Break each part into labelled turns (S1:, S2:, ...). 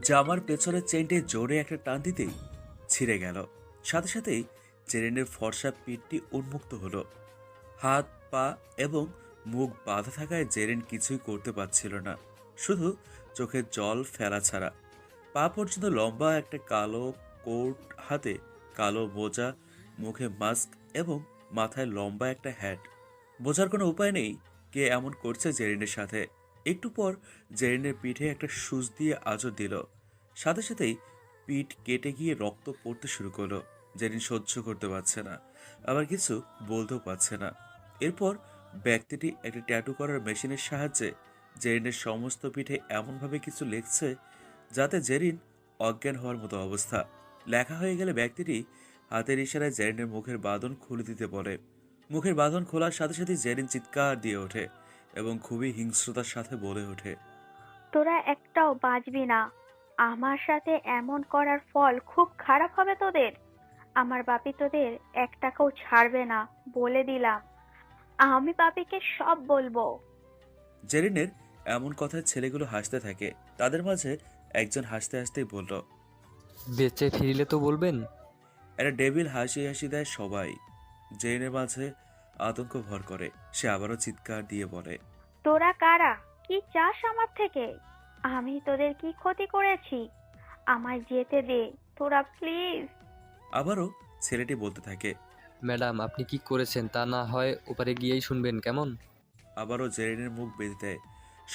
S1: জামার পেছনের চেইনটি জোরে একটা টান দিতেই ছিঁড়ে গেল। সাথে সাথেই জেরিনের ফর্সা পিঠটি উন্মুক্ত হলো। হাত পা এবং মুখ বাঁধা থাকায় জেরিন কিছুই করতে পারছিল না, শুধু চোখের জল ফেলা ছাড়া। পা পর্যন্ত লম্বা একটা কালো কোট হাতে, কালো মোজা, মুখে মাস্ক এবং মাথায় লম্বা একটা হ্যাট। বোঝার কোনো উপায় নেই কে এমন করছে জেরিনের সাথে। একটু পর জেরিনের পিঠে একটা সুচ দিয়ে আঁচড় দিল। সাথে সাথেই পিঠ কেটে গিয়ে রক্ত পড়তে শুরু করলো। জেরিন সহ্য করতে পারছে না, আবার কিছু বলতেও পারছে না। এরপর ব্যক্তিটি একটা ট্যাটু করার মেশিনের সাহায্যে জেরিনের সমস্ত পিঠে এমনভাবে কিছু লিখছে যাতে জেরিন অজ্ঞান হওয়ার মতো অবস্থা। লেখা হয়ে গেলে ব্যক্তিটি হাতের ইশারায় জেরিনের মুখের বাঁধন খুলে দিতে বলে। মুখের বাঁধন খোলার সাথে সাথে জেরিন চিৎকার দিয়ে ওঠে এবং খুবই হিংস্রতার সাথে বলে ওঠে,
S2: তোরা একটাও বাঁচবি না। আমার সাথে এমন করার ফল খুব খারাপ হবে তোদের। আমার বাপি তোদের এক টাকাও ছাড়বে না, বলে দিলাম। আমি বাপিকে সব বলবো।
S1: জেরিনের এমন কথায় ছেলেগুলো হাসতে থাকে। তাদের মাঝে একজন হাসতে হাসতেই বলল,
S3: বেঁচে ফিরলে তো বলবেন।
S1: একটা ডেভিল হাসি হাসি দেয় সবাই। জেরিনের মাঝে আতঙ্ক ভর করে। সে আবারও চিৎকার দিয়ে বলে,
S2: তোরা কারা? কি চাস আমার থেকে? আমি তোদের কি ক্ষতি করেছি? আমায় যেতে দে তোরা, প্লিজ।
S1: আবারও ছেলেটি বলতে থাকে।
S3: ম্যাডাম, আপনি কি করেছেন তা না হয় ওপারে গিয়েই শুনবেন, কেমন?
S1: আবারও জেরিনের মুখ বেঁধে দেয়।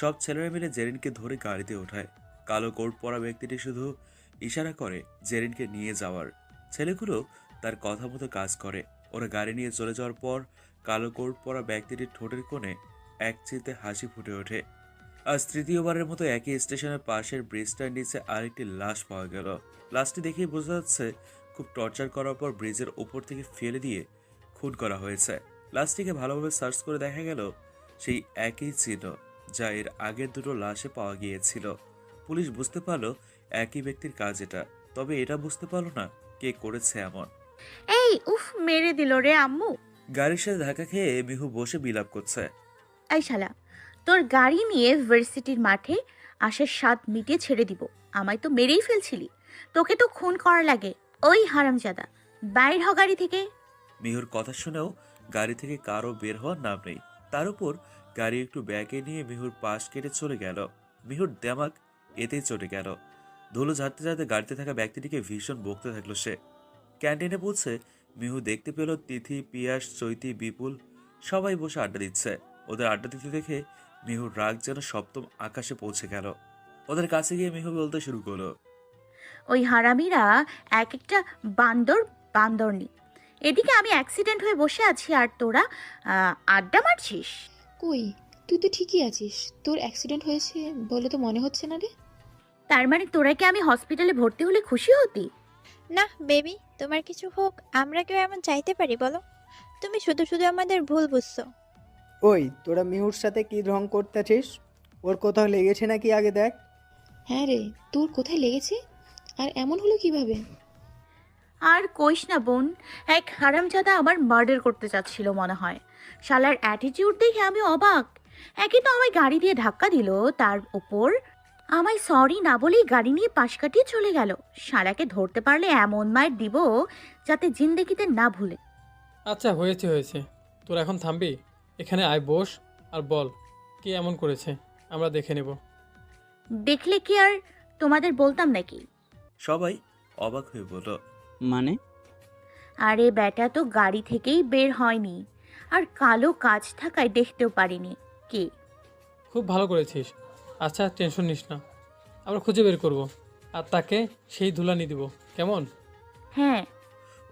S1: সব ছেলেরা মিলে জেরিনকে ধরে গাড়িতে ওঠায়। কালো কোট পরা ব্যক্তিটি শুধু ইশারা করে জেরিনকে নিয়ে যাওয়ার। ছেলেগুলো তার কথা মতো কাজ করে। ওরা গাড়ি নিয়ে চলে যাওয়ার পর কালো কোট পরা ব্যক্তিটির ঠোঁটের কোণে এক চিলতে হাসি ফুটে ওঠে। আজ তৃতীয়বারের মতো একই স্টেশনের পাশের ব্রিজটার নিচে আরেকটি লাশ পাওয়া গেল। লাশটি দেখেই বোঝা যাচ্ছে খুব টর্চার করার পর ব্রিজের ওপর থেকে ফেলে দিয়ে খুন করা হয়েছে। লাশটিকে ভালোভাবে সার্চ করে দেখা গেল সেই একই চিহ্ন যা এর আগের দুটো লাশে পাওয়া গিয়েছিল। পুলিশ বুঝতে পারলো একই ব্যক্তির কাজ এটা, তবে এটা বুঝতে পারলো না কে করেছে এমন।
S4: এই উফ, মেরে দিল রে আম্মু।
S1: গাড়ির সাথে ধাক্কা খেয়ে মিহু বসে বিলাপ করছে।
S4: এই শালা, তোর গাড়ি নিয়ে ভার্সিটির মাঠে আসার স্বাদ মিটিয়ে ছেড়ে দিব। আমায় তো মেরেই ফেলছিলি। তোকে তো খুন করা লাগে। ওই হারামজাদা, বাইর হ গাড়ি থেকে।
S1: মিহুর কথা শুনেও গাড়ি থেকে কারো বের হওয়ার নাম নেই। তার উপর গাড়ি একটু ব্যাগে নিয়ে মিহুর পাশ কেটে চলে গেল। মিহুর দেমাগ এতেই চটে গেল। ধুলো ঝাড়তে ঝাড়তে গাড়িতে থাকা ব্যক্তিটিকে ভীষণ বকতে থাকলো সে। ক্যান্টিনে পৌঁছে মিহু দেখতে পেল তিথি, পিয়াস, চৈতি, বিপুল সবাই বসে আড্ডা দিচ্ছে। ওদের আড্ডা দিতে দেখে মিহুর রাগ যেন সপ্তম আকাশে পৌঁছে গেল। ওদের কাছে গিয়ে মিহু বলতে শুরু করলো,
S4: ওই হারামিরা এক একটা বান্দর, বান্দরনি। এদিকে আমি অ্যাক্সিডেন্ট হয়ে বসে আছি আর তোরা আড্ডা মারছিস।
S5: কই, তুই তো ঠিকই আছিস। তোর অ্যাক্সিডেন্ট হয়েছে বলে তো মনে হচ্ছে না রে।
S4: তার মানে তোরা কি আমি হসপিটালে ভর্তি হলে খুশি হতি?
S6: না বেবি, তোমার কিছু হোক আমরা কেউ এমন চাইতে পারি বলো? তুমি শুধু শুধু আমাদের ভুল বুঝছো।
S7: ওই তোরা মিহুর সাথে কি ঢং করতেছিস? ওর কোথাও লেগেছে নাকি আগে দেখ।
S5: হ্যাঁ রে, তোর কোথায় লেগেছে? আর এমন হলো কিভাবে?
S4: আর কইস না বোন, এক হারামজাদা আমার মার্ডার করতে চাচ্ছিল মনে হয়। শালার অ্যাটিটিউড দেখে আমি অবাক। একে তো আমায় গাড়ি দিয়ে ধাক্কা দিল, তার উপর আমায় সরি না বলেই গাড়ি নিয়ে পাশ কাটিয়ে চলে গেল। শালাকে ধরতে পারলে এমন মায়ের দিব যাতে জিন্দেগিতে না ভুলে।
S8: আচ্ছা, হয়েছে হয়েছে, তোর এখন থামবি? এখানে আয়, বস আর বল কে এমন করেছে, আমরা দেখে নেব।
S4: দেখলে কি আর তোমাদের বলতাম নাকি?
S1: সবাই অবাক হয়ে বলল,
S9: মানে?
S4: আরে ব্যাটা তো গাড়ি থেকেই বের হয়নি, আর কালো কাজ থাকায় দেখতেও পারিনি কে।
S8: খুব ভালো করেছিস। আচ্ছা, টেনশন নিস না, আমরা খুঁজে বের করব আর তাকে সেই ধুলানি দিব, কেমন?
S4: হ্যাঁ।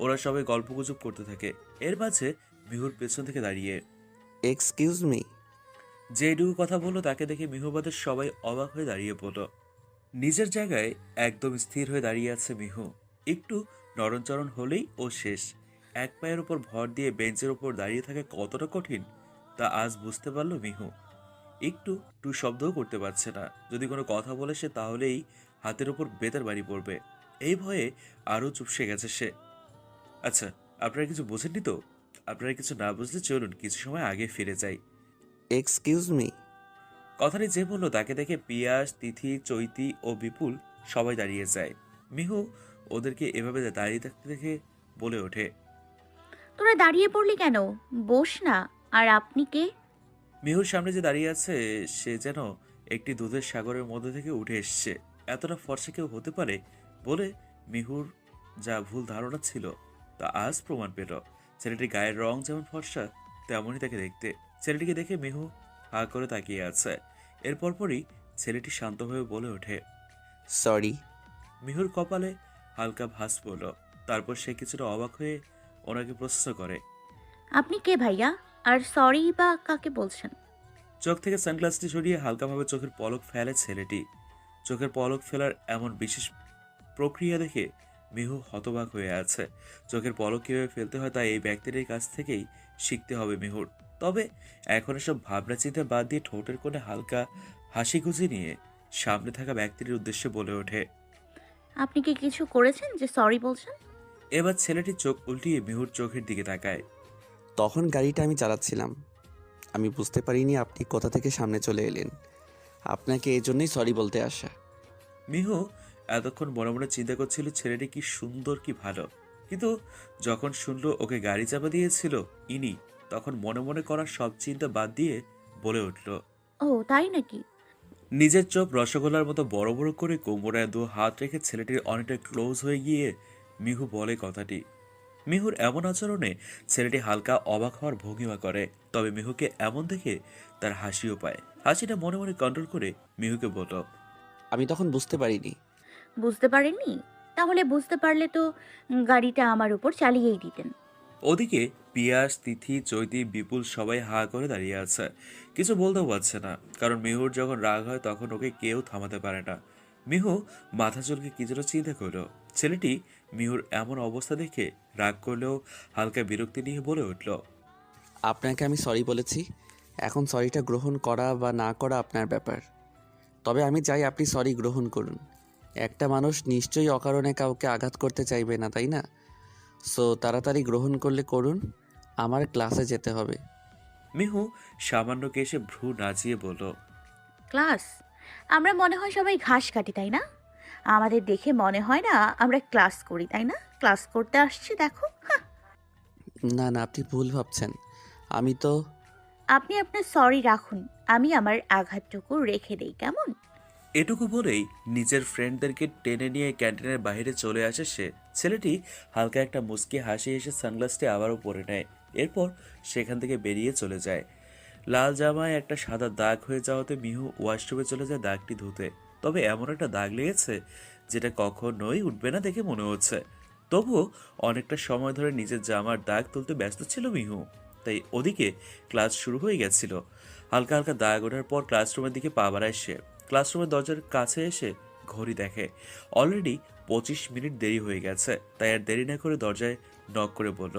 S1: ওরা সবাই গল্পগুজব করতে থাকে। এর মাঝে মিহুর পেছন থেকে দাঁড়িয়ে
S9: এক্সকিউজ মি।
S1: যেটুকু কথা বললো তাকে দেখে মিহুবাদের সবাই অবাক হয়ে দাঁড়িয়ে পড়ল। নিজের জায়গায় একদম স্থির হয়ে দাঁড়িয়ে আছে মিহু। একটু নরণচরণ হলেই ও শেষ। এক পায়ের উপর ভর দিয়ে বেঞ্চের উপর দাঁড়িয়ে থাকা কতটা কঠিন তা আজ বুঝতে পারল মিহু। একটু টু শব্দও করতে পারছে না। যদি কোনো কথা বলে সে তাহলেই হাতের উপর বেতার বাড়ি পড়বে। এই ভয়ে আরও চুপসে গেছে সে। আচ্ছা, আপনারা কিছু বোঝেননি তো? আপনারা কিছু না বুঝলে চলুন কিছু সময় আগে ফিরে যাই।
S9: Excuse me.
S1: কথাটি যে বললো তাকে দেখে পিয়াস, তিথি, চৈতি ও বিপুল সবাই দাঁড়িয়ে যায়। মিহু ওদেরকে এভাবে দাঁড়িয়ে থাকতে দেখে বলে ওঠে,
S4: তোরা দাঁড়িয়ে পড়লি কেন? বস না। আর আপনি কে?
S1: মিহুর সামনে যে দাঁড়িয়ে আছে সে যেন একটি দুধের সাগরের মধ্যে থেকে উঠে এসছে। এতটা ফর্সা কেউ হতে পারে বলে মিহুর যা ভুল ধারণা ছিল তা আজ প্রমাণ পেল। ছেলেটির গায়ের রং যেমন ফর্সা তেমনই তাকে দেখতে। ছেলেটিকে দেখে মিহু হা করে তাকিয়ে আছে। এর পরপরই ছেলেটি শান্তভাবে বলে ওঠে।
S9: সরি।
S1: মিহুর কপালে হালকা ভাঁজ পড়ল। তারপর সে কিছুটা অবাক হয়ে ওনাকে প্রশ্ন করে,
S4: আপনি কে ভাইয়া? আর সরি বা কাকে বলছেন?
S1: চোখ থেকে সানগ্লাসটি সরিয়ে হালকাভাবে চোখের পলক ফেলে ছেলেটি। চোখের পলক ফেলার এমন বিশেষ প্রক্রিয়া দেখে মিহু হতবাক হয়ে আছে। চোখের পলক কীভাবে ফেলতে হয় তা এই ব্যক্তিটির কাছ থেকেই শিখতে হবে মিহুর। তবে এখন এসব ভাবনা চিন্তা বাদ দিয়ে ঠোঁটের কোণে হালকা হাসি খুঁজি নিয়ে সামনে থাকা ব্যক্তিটির উদ্দেশ্যে বলে ওঠে।
S4: আপনি কি কিছু করেছেন যে সরি বলছেন?
S1: এবার ছেলেটি চোখ উল্টিয়ে মিহুর চোখের দিকে তাকায়।
S9: তখন গাড়িটা আমি চালাচ্ছিলাম। আমি বুঝতে পারিনি আপনি কোথা থেকে সামনে চলে এলেন। আপনাকে এই জন্যই সরি বলতে আসা।
S1: মিহু এতক্ষণ মনে মনে চিন্তা করছিল ছেলেটি কি সুন্দর কি ভালো, কিন্তু যখন শুনলো ওকে গাড়ি চাপা দিয়েছিল ইনি, তখন মনে মনে করা সব চিন্তা বাদ দিয়ে বলে উঠল।
S4: ও তাই নাকি?
S1: নিজের চোখ রসগোল্লার মতো বড় বড় করে কোমরে দু হাত রেখে ছেলেটির অনেকটা ক্লোজ হয়ে গিয়ে মিহু বলে কথাটি। মিহুর এমন আচরণে ছেলেটি হালকা অবাক হওয়ার ভঙ্গিমা করে। তবে মিহুকে এমন দেখে তার হাসিও পায়। হাসিটা মনে মনে কন্ট্রোল করে মিহুকে বলল,
S9: আমি তখন বুঝতে পারিনি।
S4: বুঝতে পারেননি? তাহলে বুঝতে পারলে তো গাড়িটা আমার উপর চালিয়েই দিতেন।
S1: ওদিকে পিয়াস, তিথি, চৈতি, বিপুল সবাই হা করে দাঁড়িয়ে আছে। কিছু বলতেও পারছে না, কারণ মিহুর যখন রাগ হয় তখন ওকে কেউ থামাতে পারে না। মিহু মাথা চুলকে কিছুটা চিন্তা করলো। ছেলেটি মিহুর এমন অবস্থা দেখে রাগ করলেও হালকা বিরক্তি নিয়ে বলে উঠল,
S9: আপনাকে আমি সরি বলেছি। এখন সরিটা গ্রহণ করা বা না করা আপনার ব্যাপার। তবে আমি চাই আপনি সরি গ্রহণ করুন। একটা মানুষ নিশ্চয়ই অকারণে কাউকে আঘাত করতে চাইবে না, তাই না? সো তাড়াতাড়ি গ্রহণ করলে করুন। আমার ক্লাসে যেতে হবে।
S1: মিহু সামান্য কেসে ভ্রু নাচিয়ে বলল,
S4: ক্লাস? আমরা মনে হয় সবাই ঘাস কাটি, তাই না? আমাদের দেখে মনে হয় না আমরা ক্লাস করি, তাই না? ক্লাস করতে আসছি দেখো। হাহ।
S9: না না, আপনি ভুল ভাবছেন। আমি তো
S4: আপনি আপনার সরি রাখুন, আমি আমার আঘাতটুকু রেখে দেই, কেমন?
S1: এটুকু বলেই নিজের ফ্রেন্ডদেরকে টেনে নিয়ে ক্যান্টিনের বাইরে চলে আসে সে। ছেলেটি হালকা একটা মুচকি হাসি এসে সানগ্লাসটি আবারও পরে নেয়। এরপর সেখান থেকে বেরিয়ে চলে যায়। লাল জামায় একটা সাদা দাগ হয়ে যাওয়াতে মিহু ওয়াশরুমে চলে যায় দাগটি ধুতে। তবে এমন একটা দাগ লেগেছে যেটা কখনোই উঠবে না দেখে মনে হচ্ছে। তবুও অনেকটা সময় ধরে নিজের জামার দাগ তুলতে ব্যস্ত ছিল মিহু। তাই ওদিকে ক্লাস শুরু হয়ে গেছিল। হালকা হালকা দাগ ওঠার পর ক্লাসরুমের দিকে পা বাড়ায় সে। ক্লাসরুমের দরজার কাছে এসে ঘড়ি দেখে অলরেডি 25 মিনিট দেরি হয়ে গেছে। তাই আর দেরি না করে দরজায় নক করে বলল,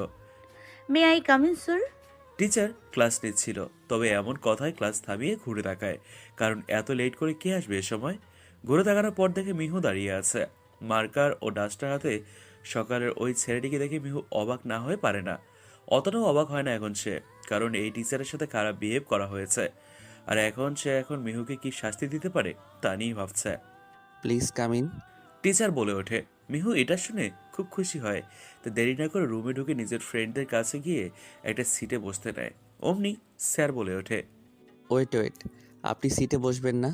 S4: may I come in sir?
S1: Teacher class নিচ্ছিল। তবে এমন কথায় ক্লাস থামিয়ে ঘুরে তাকায়, কারণ এত লেট করে কে আসবে এ সময়। ঘুরে তাকানোর পর দেখে মিহু দাঁড়িয়ে আছে মার্কার ও ডাস্টার হাতে। সকালের ওই ছেলেটিকে দেখে মিহু অবাক না হয়ে পারে না। অতটাও অবাক হয় না এখন সে, কারণ এই টিচারের সাথে খারাপ বিহেভ করা হয়েছে। আর এখন সে মিহুকে কি শাস্তি দিতে পারে তা নিয়েই ভাবছে।
S9: Please come in.
S1: টিচার বলে ওঠে। মিহু এটা শুনে খুব খুশি হয়। তো দেরি না করে রুমে ঢুকে নিজের ফ্রেন্ডদের কাছে গিয়ে একটা সিটে বসতে নেয়। অমনি স্যার বলে ওঠে,
S9: ওয়েট ওয়েট, আপনি সিটে বসবেন না?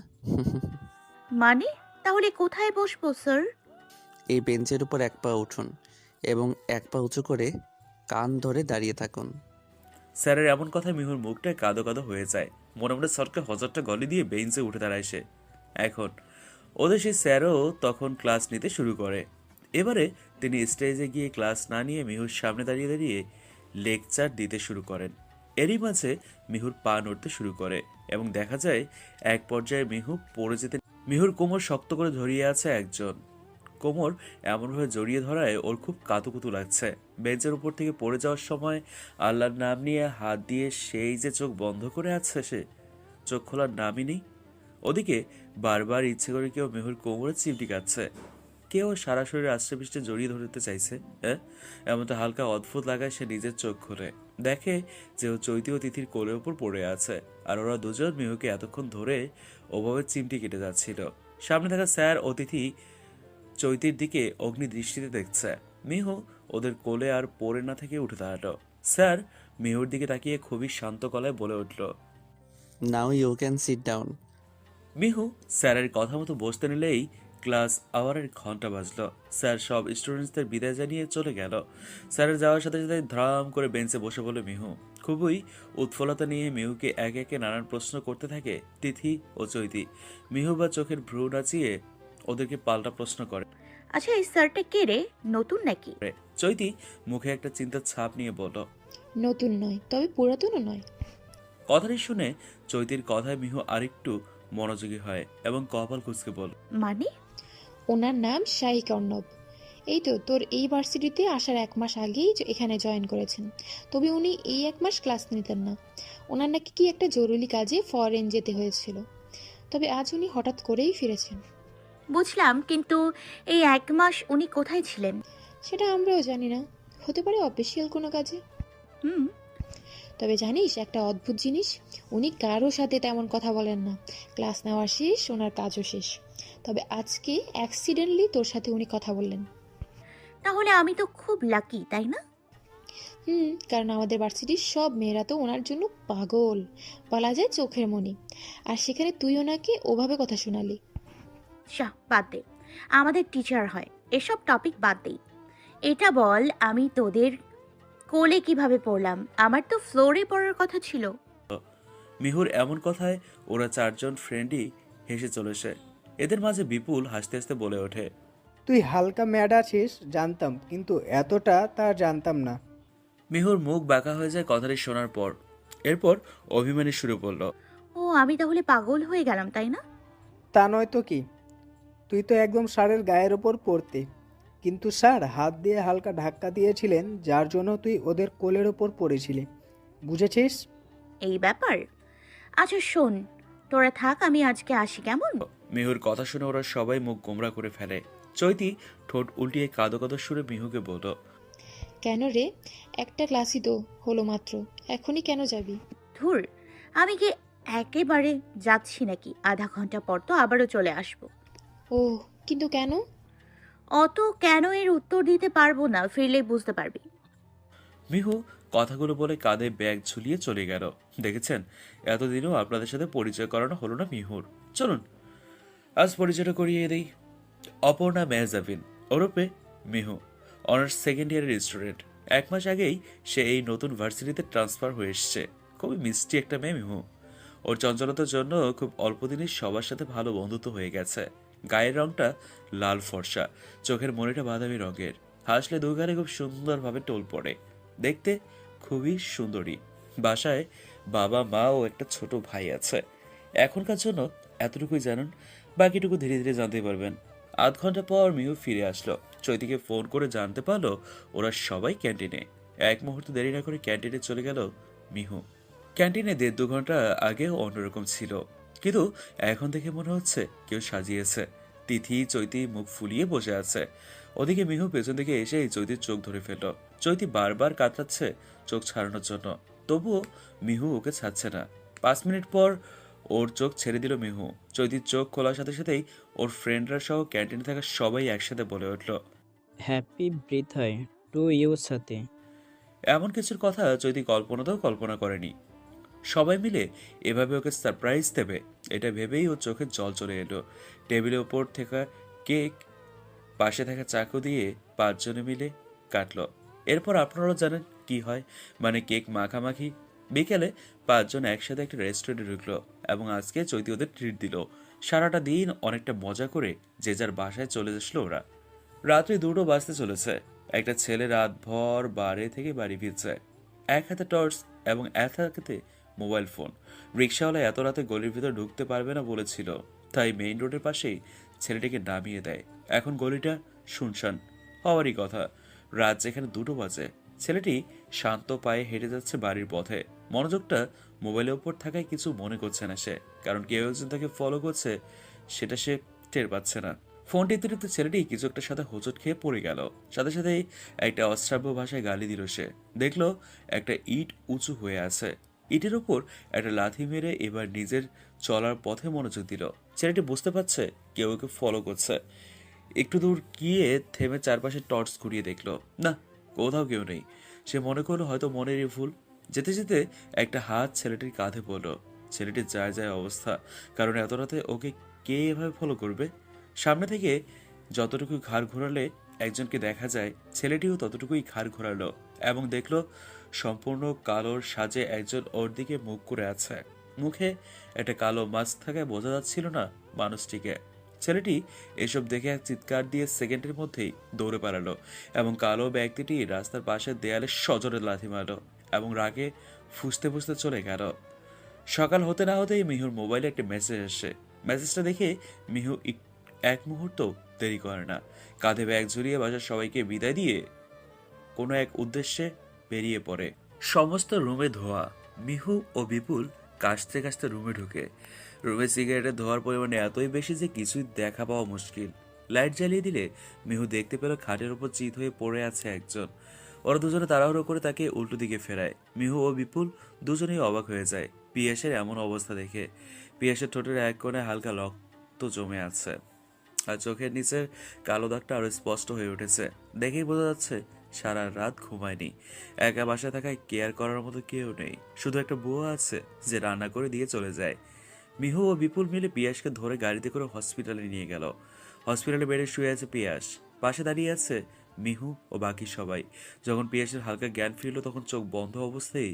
S4: মানে? তাহলে কোথায় বসবো স্যার?
S9: এই বেঞ্চের উপর এক পা উঠুন এবং এক পা উঁচু করে কান ধরে দাঁড়িয়ে থাকুন।
S1: স্যারের এমন কথায় মিহুর মুখটা কাদো কাদো হয়ে যায়। মনে মনে স্যারকে হজারটা গলি দিয়ে বেঞ্চে উঠে দাঁড়ায় সে। এখন ওদের সেই স্যারও তখন ক্লাস নিতে শুরু করে। এবারে তিনি স্টেজে গিয়ে ক্লাস না নিয়ে মিহুর সামনে দাঁড়িয়ে দাঁড়িয়ে লেকচার দিতে শুরু করেন। এরই মাঝে মিহুর পা নড়তে শুরু করে এবং দেখা যায় এক পর্যায়ে মিহু পড়ে যেতে। মিহুর কোমর শক্ত করে ধরিয়ে আছে একজন। কোমর এমনভাবে জড়িয়ে ধরায় ওর খুব কাতুকুতু লাগছে। বেঞ্চের উপর থেকে পড়ে যাওয়ার সময় আল্লাহর নাম নিয়ে হাত দিয়ে সেই যে চোখ বন্ধ করে আছে সে, চোখ খোলার নামই নেই। ওদিকে বারবার ইচ্ছে করে কেউ মিহুর কোমরে চিমটি কাটছে। কেউ সারা শরীরে আষ্টে পৃষ্ঠে জড়িয়ে ধরতে চাইছে। হ্যাঁ, এমনটা হালকা অদ্ভুত লাগায় সে নিজের চোখ খুলে দেখে যে ও চৈতি ও তিথির কোলের উপর পড়ে আছে, আর ওরা দুজন মিহুকে এতক্ষণ ধরে ওভাবে চিমটি কেটে যাচ্ছিল। সামনে থাকা স্যার ও তিথি চৈতির দিকে অগ্নি দৃষ্টিতে দেখছে। মিহু ওদের কোলে আর পড়ে না থেকে উঠে দাঁড়ালো। স্যার মিহুর দিকে তাকিয়ে খুবই শান্ত গলায় বলে উঠল,
S9: now you can sit down.
S1: Mihu স্যারের কথা মতো বসতে নিলেই ক্লাস আওয়ারের ঘন্টা বাজলো। স্যার সব স্টুডেন্টসদের বিদায় জানিয়ে চলে গেল। স্যারের যাওয়ার সাথে সাথে ধ্রাম করে বেঞ্চে বসে বলে মিহু। খুবই উৎফুল্লতা নিয়ে মিহুকে একে একে নানান প্রশ্ন করতে থাকে তিথি ও চৈতি। মিহু বা চোখের ভ্রু নাচিয়ে ওদেরকে পাল্টা প্রশ্ন করে।
S4: আচ্ছা, এই স্যারটা কে রে? নতুন নাকি?
S1: চৈতি মুখে একটা চিন্তার ছাপ নিয়ে বলল।
S5: নতুন নয়, তবে পুরাতনও নয়।
S1: কথাটি শুনে চৈতির কথায় মিহু আরেকটু মনোযোগী হয় এবং কপাল কুঁচকে বলল,
S4: মানে?
S5: ওনার নাম শাহিক অর্ণব। এই তো তোর এই ভার্সিটিতে আসার 1 মাস আগেই এখানে জয়েন করেছেন। তবে উনি এই 1 মাস ক্লাস নিতেন না। ওনার নাকি কি একটা জরুরি কাজে ফরেন যেতে হয়েছিল। তবে আজ উনি হঠাৎ করেই ফিরেছেন।
S4: বুঝলাম, কিন্তু এই 1 মাস উনি কোথায় ছিলেন?
S5: সেটা আমরাও জানি না, হতে পারে অফিসিয়াল কোনো কাজে।
S4: হুম।
S5: তবে জানিস একটা অদ্ভুত জিনিস, উনি কারো সাথে তেমন কথা বলেন না। ক্লাস নেওয়া শেষ, ওনার কাজও শেষ। তবে আজকে অ্যাক্সিডেন্টলি তোর সাথে উনি কথা বললেন।
S4: তাহলে আমি তো খুব লাকি, তাই না?
S5: কারণ আমাদের ভার্সিটির সব মেয়েরা তো ওনার জন্য পাগল, বলা যায় চোখের মণি। আর সেখানে তুই ওনাকে ওভাবে কথা শোনালি।
S4: বাদ দে, আমাদের টিচার হয়, এসব টপিক বাদ দেই। এটা বল, আমি তোদের কোলে কিভাবে পড়লাম? আমার তো ফ্লোরে পড়ার কথা ছিল।
S1: মিহুর এমন কথায় ওরা চারজন ফ্রেন্ডই হেসে চলেছে। এদের মাঝে বিপুল হাসতে হাসতে বলে ওঠে,
S7: তুই হালকা ম্যাড আছিস জানতাম, কিন্তু এতটা তা জানতাম না।
S1: মিহুর মুখ বাঁকা হয়ে যায় কথাটি শোনার পর। এরপর অভিমানী শুরু করলো,
S4: ও, আমি তাহলে পাগল হয়ে গেলাম, তাই না?
S7: তা নয় তো কি, তুই তো একদম স্যারের গায়ের ওপর পড়তে, কিন্তু স্যার হাত দিয়ে হালকা ধাক্কা দিয়েছিলেন, যার জন্য তুই ওদের কোলের ওপর পড়েছিলি। বুঝেছিস?
S4: এই ব্যাপার। আচ্ছা শোন, তোরা থাক, আমি আজকে আসি, কেমন?
S1: মিহুর কথা শুনে ওরা সবাই মুখ গোমরা করে ফেলে। চৈতি ঠোঁট উল্টিয়ে কাঁদো কাঁদো সুরে মিহুকে বলল,
S5: কেন রে? একটা ক্লাসই তো হলো মাত্র, এখনই কেন যাবি?
S4: ধুর, আমি কি একেবারে যাচ্ছি নাকি? আধা ঘন্টা পর তো আবারও চলে আসবো।
S5: ও, কিন্তু কেন?
S4: অত কেন এর উত্তর দিতে পারবো না, ফিরলেই বুঝতে পারবি।
S1: মিহু কথাগুলো বলে কাঁধে ব্যাগ ঝুলিয়ে চলে গেল। দেখেছেন, এতদিনও আপনাদের সাথে পরিচয় করানো হলো না মিহুর। চলুন আজ পরিচয়টা করিয়ে দেই। অপর্ণা মেহজাবিন ওরফে মিহু, অনার্স সেকেন্ড ইয়ারের স্টুডেন্ট। 1 মাস আগেই সে এই নতুন ভার্সিটিতে ট্রান্সফার হয়ে এসছে। খুবই মিষ্টি একটা মেয়ে মিহু। ওর চঞ্চলতার জন্য খুব অল্প দিনই সবার সাথে ভালো বন্ধুত্ব হয়ে গেছে। গায়ের রংটা লাল ফর্সা, চোখের মনিটা বাদামি রঙের, হাসলে দুগালে খুব সুন্দরভাবে টোল পড়ে। দেখতে খুবই সুন্দরী। বাসায় বাবা মা ও একটা ছোট ভাই আছে। এখনকার জন্য এতটুকুই জানুন, বাকিটুকু ধীরে ধীরে জানতে পারবেন। আধ ঘন্টা পর মিহু ফিরে আসলো। চৈতিকে ফোন করে জানতে পারলো ওরা সবাই ক্যান্টিনে। এক মুহূর্ত দেরি না করে ক্যান্টিনে চলে গেল মিহু। ক্যান্টিনে 1.5-2 ঘন্টা আগেও অন্যরকম ছিল, কিন্তু এখন দেখে মনে হচ্ছে কেউ সাজিয়েছে। তিথি চৈতি মুখ ফুলিয়ে বসে আছে। ওদিকে মিহু পেছন দিকে এসে চৈতির চোখ ধরে ফেলল। চৈতি বারবার কাতরাচ্ছে চোখ ছাড়ানোর জন্য, তবুও মিহু ওকে ছাড়ছে না। 5 মিনিট পর ওর চোখ ছেড়ে দিল মিহু। চৈতির চোখ খোলার সাথে সাথেই ওর ফ্রেন্ডরা সহ ক্যান্টিনে থাকা সবাই একসাথে বলে উঠল,
S10: হ্যাপি বার্থডে টু ইউ সাথে।
S1: এমন কিছুর কথা চৈতি কল্পনাতেও কল্পনা করেনি। সবাই মিলে এভাবে ওকে সারপ্রাইজ দেবে, এটা ভেবেই ওর চোখে জল চলে এলো। টেবিলের ওপর থাকা কেক পাশে থাকা চাকু দিয়ে 5 জনে মিলে কাটলো। এরপর আপনারাও জানেন কি হয়, মানে কেক মাখামাখি। বিকেলে 5 জন একসাথে একটা রেস্টুরেন্টে ঢুকলো এবং আজকে চৈতি ওদের ট্রিট দিল। সারাটা দিন অনেকটা মজা করে যে যার বাসায় চলে আসলো ওরা। রাত্রি 2টো বাজতে চলেছে। একটা ছেলে রাতভর বাড়ি থেকে বাড়ি ফিরছে, এক হাতে টর্চ এবং এক হাতে মোবাইল ফোন। রিক্সাওয়ালা এত রাতে গলির ভিতর ঢুকতে পারবে না বলেছিল, তাই মেইন রোডের পাশেই ছেলেটিকে নামিয়ে দেয়। এখন গলিটা শুনশান হওয়ারই কথা। রাত যেখানে 2টো বাজে। ছেলেটি শান্ত পায়ে হেঁটে যাচ্ছে বাড়ির পথে। মনোযোগটা মোবাইলের উপর থাকায় কিছু মনে করছে না সে, কারণ কেউ একজন তাকে ফলো করছে সেটা সে টের পাচ্ছে না। ফোন টিপতে টিপতে ছেলেটি কিছু একটার সাথে হোঁচট খেয়ে পড়ে গেল। সাথে সাথেই একটা অশ্রাব্য ভাষায় গালি দিল সে। দেখলো একটা ইট উঁচু হয়ে আছে। ইটের ওপর একটা লাথি মেরে এবার নিজের চলার পথে মনোযোগ দিল। ছেলেটি বুঝতে পারছে কেউ ওকে ফলো করছে। একটু দূর গিয়ে থেমে চারপাশে টর্চ ঘুরিয়ে দেখলো, না, কোথাও কেউ নেই। সে মনে করলো হয়তো মনেরই ভুল। যেতে যেতে একটা হাত ছেলেটির কাঁধে পড়লো। ছেলেটির যায় যায় অবস্থা, কারণ এত রাতে ওকে কে এভাবে ফলো করবে। সামনে থেকে যতটুকু ঘাড় ঘোরালে একজনকে দেখা যায়, ছেলেটিও ততটুকুই ঘাড় ঘোরালো এবং দেখলো সম্পূর্ণ কালোর সাজে একজন ওর দিকে মুখ করে আছে। মুখে একটা কালো মাস্ক থাকায় বোঝা যাচ্ছিল না মানুষটিকে। ছেলেটি এসব দেখে এক চিৎকার দিয়ে সেকেন্ডের মধ্যেই দৌড়ে পালালো এবং কালো ব্যক্তিটি রাস্তার পাশের দেয়ালে সজোরে লাথি মারলো এবং রাগে ফুঁসতে ফুঁসতে চলে গেল। সকাল হতে না হতেই মিহুর মোবাইলে একটা মেসেজ আসে। মেসেজটা দেখে মিহু এক মুহূর্ত দেরি করে না। কাঁধে ব্যাগ ঝুলিয়ে বাসার সবাইকে বিদায় দিয়ে কোনো এক উদ্দেশ্যে বেরিয়ে পড়ে। সমস্ত রুমে ধোয়া। মিহু ও বিপুল কাশতে কাশতে রুমে ঢুকে। রুমে সিগারেটের ধোয়ার পরিমাণ এতই বেশি যে কিছুই দেখা পাওয়া মুশকিল। লাইট জ্বালিয়ে দিলে মিহু দেখতে পেল খাটের ওপর চিত হয়ে পড়ে আছে একজন। ওরা দুজনে তাড়াহুড়ো করে তাকে উল্টো দিকে ফেরায়। মিহু ও বিপুল দুজনেই অবাক হয়ে যায় পিয়াসের এমন অবস্থা দেখে। পিয়াসের ঠোঁটের এক কোণে হালকা রক্ত জমে আছে আর চোখের নিচের কালো দাগটা আরো স্পষ্ট হয়ে উঠেছে। দেখেই বোঝা যাচ্ছে সারা রাত ঘুমায়নি। একা বাসায় থাকায় কেয়ার করার মতো কেউ নেই, শুধু একটা বুয়া আছে যে রান্না করে দিয়ে চলে যায়। মিহু ও বিপুল মিলে পিয়াসকে ধরে গাড়িতে করে হসপিটালে নিয়ে গেল। হসপিটালে বেডে শুয়ে আছে পিয়াস, পাশে দাঁড়িয়ে আছে মিহু ও বাকি সবাই। যখন পিয়াসের হালকা জ্ঞান ফিরল তখন চোখ বন্ধ অবস্থায়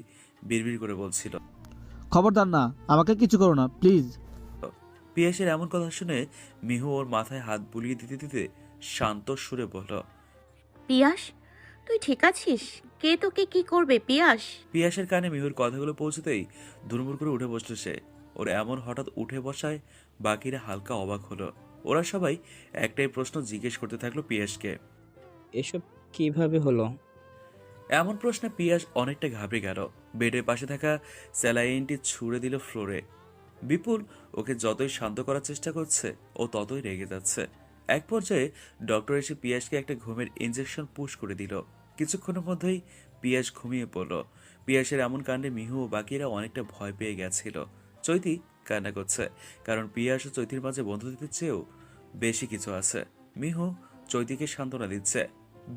S1: বিড়বিড় করে বলছিল,
S11: খবরদার না, আমাকে কিছু করো না প্লিজ।
S1: পিয়াসের এমন কথা শুনে মিহু ওর মাথায় হাত বুলিয়ে দিতে দিতে শান্ত সুরে বলল,
S4: পিয়াস, তুই ঠিক আছিস? কে তোকে কি করবে পিয়াস?
S1: পিয়াসের কানে মিহুর কথাগুলো পৌঁছতেই দুর্মুর করে উঠে বসল সে। ওর এমন হঠাৎ উঠে বসায় বাকিরা হালকা অবাক হলো। ওরা সবাই একটাই প্রশ্ন জিজ্ঞেস করতে থাকলো পিয়াসকে।
S10: এসব কিভাবে হলো?
S1: এমন প্রশ্নে পিয়াস অনেকটা ঘাবড়ে গেল। বেডের পাশে থাকা স্যালাইনটি ছুঁড়ে দিল ফ্লোরে। বিপুল ওকে যতই শান্ত করার চেষ্টা করছে ও ততই রেগে যাচ্ছে। এক পর্যায়ে ডক্টর এসে পিয়াসকে একটা ঘুমের ইনজেকশন পুশ করে দিল। কিছুক্ষণের মধ্যেই পিয়াস ঘুমিয়ে পড়ল। পিয়াসের এমন কাণ্ডে মিহু ও বাকিরা অনেকটা ভয় পেয়ে গেছিল। চৈতি কান্না করছে, কারণ পিয়াস ও চৈতির মাঝে বন্ধুত্বের চেয়েও বেশি কিছু আছে। মিহু চৈতিকে সান্ত্বনা দিচ্ছে।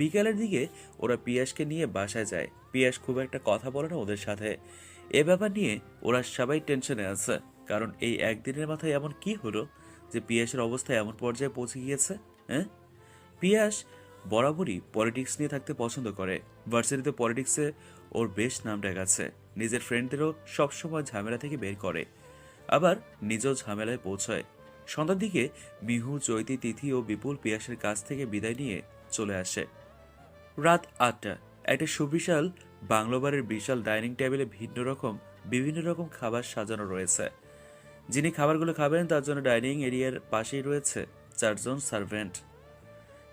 S1: বিকালের দিকে ওরা পিয়াসকে নিয়ে বাসায় যায়। পিয়াস খুব একটা কথা বলে না ওদের সাথে। এ ব্যাপার নিয়ে ওরা সবাই টেনশনে আছে, কারণ এই একদিনের মাথায় এমন কি হলো যে পিয়াসের অবস্থা এমন পর্যায়ে পৌঁছে গিয়েছে। হ্যাঁ, পিয়াস বরাবরই পলিটিক্স নিয়ে থাকতে পছন্দ করে। ভার্সিটিতে পলিটিক্সে ওর বেশ নাম ডাক আছে। নিজের ফ্রেন্ডদেরও সবসময় ঝামেলা থেকে বের করে, আবার নিজেও ঝামেলায় পৌঁছায়। সন্ধ্যার দিকে মিহু, চৈতি, তিথি ও বিপুল পিয়াসের কাছ থেকে বিদায় নিয়ে চলে আসে। রাত 8টা। একটা সুবিশাল বাংলোবারের বিশাল ডাইনিং টেবিলে বিভিন্ন রকম খাবার সাজানো রয়েছে। যিনি খাবারগুলো খাবেন তার জন্য ডাইনিং এরিয়ার পাশেই রয়েছে 4 জন সার্ভেন্ট।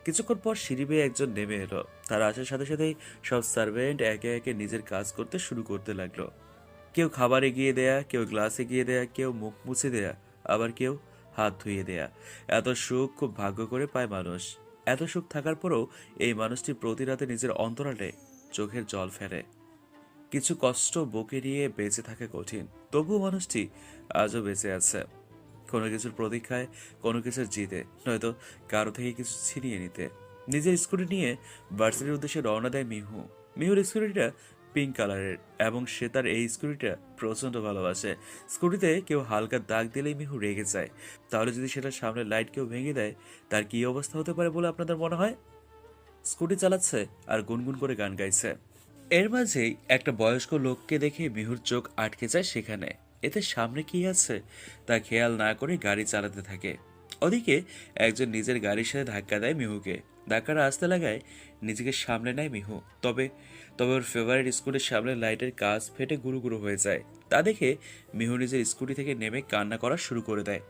S1: কিছুক্ষণ পর সিঁড়ি বেয়ে একজন নেমে এলো। তার আসার সাথে সাথেই সব সার্ভেন্ট একে একে নিজের কাজ করতে লাগলো। কেউ খাবার এগিয়ে দেয়া, কেউ গ্লাস এগিয়ে দেয়া, কেউ মুখ মুছে দেয়া, আবার কেউ হাত ধুয়ে দেয়া। এত সুখ খুব ভাগ্য করে পায় মানুষ। এত সুখ থাকার পরেও এই মানুষটি প্রতি রাতে নিজের অন্তরালে চোখের জল ফেলে। কিছু কষ্ট বুকে নিয়ে বেঁচে থাকা কঠিন, তবুও মানুষটি আজও বেঁচে আছে। কোনো কিছুর প্রতীক্ষায়, কোনো কিছুর জিতে, নয়তো কারো থেকে কিছু ছিনিয়ে নিতে। নিজের স্কুটি নিয়ে ভার্সিটির উদ্দেশ্যে রওনা দেয় মিহু। মিহুর স্কুটিটা পিঙ্ক কালারের এবং সে তার এই স্কুটিটা প্রচণ্ড ভালোবাসে। স্কুটিতে কেউ হালকা দাগ দিলেই মিহু রেগে যায়। তাহলে যদি সেটার সামনে লাইট কেউ ভেঙে দেয় তার কী অবস্থা হতে পারে বলে আপনাদের মনে হয়? স্কুটি চালাচ্ছে আর গুনগুন করে গান গাইছে। এর মাঝেই একটা বয়স্ক লোককে দেখে মিহুর চোখ আটকে যায় সেখানে। এতে সামনে কি আছে তা খেয়াল না করে গাড়ি চালাতে থাকে। ওদিকে একজন নিজের গাড়ির সাথে ধাক্কা দেয় মিহুকে। ধাক্কাটা আসতে লাগায় নিজেকে সামলে নেয় মিহু। তবে ওর ফেভারিট স্কুটির সামনে লাইটের কাজ ফেটে গুরু গুরু হয়ে যায়। তা দেখে মিহু নিজের স্কুটি থেকে নেমে কান্না করা শুরু করে দেয়।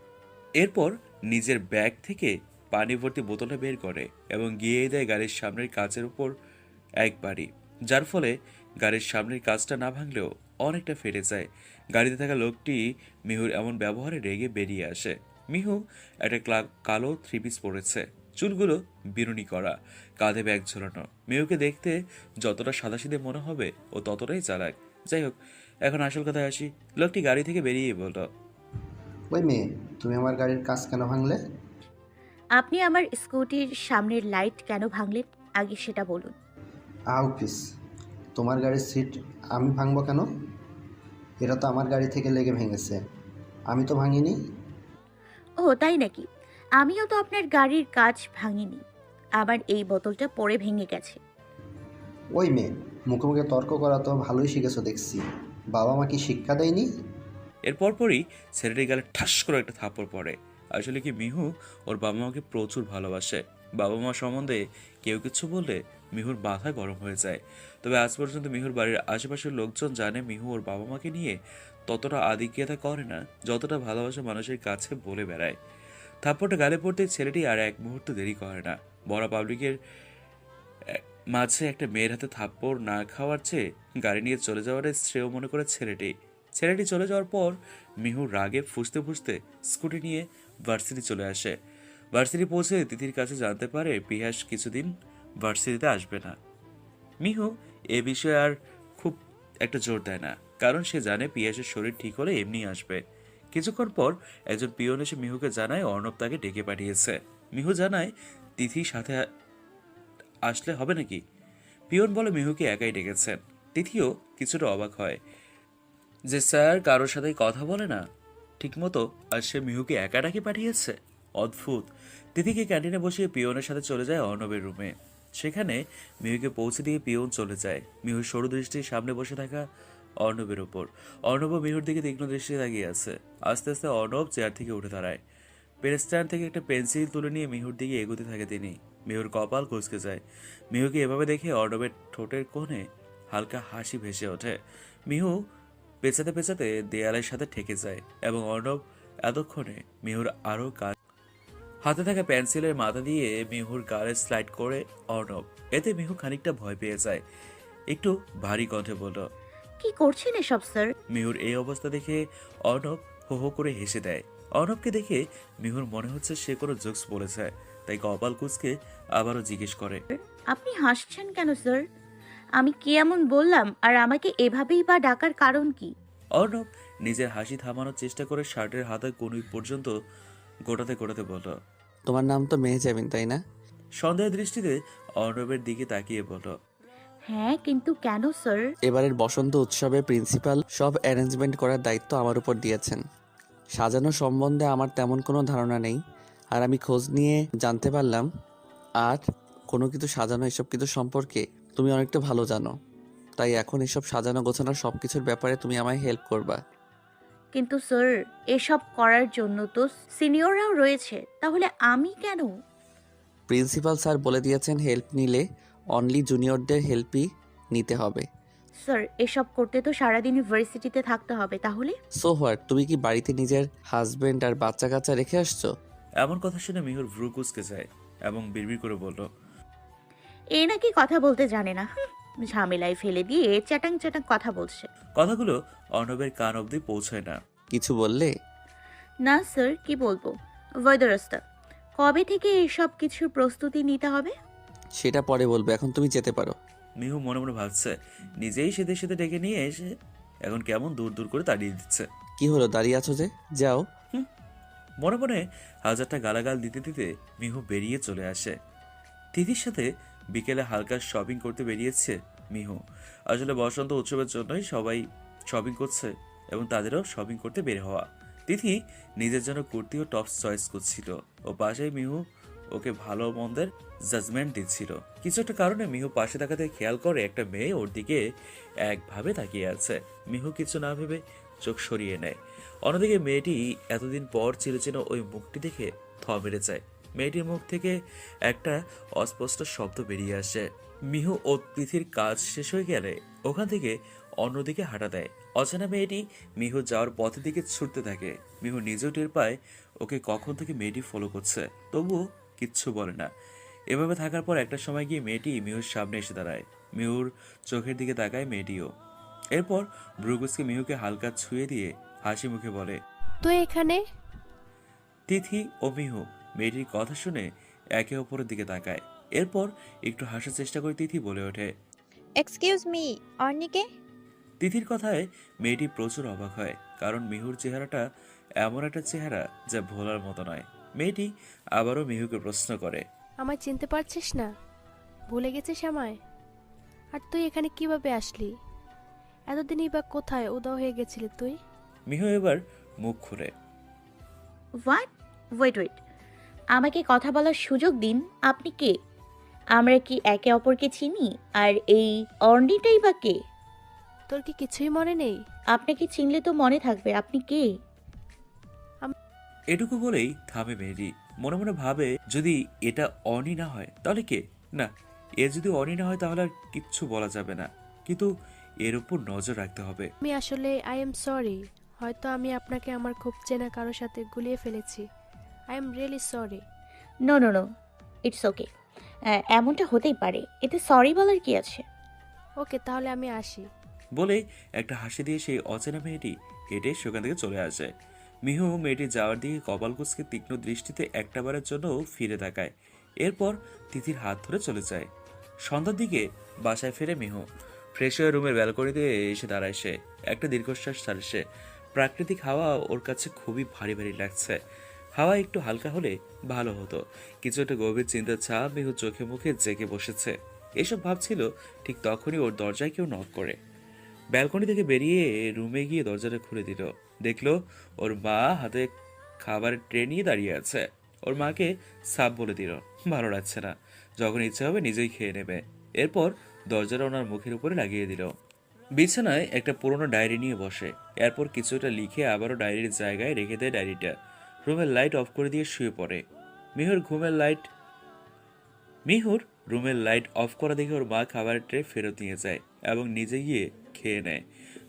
S1: এরপর নিজের ব্যাগ থেকে পানি ভর্তি বোতলটা বের করে এবং গিয়ে দেয় গাড়ির সামনের কাচের উপর এক বাড়ি, যার ফলে গাড়ির সামনের কাচটা না ভাঙলেও অনেকটা ফেটে যায়। গাড়িতে থাকা লোকটি মিহুর এমন ব্যবহারে রেগে বেরিয়ে আসে। মিহু একটা কালো থ্রি পিস পরেছে, চুলগুলো বিনুনি করা, কাঁধে ব্যাগ ঝোলানো। মিহুকে দেখতে যতটা সাদাসিধে মনে হবে ও ততটাই চালাক। যাই হোক, এখন আসল কথায় আসি। লোকটি গাড়ি থেকে বেরিয়ে বলল,
S12: ওই মেয়ে, তুমি আমার গাড়ির কাজ কেন ভাঙলে?
S4: আপনি আমার স্কুটির সামনের লাইট কেন ভাঙলেন, আগে সেটা বলুন।
S12: আউপিস, তোমার গাড়ির সিট আমি ভাঙবো কেন? এটা তো আমার গাড়ি থেকে লেগে ভেঙেছে, আমি তো ভাঙিনি।
S4: ও তাই নাকি? আমিও তো আপনার গাড়ির কাজ ভাঙিনি, আমার এই বোতলটা পড়ে ভেঙে গেছে।
S12: ওই মেয়ে, মুখে মুখে তর্ক করা তো ভালোই শিখেছো দেখছি। বাবা মা কি শিক্ষা দেয়নি?
S1: এর পরপরই ছেলেটির গালে ঠাস করে একটা থাপ্পড় পড়ে। আসলে কি, মিহু ওর বাবা মাকে প্রচুর ভালোবাসে। বাবা মা সম্বন্ধে কেউ কিছু বললে মিহুর মাথা গরম হয়ে যায়। তবে আজ পর্যন্ত মিহুর বাড়ির আশেপাশের লোকজন জানে মিহু ওর বাবা মাকে নিয়ে ততটা আধিক্যতা করে না, যতটা ভালোবাসা মানুষের কাছে বলে বেড়ায়। থাপ্পড়টা গালে পড়তে ছেলেটি আর এক মুহূর্ত দেরি করে না। বড় পাবলিকের মাঝে একটা মেয়ের হাতে থাপ্পড় না খাওয়ার চেয়ে গাড়ি নিয়ে চলে যাওয়াটাই শ্রেয় মনে করে ছেলেটি চলে যাওয়ার পর মিহু রাগে ফুঁসতে ফুঁসতে স্কুটি নিয়ে ভার্সিটি চলে আসে। ভার্সিটি পৌঁছে তিথির কাছে জানতে পারে পিয়াস কিছুদিন ভার্সিটিতে আসবে না। মিহু এ বিষয়ে আর খুব একটা জোর দেয় না, কারণ সে জানে পিয়াসের শরীর ঠিক হলে এমনি আসবে। কিছুক্ষণ পর একজন পিয়ন এসে মিহুকে জানায় অর্ণব তাকে ডেকে পাঠিয়েছে। মিহু জানায় তিথি সাথে আসলে হবে নাকি। পিয়ন বলে মিহুকে একাই ডেকেছেন। তিথিও কিছুটা অবাক হয় যে স্যার কারোর সাথে কথা বলে না ঠিকমতো, আর সে মিহুকে একা ডাকে পাঠিয়েছে। অদ্ভুত। তিথিকে ক্যান্টিনে বসিয়ে পিয়নের সাথে চলে যায় অর্ণবের রুমে। সেখানে মিহুকে পৌঁছে দিয়ে পিয়ন চলে যায় মিহুর সরু দৃষ্টির সামনে বসে থাকা অর্ণবের ওপর। অর্ণব মিহুর দিকে তীক্ষ্ণ দৃষ্টিতে তাকিয়ে আছে। আস্তে আস্তে অর্ণব চেয়ার থেকে উঠে দাঁড়ায়। পেন স্ট্যান্ড থেকে একটা পেন্সিল তুলে নিয়ে মিহুর দিকে এগোতে থাকে তিনি। মিহুর কপাল কুঁচকে যায়। মিহুকে এভাবে দেখে অর্ণবের ঠোঁটের কোণে হালকা হাসি ভেসে ওঠে। মিহু পেঁচাতে পেঁচাতে দেয়ালের সাথে ঠেকে যায় এবং অর্ণব এতক্ষণে মিহুর আরও কাজ হাতে থাকা পেন্সিলের মাথা দিয়ে মিহুর গালে স্লাইড করে অর্ণব। এতে মিহু খানিকটা ভয় পেয়ে যায়। একটু ভারী কণ্ঠে বলল,
S4: কি করছেন এসব স্যার?
S1: মিহুর এই অবস্থা দেখে অর্ণব হো হো করে হেসে দেয়। অর্ণবকে দেখে মিহুর মনে হচ্ছে সে কোনো জোকস বলেছে, তাই কপাল কুঁচকে আবারও জিজ্ঞেস করে,
S4: আপনি হাসছেন কেন স্যার? আমি কি এমন বললাম, আর আমাকে এভাবেই বা ডাকার কারণ কি?
S1: অর্ণব নিজের হাসি থামানোর চেষ্টা করে শার্টের হাতা কনুই পর্যন্ত গোটাতে গোটাতে বলল,
S9: তোমার নাম তো মেহজাবিন, তাই না?
S1: সন্দেহের দৃষ্টিতে অর্ণবের দিকে তাকিয়ে বলল,
S4: হ্যাঁ, কিন্তু কেন স্যার?
S9: এবারের বসন্ত উৎসবে প্রিন্সিপাল সব অ্যারেঞ্জমেন্ট করার দায়িত্ব আমার উপর দিয়েছেন। সাজানো সম্বন্ধে আমার তেমন কোনো ধারণা নেই, আর আমি খোঁজ নিয়ে জানতে পারলাম আর কোনো কিছু সাজানো এসব কিছু সম্পর্কে তুমি অনেকটা ভালো জানো। তাই এখন এসব সাজানো গোছানো সব কিছুর ব্যাপারে তুমি আমায় হেল্প করবা।
S4: কিন্তু স্যার, এসব করার জন্য তো সিনিয়ররাও রয়েছে, তাহলে আমি কেন?
S9: প্রিন্সিপাল স্যার বলে দিয়েছেন হেল্প নিলে অনলি জুনিয়রদের হেল্পই নিতে হবে।
S4: স্যার, এসব করতে তো সারাদিন ইউনিভার্সিটিতে থাকতে হবে, তাহলে?
S9: সো হোয়াট, তুমি কি বাড়িতে নিজের হাজবেন্ড আর বাচ্চা কাচ্চা রেখে আসছো?
S1: এমন কথা শুনে মিহুর ভ্রু কুঁচকে যায় এবং বিড়বিড় করে বলল,
S4: এ নাকি কথা বলতে জানে না, ঝামেলায় ফেলে দিয়ে চ্যাটাং চ্যাটাং কথা বলছে।
S1: কথাগুলো অর্ণবের কান অবধি পৌঁছায় না।
S9: কিছু বললে?
S4: না স্যার, কি বলবো। বৈদ্যরাস্তা, কবে থেকে এসব কিছুর প্রস্তুতি নিতে হবে?
S9: সেটা পরে বলবো, এখন তুমি যেতে পারো।
S1: মিহু মনে মনে ভাবছে, নিজেই সেদে সেদে ডেকে নিয়ে এসে এখন কেমন দূর দূর করে তাড়িয়ে দিচ্ছে।
S9: কি হলো, দাঁড়িয়ে আছো যে? যাও।
S1: মনে মনে হাজারটা গালাগাল দিতে দিতে মিহু বেরিয়ে চলে আসে। তিথির সাথে বিকেলে হালকা শপিং করতে বেরিয়েছে মিহু। আসলে বসন্ত উৎসবের জন্যই সবাই শপিং করছে এবং তাদেরও শপিং করতে বের হওয়া। তিথি নিজের জন্য কুর্তি ও টপস চয়েস করছিল ও পাশেই মিহু ওকে ভালো মন্দের জাজমেন্ট দিচ্ছিল। কিছু একটা কারণে মিহু পাশে তাকাতে খেয়াল করে একটা মেয়ে ওর দিকে একভাবে তাকিয়ে আছে। মিহু কিছু না ভেবে চোখ সরিয়ে নেয়। অন্যদিকে মেয়েটি এতদিন পর চিরচেন ওই মুখটি দেখে থ মেরে যায়। মেয়েটির মুখ থেকে একটা অস্পষ্ট শব্দ বেরিয়ে আসে। মিহু ও তিথির কাজ শেষ হয়ে গেলে ওখান থেকে অন্যদিকে হাঁটা দেয়। অচেনা মেয়েটি মিহু যাওয়ার পথের দিকে ছুটতে থাকে। মিহু নিজেও টের পায় ওকে কখন থেকে মেয়েটি ফলো করছে, তবুও কিচ্ছু বলে না। এভাবে থাকার পর একটা সময় গিয়ে মেয়েটি মিহুর সামনে এসে দাঁড়ায়। মিহুর চোখের দিকে তাকায় মেয়েটিও। এরপর ব্রুগুসকে মিহুকে হালকা ছুঁয়ে দিয়ে হাসি মুখে বলে,
S13: তো এখানে?
S1: তিথি ও মিহু মেয়েটির কথা শুনে একে অপরের দিকে তাকায়। এরপর একটু হাসার চেষ্টা করে তিথি বলে ওঠে,
S6: এক্সকিউজ মি, অর্নিকে?
S1: তিথির কথায় মেয়েটি প্রচুর অবাক হয়, কারণ মিহুর চেহারাটা এমন একটা চেহারা যা ভোলার মতো নয়। মেয়েটি আবারও মিহুকে প্রশ্ন করে,
S13: আমায় চিনতে পারছিস না? ভুলে গেছিস আমায়? আর তুই এখানে কিভাবে আসলি? এতদিনই বা কোথায় উধাও হয়ে গেছিলি তুই?
S1: মিহু এবার মুখ খুলে,
S4: হোয়াট? ওয়েট ওয়েট, আমাকে কথা বলার সুযোগ দিন। আপনি কে? আমরা কি একে অপরকে চিনি? আর এই অর্নিটাই বা কে?
S13: তোর কি কিছুই মনে নেই?
S4: আপনাকে চিনলে তো মনে থাকবে। আপনি কে?
S1: এটুকু বলেই থামে মেয়েটি। মনে মনে ভাবে, যদি এটা অনি না হয় তাহলে কে? না, এ যদি অনি না হয় তাহলে আর কিচ্ছু বলা যাবে না, কিন্তু এর উপর নজর রাখতে হবে।
S13: আমি আসলে আই এম সরি। হয়তো আমি আপনাকে আমার খুব চেনা কারোর সাথে গুলিয়ে ফেলেছি। I am really sorry.
S4: No no no, it's okay. এমনটা হতেই পারে, এতে সরি বলার কি আছে?
S13: ওকে, তাহলে আমি আসি।
S1: বলে একটা হাসি দিয়ে সেই অচেনা মেয়েটি হেঁটে সেখান থেকে চলে আসে। মিহু মেয়েটি যাওয়ার দিকে কপাল কুঁচকে তীক্ষ্ণ দৃষ্টিতে একটাবারের জন্য ফিরে তাকায়। এরপর তিথির হাত ধরে চলে যায়। সন্ধ্যার দিকে বাসায় ফিরে মিহু। ফ্রেশ হয়ে রুমের ব্যালকনিতে এসে দাঁড়ায় সে। একটা দীর্ঘশ্বাস ছাড়ে সে। প্রাকৃতিক হাওয়া ওর কাছে খুবই ভারী ভারী লাগছে। হাওয়া একটু হালকা হলে ভালো হতো। কিছু একটা গভীর চিন্তার ছাপ মিহু চোখে মুখে জেগে বসেছে। এসব ভাবছিল, ঠিক তখনই ওর দরজায় কেউ নক করে। ব্যালকনি থেকে বেরিয়ে রুমে গিয়ে দরজাটা খুলে দিল। দেখলো ওর মা হাতে খাবারের ট্রে নিয়ে দাঁড়িয়ে আছে। ওর মাকে সাপ বলে দিল ভালো লাগছে না, যখন ইচ্ছে হবে নিজেই খেয়ে নেবে। এরপর দরজাটা ওনার মুখের উপরে লাগিয়ে দিল। বিছানায় একটা পুরোনো ডায়েরি নিয়ে বসে। এরপর কিছুটা লিখে আবারও ডায়েরির জায়গায় রেখে দেয় ডায়েরিটা। রুমের লাইট অফ করে দিয়ে শুয়ে পড়ে। মিহুর রুমের লাইট অফ করা দেখে ওর মা খাবারের ট্রে ফেরত নিয়ে যায় এবং নিজে গিয়ে খেয়ে নেয়।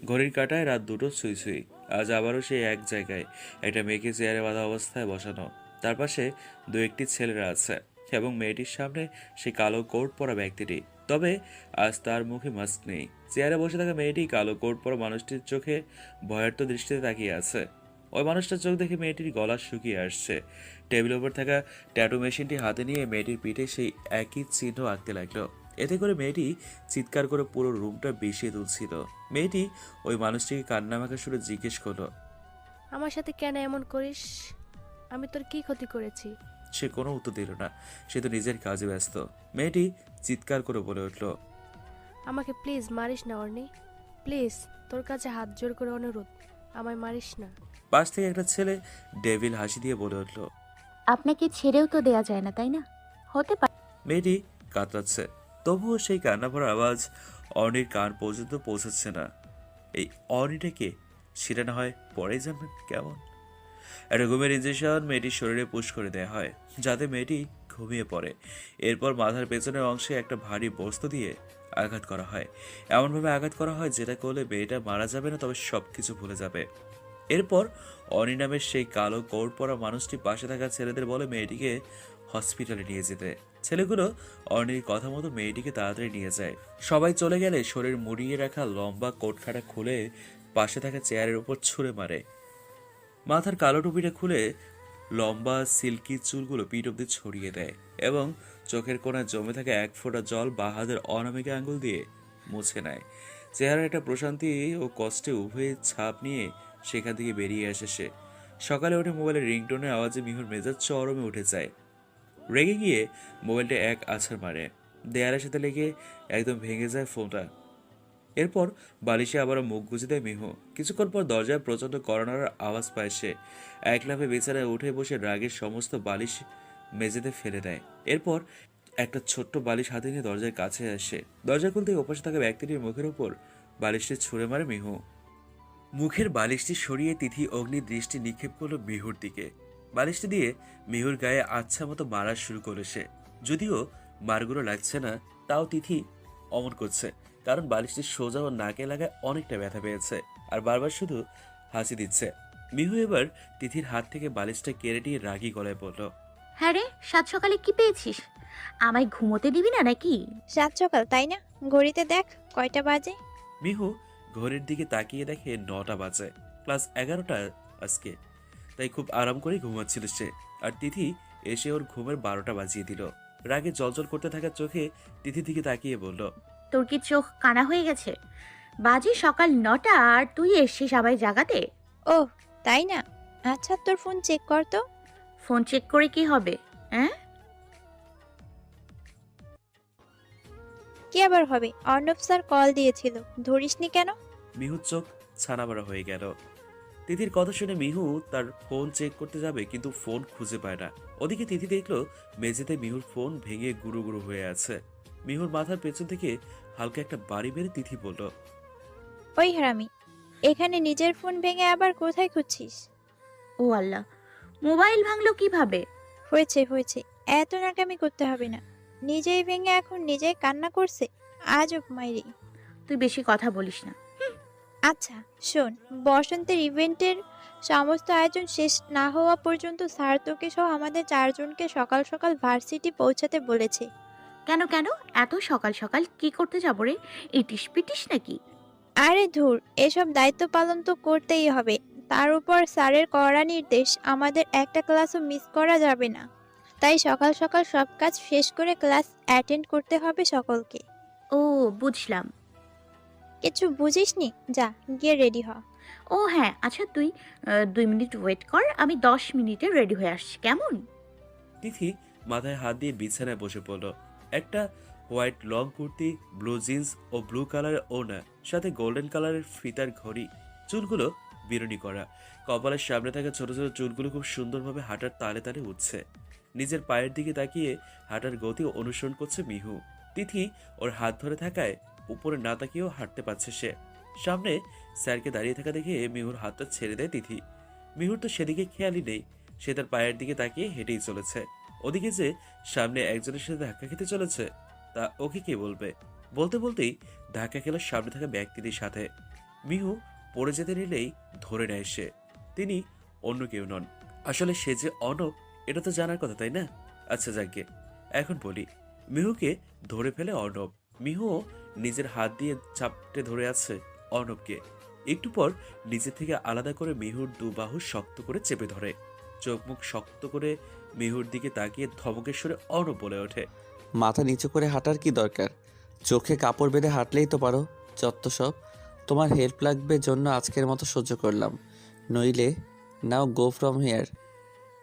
S1: ঘড়ির কাঁটায় রাত 2টো ছুঁই ছুঁই। আজ আবারও সে এক জায়গায়, একটা মেয়েকে চেয়ারে বাঁধা অবস্থায় বসানো। তার পাশে 2-1টি ছেলেরা আছে এবং মেয়েটির সামনে সে কালো কোট পরা ব্যক্তিটি। তবে আজ তার মুখে মাস্ক নেই। চেয়ারে বসে থাকা মেয়েটি কালো কোট পরা মানুষটির চোখে ভয়ার্থ দৃষ্টিতে তাকিয়ে আছে। ওই মানুষটার চোখ দেখে মেয়েটির গলা শুকিয়ে আসছে। টেবিলের উপর থাকা ট্যাটু মেশিনটি হাতে নিয়ে মেয়েটির পিঠে সেই একই চিহ্ন আঁকতে লাগলো। এতে করে মেয়েটি চিৎকার করে পুরো রুমটা বিষিয়ে তুলছিল। মেয়েটি ওই মানুষটিকে কান্নামাখা সুরে জিজ্ঞেস করলো,
S13: আমার সাথে কেন এমন করিস? আমি তোর কি ক্ষতি করেছি?
S1: সে কোনো উত্তর দিল না। সে তো নিজের কাজে ব্যস্ত। মেয়েটি চিৎকার করে বলে উঠল,
S13: আমাকে প্লিজ মারিস না অর্নি, প্লিজ, তোর কাছে হাত জোর করে অনুরোধ, আমায় মারিস না।
S1: পাশ থেকে একটা ছেলে ডেভিল হাসি দিয়ে বলে উঠল,
S4: আপনাকে ছেড়েও তো দেয়া যায় না, তাই না? হতে পারে।
S1: মেয়েটি কাতরাচ্ছে। তবুও সেই কান্না ভরা আওয়াজ অর্নির কান পর্যন্ত পৌঁছাচ্ছে না। এই অর্নিটাকে সেটা না হয় পরে জানবেন কেমন। একটা ঘুমের ইঞ্জেকশন মেয়েটির শরীরে পুশ করে দেওয়া হয় যাতে মেয়েটি ঘুমিয়ে পড়ে। এরপর মাথার পেছনের অংশে একটা ভারী বস্তু দিয়ে আঘাত করা হয়। এমনভাবে আঘাত করা হয় যেটা করলে মেয়েটা মারা যাবে না, তবে সব কিছু ভুলে যাবে। এরপর অনি নামের সেই কালো কোট পরা মানুষটি পাশে থাকা ছেলেদের বলে মেয়েটিকে হসপিটালে নিয়ে যেতে। ছেলেগুলো অর্নির কথা মতো মেয়েটিকে তাড়াতাড়ি নিয়ে যায়। সবাই চলে গেলে শরীর মুড়িয়ে রাখা লম্বা কোটখাটা খুলে পাশে থাকা চেয়ারের উপর ছুঁড়ে মারে। মাথার কালো টুপিটা খুলে লম্বা সিল্কি চুলগুলো পিঠ অব্দি ছড়িয়ে দেয় এবং চোখের কোণায় জমে থাকা 1 ফোঁটা জল বাঁ হাতের অনামিকা আঙুল দিয়ে মুছে নেয়। চেহারার একটা প্রশান্তি ও কষ্টে উভয়ে ছাপ নিয়ে সেখান থেকে বেরিয়ে আসে সে। সকালে উঠে মোবাইলের রিংটোনের আওয়াজে মিহুর মেজাজ চরমে উঠে যায়। রেগে গিয়ে মোবাইলটা এক আছাড় মারে। দেয়ালের সাথে লেগে একদম ভেঙে যায় ফোনটা। এরপর বালিশে আবারও মুখ গুজে দেয় মিহু। কিছুক্ষণ পর দরজায় প্রচণ্ড করোনার আওয়াজ পায় সে। এক লাফে বিছানায় উঠে বসে রাগের সমস্ত বালিশ মেঝেতে ফেলে দেয়। এরপর একটা ছোট্ট বালিশ হাতে নিয়ে দরজার কাছে আসে। দরজা খুলতে ওপাশে থাকা ব্যক্তিটির মুখের উপর বালিশটি ছুঁড়ে মারে মিহু। মুখের বালিশটি সরিয়ে তিথি অগ্নি দৃষ্টি নিক্ষেপ করলো মিহুর দিকে। বালিশটি দিয়ে মিহুর গায়ে আচ্ছা মতো মারা শুরু করলো সে। যদিও মারগুলো লাগছে না, তাও তিথি অমন করছে, কারণ বালিশটি সোজা ও নাকে লাগায় অনেকটা ব্যথা পেয়েছে আর বারবার শুধু হাসি দিচ্ছে। মিহু এবার তিথির হাত থেকে বালিশটা কেড়ে নিয়ে রাগী গলায় বলল,
S4: হ্যাঁ রে, সাত সকালে কি পেয়েছিস? আমায় ঘুমোতে দিবি না নাকি?
S6: সাত সকাল তাই না? ঘড়িতে দেখ কয়টা বাজে।
S1: মিহু ঘড়ির দিকে তাকিয়ে দেখে 9টা বাজে, ক্লাস 11টা আজকে। তাই খুব আরাম করে ঘুমাচ্ছিল সে। আর তিথি এসে ওর ঘুমের 12টা বাজিয়ে দিল। রাগে জলজল করতে থাকা চোখে তিথির দিকে তাকিয়ে বলল,
S4: তোর কি চোখ কানা হয়ে গেছে? বাজে সকাল 9টা আর তুই এসছিস সবাই জাগাতে।
S6: ও তাই না? আচ্ছা তোর ফোন চেক কর তো।
S4: ফোন চেক করে কি হবে? হ্যাঁ,
S6: কি আবার হবে? অর্ণব স্যার কল দিয়েছিল, ধরিসনি কেন?
S1: মিহুর চোখ ছানাবড়া হয়ে গেল। তিথির কথা শুনে মিহু তার ফোন চেক করতে যাবে, কিন্তু ফোন খুঁজে পায় না। ওদিকে তিথি দেখলো মেঝেতে মিহুর ফোন ভেঙে গুঁড়ো গুঁড়ো হয়ে আছে। মিহুর মাথার পেছন থেকে হালকা একটা বাড়ি মেরে তিথি বলল,
S6: ওই হারামি, এখানে নিজের ফোন ভেঙে আবার কোথায় খুঁজছিস?
S4: ও আল্লাহ, মোবাইল ভাঙলো কিভাবে?
S6: হয়েছে হয়েছে, এত নাকামি করতে হবে না। নিজেই ভেঙে এখন নিজেই কান্না করছে। আজব মাইরি।
S4: তুই বেশি কথা বলিস না।
S6: আচ্ছা শোন, বসন্তের ইভেন্টের সমস্ত আয়োজন শেষ না হওয়া পর্যন্ত স্যার তোকে সহ আমাদের 4জনকে সকাল সকাল ভার্সিটি পৌঁছাতে বলেছে।
S4: কেন কেন এত সকাল সকাল কি করতে যাবো রে? ইটিস পিটিস নাকি?
S6: আরে ধুর, এসব দায়িত্ব পালন তো করতেই হবে। তার উপর স্যারের কড়া নির্দেশ, আমাদের একটা ক্লাসও মিস করা যাবে না। তাই সকাল সকাল সব কাজ শেষ করে ক্লাস অ্যাটেন্ড করতে হবে সকলকে।
S4: ও বুঝলাম।
S6: কিছু বুঝিসনি? যা গিয়ে রেডি হ।
S4: ও হ্যাঁ, আচ্ছা তুই 2 মিনিট ওয়েট কর, আমি 10 মিনিটে রেডি হয়ে আসছি, কেমন?
S1: তিথি মাথায় হাত দিয়ে বিছানায় বসে পড়ল। একটা white long kurti, blue jeans ও ব্লু কালারের ওড়না, সাথে গোল্ডেন কালারের ফিতার ঘড়ি। চুলগুলো বিরুনি করা, কপালের সামনে থাকা ছোট ছোট চুলগুলো খুব সুন্দরভাবে হাঁটার তালে তালে উঠছে। নিজের পায়ের দিকে তাকিয়ে হাঁটার গতি অনুসরণ করছে মিহু। তিথি ওর হাত ধরে থাকায় উপরে না তাকিয়েও হাঁটতে পারছে সে। সামনে স্যারকে দাঁড়িয়ে থাকা দেখে মিহুর হাতটা ছেড়ে দেয় তিথি। মিহুর তো সেদিকে খেয়ালই নেই, সে তার পায়ের দিকে তাকিয়ে হেঁটেই চলেছে। ওদিকে যে সামনে একজনের সাথে ধাক্কা খেতে চলেছে, তা ওকে কে বলবে? বলতে বলতেই ধাক্কা খেল সামনে থাকা ব্যক্তিদের সাথে। মিহু পড়ে যেতে নিলেই ধরে নেয় সে। তিনি অন্য কেউ নন, আসলে সে যে অর্ণব এটা তো জানার কথা, তাই না? আচ্ছা যাকগে, এখন বলি। মিহুকে ধরে ফেলে অর্ণব। মিহুও নিজের হাত দিয়ে চাপটে ধরে আছে অর্ণবকে। একটু পর নিজে থেকে আলাদা করে মিহুর দুবাহু শক্ত করে চেপে ধরে। চোখ মুখ শক্ত করে মিহুর দিকে তাকিয়ে ধমকেশ্বরে অর্ণব বলে ওঠে,
S9: মাথা নিচু করে হাঁটার কি দরকার? চোখে কাপড় বেঁধে হাঁটলেই তো পারো। যত সব। তোমার হেল্প লাগবে জন্য আজকের মতো সহ্য করলাম, নইলে নাও গো ফ্রম হেয়ার।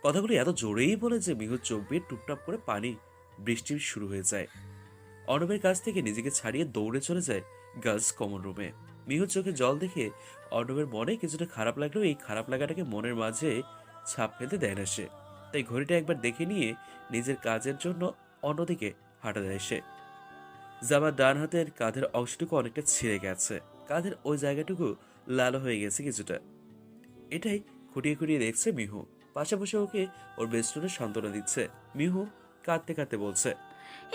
S1: কথাগুলি এত জোরেই বলে যে মিহুর চোখ বেয়ে টুপটাপ করে পানি বৃষ্টি শুরু হয়ে যায়। অর্ণবের কাছ থেকে নিজেকে ছাড়িয়ে দৌড়ে চলে যায় গার্লস কমন রুমে। মিহুর চোখে জল দেখে অর্ণবের মনে কিছুটা খারাপ লাগলেও এই খারাপ লাগাটাকে মনের মাঝে ছাপ ফেলতে দেয় না সে। তাই ঘড়িটা একবার দেখে নিয়ে নিজের কাজের জন্য অন্যদিকে হাঁটা দেয় সে। জামার ডান হাতের কাঁধের অংশটুকু অনেকটা ছিঁড়ে গেছে, কাঁধের ওই জায়গাটুকু লাল হয়ে গেছে কিছুটা। এটাই খুঁটিয়ে খুঁটিয়ে দেখছে মিহু। পাশাপাশি ওকে ওর বেস্টনে সান্ত্বনা দিচ্ছে। মিহু কাঁদতে কাঁদতে বলছে,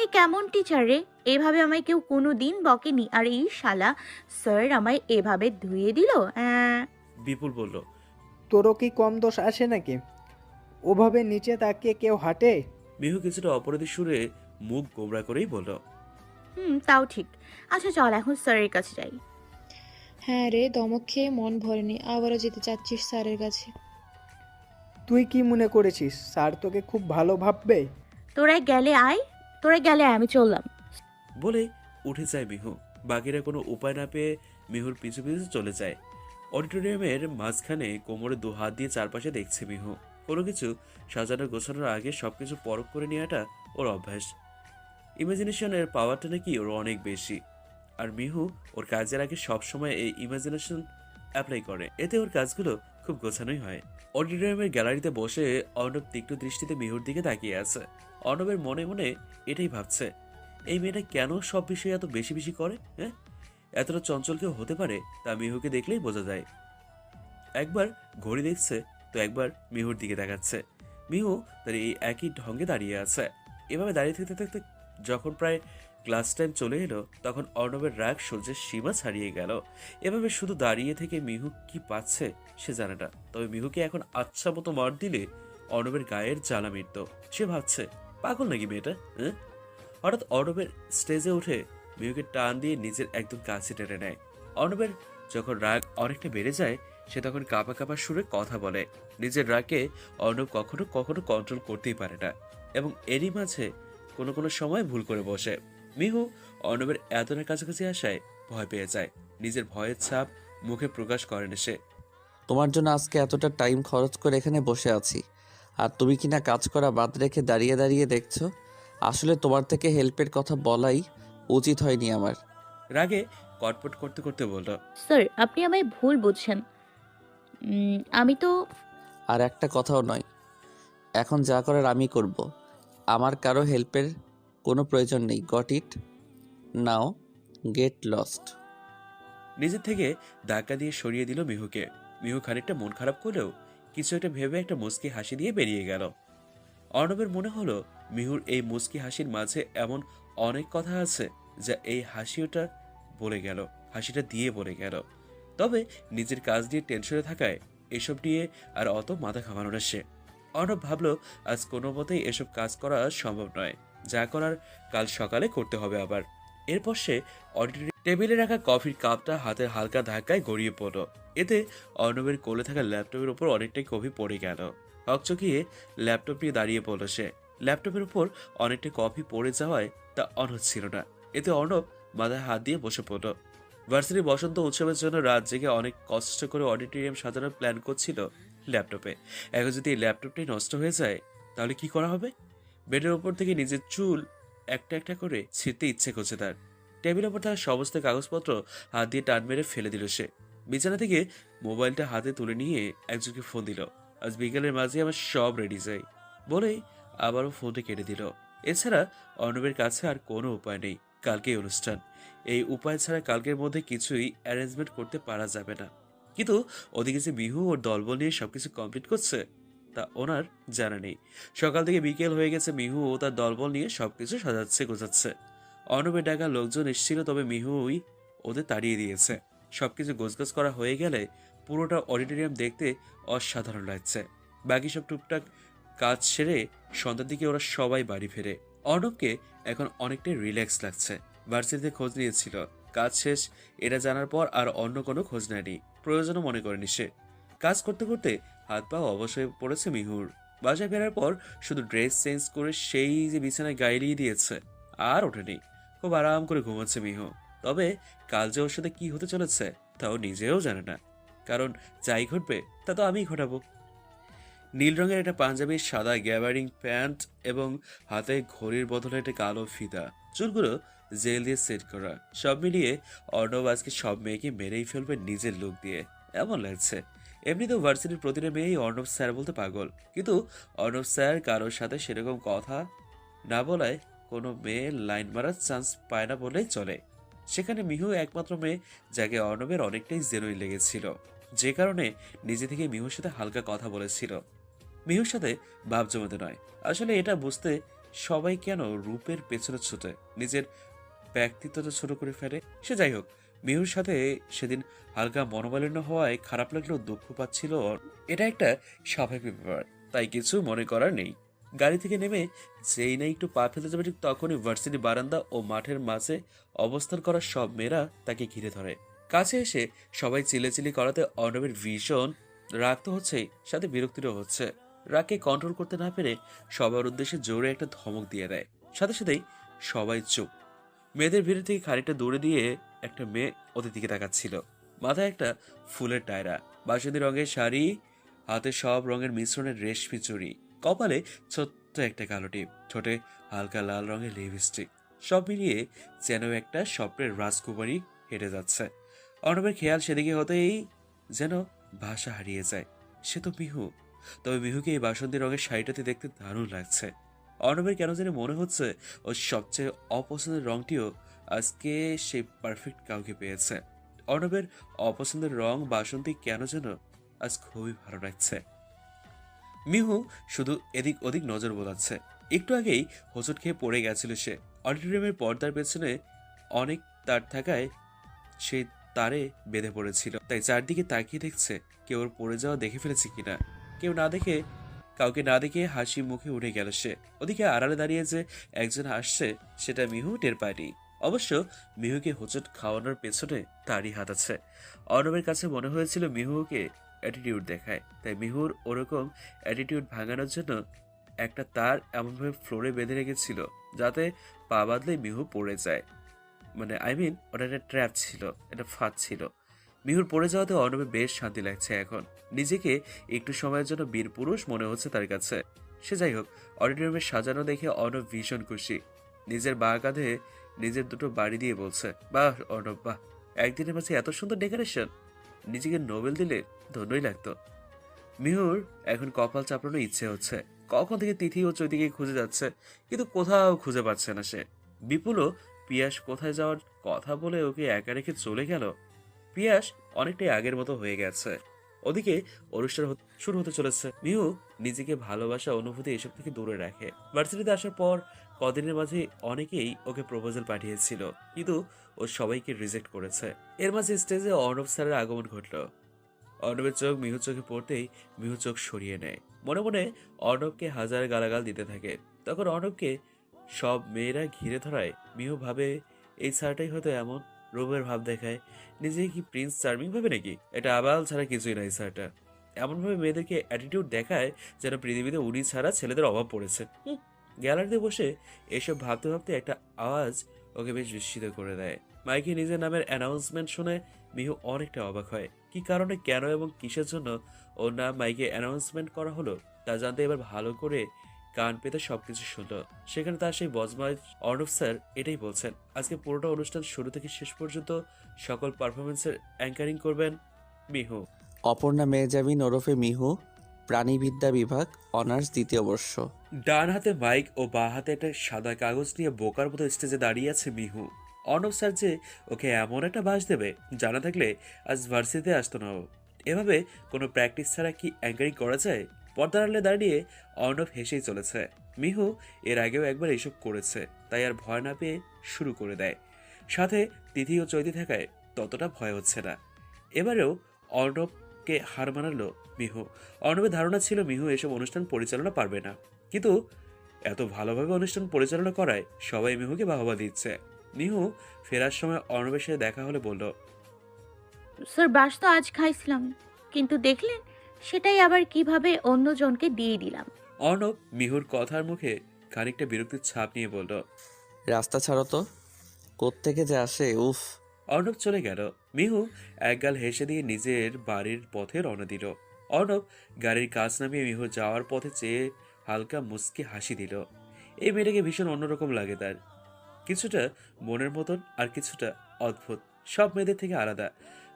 S4: এই কেমন টিচার রে? এভাবে আমায় কেউ কোনো দিন বকেনি, আর এই শালা স্যার আমায় এভাবে ধুয়ে দিল।
S1: বিপুল বলল,
S7: তোরও কি কম দোষ আসে নাকি? ওভাবে নিচে তাকিয়ে কেউ হাঁটে?
S1: মিহু কিছুটা অপরাধী সুরে মুখ গোমরা করেই বলল,
S4: তাও ঠিক। আচ্ছা চল এখন স্যারের কাছে যাই।
S5: হ্যাঁ রে, দমক খেয়ে মন ভরেনি, আবারও যেতে চাচ্ছিস স্যারের কাছে?
S7: তুই কি মনে করেছিস স্যার তোকে খুব ভালো ভাববে?
S4: তোরা গেলে আয়, আমি চললাম।
S1: বলে উঠে যায় মিহু। বাকিরা কোনো উপায় না পেয়ে মিহুর পিছু পিছু চলে যায়। অডিটোরিয়ামের মাঝখানে কোমরে 2 হাত দিয়ে চারপাশে দেখছে মিহু। কোনো কিছু সাজানো গোছানোর আগে সবকিছু পরখ করে নেওয়াটা ওর অভ্যাস। ইমাজিনেশনের পাওয়ারটা নাকি ওর অনেক বেশি। আর মিহু ওর কাজের আগে সবসময় এই ইমাজিনেশন অ্যাপ্লাই করে, এতে ওর কাজগুলো খুব গোছানোই হয়। অডিটোরিয়ামের গ্যালারিতে বসে অর্ণব তীক্ষ্ণ দৃষ্টিতে মিহুর দিকে তাকিয়ে আছে। অর্ণবের মনে মনে এটাই ভাবছে, এই মেয়েটা কেন সব বিষয়ে এত বেশি বেশি করে? হ্যাঁ, এতটা চঞ্চল কেউ হতে পারে তা মিহুকে দেখলেই বোঝা যায়। একবার ঘড়ি দেখছে তো একবার মিহুর দিকে দেখাচ্ছে। মিহু তার এই একই ঢঙ্গে দাঁড়িয়ে আছে। এভাবে দাঁড়িয়ে থাকতে থাকতে যখন প্রায় ক্লাস টাইম চলে এলো, তখন অর্ণবের রাগ সহ্যের সীমা ছাড়িয়ে গেল। এভাবে শুধু দাঁড়িয়ে থেকে মিহু কি পাচ্ছে সে জানে না, তবে মিহুকে এখন আচ্ছা মতো মার দিলে অর্ণবের গায়ের জ্বালা মিটত। সে ভাবছে, পাগল নাকি মেয়েটা? হ্যাঁ। হঠাৎ অর্ণবের স্টেজে উঠে মিহুকে টান দিয়ে নিজের একদম কাছে টেনে নেয়। অর্ণবের যখন রাগ অনেকটা বেড়ে যায়, সে তখন কাঁপা কাঁপা সুরে কথা বলে। নিজের রাগকে অর্ণব কখনো কখনো কন্ট্রোল করতেই পারে না এবং এরই মাঝে কোনো কোনো সময় ভুল করে বসে। মিহু অর্ণবের এতটা কাছাকাছি আসায় ভয় পেয়ে যায়। নিজের ভয়ের ছাপ মুখে প্রকাশ করে না সে।
S9: তোমার জন্য আজকে এতটা টাইম খরচ করে এখানে বসে আছি, আর তুমি কিনা কাজ করা বাদ রেখে দাঁড়িয়ে দাঁড়িয়ে দেখছো। আসলে তোমার থেকে হেল্পের কথা বলাই উচিত হয়নি আমার।
S1: রাগে কটপট করতে করতে বলল,
S4: স্যার আপনি আমায় ভুল বুঝছেন। আমি তো
S9: আর একটা কথাও নয়, এখন যা করার আমি করব। আমার কারো হেল্পের কোনো প্রয়োজন নেই। Got it? Now get lost.
S1: নিজের থেকে ধাক্কা দিয়ে সরিয়ে দিল মিহুকে। মিহু খানিকটা মন খারাপ করলেও কিছু একটা ভেবে একটা মুচকি হাসি দিয়ে বেরিয়ে গেল। অর্ণবের মনে হলো মিহুর এই মুচকি হাসির মাঝে এমন অনেক কথা আছে যা এই হাসিটা দিয়ে বলে গেল। তবে নিজের কাজ নিয়ে টেনশনে থাকায় এসব নিয়ে আর অত মাথা ঘামানো না সে। অর্ণব ভাবলো আজ কোনো মতেই এসব কাজ করা সম্ভব নয়, যা করার কাল সকালে করতে হবে আবার। এরপর সে অডিটরি টেবিলে রাখা কফির কাপটা হাতের হালকা ধাক্কায় গড়িয়ে পড়ল। এতে অর্ণবের কোলে থাকা ল্যাপটপের উপর অনেকটাই কফি পড়ে গেল। হকচকিয়ে ল্যাপটপ নিয়ে দাঁড়িয়ে পড়ল সে। ল্যাপটপের উপর অনেকটা কফি পড়ে যাওয়ায় তা অন হচ্ছিল না। এতে অর্ণব মাথায় হাত দিয়ে বসে পড়ল। ভার্সিটি বসন্ত উৎসবের জন্য রাত জেগে অনেক কষ্ট করে অডিটোরিয়াম সাজানোর প্ল্যান করছিল ল্যাপটপে। এখন যদি এই ল্যাপটপটাই নষ্ট হয়ে যায় তাহলে কি করা হবে? বেডের উপর থেকে নিজের চুল একটা একটা করে ছিঁড়তে ইচ্ছে করছে তার। টেবিলের উপর থাকা সমস্ত কাগজপত্র হাত দিয়ে টান মেরে ফেলে দিল সে। বিছানা থেকে মোবাইলটা হাতে তুলে নিয়ে একজনকে ফোন দিল। আজ বিকেলের মাঝে আমার সব রেডি যাই বলেই আবারও ফোনটা কেটে দিল। এছাড়া অর্ণবের কাছে আর কোনো উপায় নেই। কালকেই অনুষ্ঠান, এই উপায় ছাড়া কালকের মধ্যে কিছুই অ্যারেঞ্জমেন্ট করতে পারা যাবে না। কিন্তু ওদিকে যে বিহু ওর দলবল নিয়ে সবকিছু কমপ্লিট করছে তা ওনার জানা নেই। সকাল থেকে বিকেল হয়ে গেছে, মিহু ও তার দলবল নিয়ে সবকিছু সাজাচ্ছে গোছাচ্ছে। অর্ণবের ডাকা লোকজন এসেছিল, তবে মিহুই ওদের তাড়িয়ে দিয়েছে। সবকিছু গোছগাছ করা হয়ে গেলে পুরোটা অডিটোরিয়াম দেখতে অসাধারণ লাগছে। বাকি সব টুকটাক কাজ সেরে সন্ধ্যার দিকে ওরা সবাই বাড়ি ফেরে। অর্ণবকে এখন অনেকটাই রিল্যাক্স লাগছে। ভার্সিটিতে খোঁজ নিয়েছিল, কাজ শেষ এটা জানার পর আর অন্য কোনো খোঁজ নেয়নি, প্রয়োজনও মনে করেনি সে। কাজ করতে করতে হাত পা অবশ্যই পড়েছে মিহুর। বাসায় ফেরার পর শুধু ড্রেস চেঞ্জ করে সেই যে বিছানায় গাইলিয়ে দিয়েছে, আর ওঠেনি। খুব আরাম করে ঘুমাচ্ছে মিহু। তবে কাল যে ওর সাথে কি হতে চলেছে তাও নিজেও জানে না, কারণ যাই ঘটবে তা তো আমিই ঘটাবো। নীল রঙের একটা পাঞ্জাবি, সাদা গ্যাবারিং প্যান্ট এবং হাতে ঘড়ির বদলে একটা কালো ফিতা, চুলগুলো জেল দিয়ে সেট করা। সব মিলিয়ে অর্ণব আজকে সব মেয়েকে মেরেই ফেলবে নিজের লুক দিয়ে, এমন লাগছে। এমনিতেও ভার্সিটির প্রতিটা মেয়েই অর্ণব স্যার বলতে পাগল, কিন্তু অর্ণব স্যার কারোর সাথে সেরকম কথা না বলায় কোনো মেয়ে লাইন মারার চান্স পায় না বলেই চলে। সেখানে মিহু একমাত্র মেয়ে যাকে অর্ণবের অনেকটাই জেনুইন লেগেছিল, যে কারণে নিজে থেকে মিহুর সাথে হালকা কথা বলেছিল। মিহুর সাথে ভাব জমাতে নয়, আসলে এটা বুঝতে সবাই কেন রূপের পেছনে ছুটে নিজের ব্যক্তিত্বটা ছোট করে ফেলে। সে যাই হোক, মিহুর সাথে সেদিন হালকা মনোমালিন্য হওয়ায় খারাপ লাগলেও দুঃখ পাচ্ছিল। এটা একটা স্বাভাবিক ব্যাপার, তাই কিছু মনে করার নেই। গাড়ি থেকে নেমে যেই না একটু পা ফেলতে যাবে ঠিক তখনই ভার্সিটি বারান্দা ও মাঠের মাঝে অবস্থান করা সব মেয়েরা তাকে ঘিরে ধরে। কাছে এসে সবাই চিলেচিলি করাতে অর্ণবের ভীষণ রাগ তো হচ্ছেই, সাথে বিরক্তিরও হচ্ছে। রাগকে কন্ট্রোল করতে না পেরে সবার উদ্দেশ্যে জোরে একটা ধমক দিয়ে দেয়। সাথে সাথেই সবাই চুপ। মেয়েদের ভিড় থেকে খানিকটা দূরে দিয়ে একটা মেয়ে ওদের দিকে তাকাচ্ছিল। মাথায় একটা ফুলের টায়রা, বাসন্তী রঙের শাড়ি, হাতে সব রঙের মিশ্রণের রেশমি চুড়ি, কপালে ছোট্ট একটা কালো টিপ, ঠোঁটে হালকা লাল রঙের লিপস্টিক। সব মিলিয়ে যেন একটা স্বপ্নের রাজকুমারী হেঁটে যাচ্ছে। অর্ণবের খেয়াল সেদিকে হতেই যেন ভাষা হারিয়ে যায়। সে তো মিহু, তবে মিহুকে এই বাসন্তী রঙের শাড়িটাতে দেখতে দারুণ লাগছে। অর্ণবের কেন যেন মনে হচ্ছে ওর সবচেয়ে অপছন্দের রংটিও আজকে সে পারফেক্ট কাউকে পেয়েছে। অর্ণবের অপছন্দের রং বাসন্তী কেন যেন আজ খুবই ভালো লাগছে। মিহু শুধু এদিক ওদিক নজর বোলাচ্ছে। একটু আগেই হোঁচট খেয়ে পড়ে গেছিল সে। অডিটোরিয়ামের পর্দার পেছনে অনেক তার থাকায় সেই তারে বেঁধে পড়েছিল, তাই চারদিকে তাকিয়ে দেখছে কেউ ওর পড়ে যাওয়া দেখে ফেলেছে কিনা। কাউকে না দেখে হাসি মুখে উঠে গেল সে। ওদিকে আড়ালে দাঁড়িয়ে যে একজন হাসছে সেটা মিহু টের পায়নি। অবশ্য মিহুকে হোঁচট খাওয়ানোর পেছনে তারই হাত আছে। অর্ণবের কাছে মনে হয়েছিল মিহুকে অ্যাটিটিউড দেখায়, তাই মিহুর ওরকম অ্যাটিটিউড ভাঙানোর জন্য একটা তার এমনভাবে ফ্লোরে বেঁধে রেখেছিল যাতে পা বাঁধলে মিহু পড়ে যায়। মানে ওটা একটা ট্র্যাপ ছিল, একটা ফাঁদ ছিল। মিহুর পড়ে যাওয়াতে অর্ণবের বেশ শান্তি লাগছে এখন। নিজেকে একটু সময়ের জন্য বীর পুরুষ মনে হচ্ছে তার কাছে। সে যাই হোক, অডিটোরিয়ামে সাজানো দেখে অর্ণব ভীষণ খুশি। নিজের বাঁ কাঁধে নিজের দুটো বাড়ি দিয়ে বলছে, বাহ অর্ণব বাহ, একদিনের মাঝে এত সুন্দর ডেকোরেশন, নিজেকে নোবেল দিলে ধন্যই লাগতো। মিহুর এখন কপাল চাপড়ানো ইচ্ছে হচ্ছে। কখন থেকে তিথি ও চৈতিকে খুঁজে যাচ্ছে, কিন্তু কোথাও খুঁজে পাচ্ছে না সে। বিপুলও পিয়াস কোথায় যাওয়ার কথা বলে ওকে একা রেখে চলে গেল। পিয়াস অনেকটাই আগের মতো হয়ে গেছে। ওদিকে অনুষ্ঠান শুরু হতে চলেছে। মিহু নিজেকে ভালোবাসা অনুভূতি এসব থেকে দূরে রাখে। ভার্সিটিতে আসার পর কদিনের মাঝে অনেকেই ওকে প্রপোজাল পাঠিয়েছিল, কিন্তু ও সবাইকে রিজেক্ট করেছে। এর মাঝে স্টেজে অর্ণব স্যারের আগমন ঘটল। অর্ণবের চোখ মিহুর চোখে পড়তেই মিহু চোখ সরিয়ে নেয়। মনে মনে অর্ণবকে হাজার গালাগাল দিতে থাকে। তখন অর্ণবকে সব মেয়েরা ঘিরে ধরায় মিহু ভাবে এই স্যারটাই হয়তো এমন রূপের ভাব দেখায়। নিজেকে কি প্রিন্স চার্মিং ভাবে নাকি? এটা আবাল ছাড়া কিছুই নয় স্যারটা। এমনভাবে মেয়েদেরকে অ্যাটিটিউড দেখায় যেন পৃথিবীতে উনি ছাড়া ছেলেদের অভাব পড়েছে। গ্যালারিতে বসে এসব ভাবতে ভাবতে একটা আওয়াজ ওকে বেশ বিস্মিত করে দেয়। মাইকে নিজের নামের অ্যানাউন্সমেন্ট শুনে মিহু অনেকটা অবাক হয়। কি কারণে, কেন এবং কিসের জন্য ওর নাম মাইকে অ্যানাউন্সমেন্ট করা হলো তা জানতে এবার ভালো করে কান পেতে সবকিছু শুনল। সেখানে তার সেই বজমাইশ অর্ণব স্যার এটাই বলছেন, আজকে পুরোটা অনুষ্ঠান শুরু থেকে শেষ পর্যন্ত সকল পারফরমেন্সের অ্যাঙ্কারিং করবেন মিহু।
S9: অপর্ণা মেহজাবিন ওরফে মিহু, প্রাণীবিদ্যা বিভাগ, অনার্স 2য় বর্ষ।
S1: ডান হাতে মাইক ও বাঁ হাতে একটা সাদা কাগজ নিয়ে বোকার মতো স্টেজে দাঁড়িয়ে আছে মিহু। অর্ণব স্যার যে ওকে এমন একটা বাস দেবে জানা থাকলে আজ ভার্সিটিতে আসতো না ও। এভাবে কোনো প্র্যাকটিস ছাড়া কি অ্যাঙ্কারিং করা যায়? পর্দার আড়ালে দাঁড়িয়ে অর্ণব হেসেই চলেছে। মিহু এর আগেও একবার এসব করেছে, তাই আর ভয় না পেয়ে শুরু করে দেয়। সাথে তিথি ও চৈতি থাকায় ততটা ভয় হচ্ছে না। এবারেও অর্ণবকে হার মানালো মিহু। অর্ণবের ধারণা ছিল মিহু এসব অনুষ্ঠান পরিচালনা পারবে না, কিন্তু এত ভালোভাবে অনুষ্ঠান পরিচালনা করায় সবাই মিহুকে বাহবা দিচ্ছে। মিহু ফেরার সময় অর্ণবের সাথে দেখা হলে বলল,
S4: স্যার বাস তো আজ খাইছিলাম, কিন্তু দেখলেন সেটাই আবার কিভাবে অন্যজনকে দিয়ে দিলাম।
S1: অর্ণব মিহুর কথার মুখে খানিকটা বিরক্তির ছাপ নিয়ে বলল,
S9: রাস্তা ছাড়ো তো, কোত্থেকে যে আসে, উফ।
S1: অর্ণব চলে গেল। মিহু একগাল হেসে দিয়ে নিজের বাড়ির পথে রওনা দিল। অর্ণব গাড়ির কাজ নামিয়ে মিহু যাওয়ার পথে চেয়ে হালকা মুচকি হাসি দিল। এই মেয়েটাকে ভীষণ অন্যরকম লাগে তার, কিছুটা মনের মতন আর কিছুটা অদ্ভুত, সব মেয়েদের থেকে আলাদা।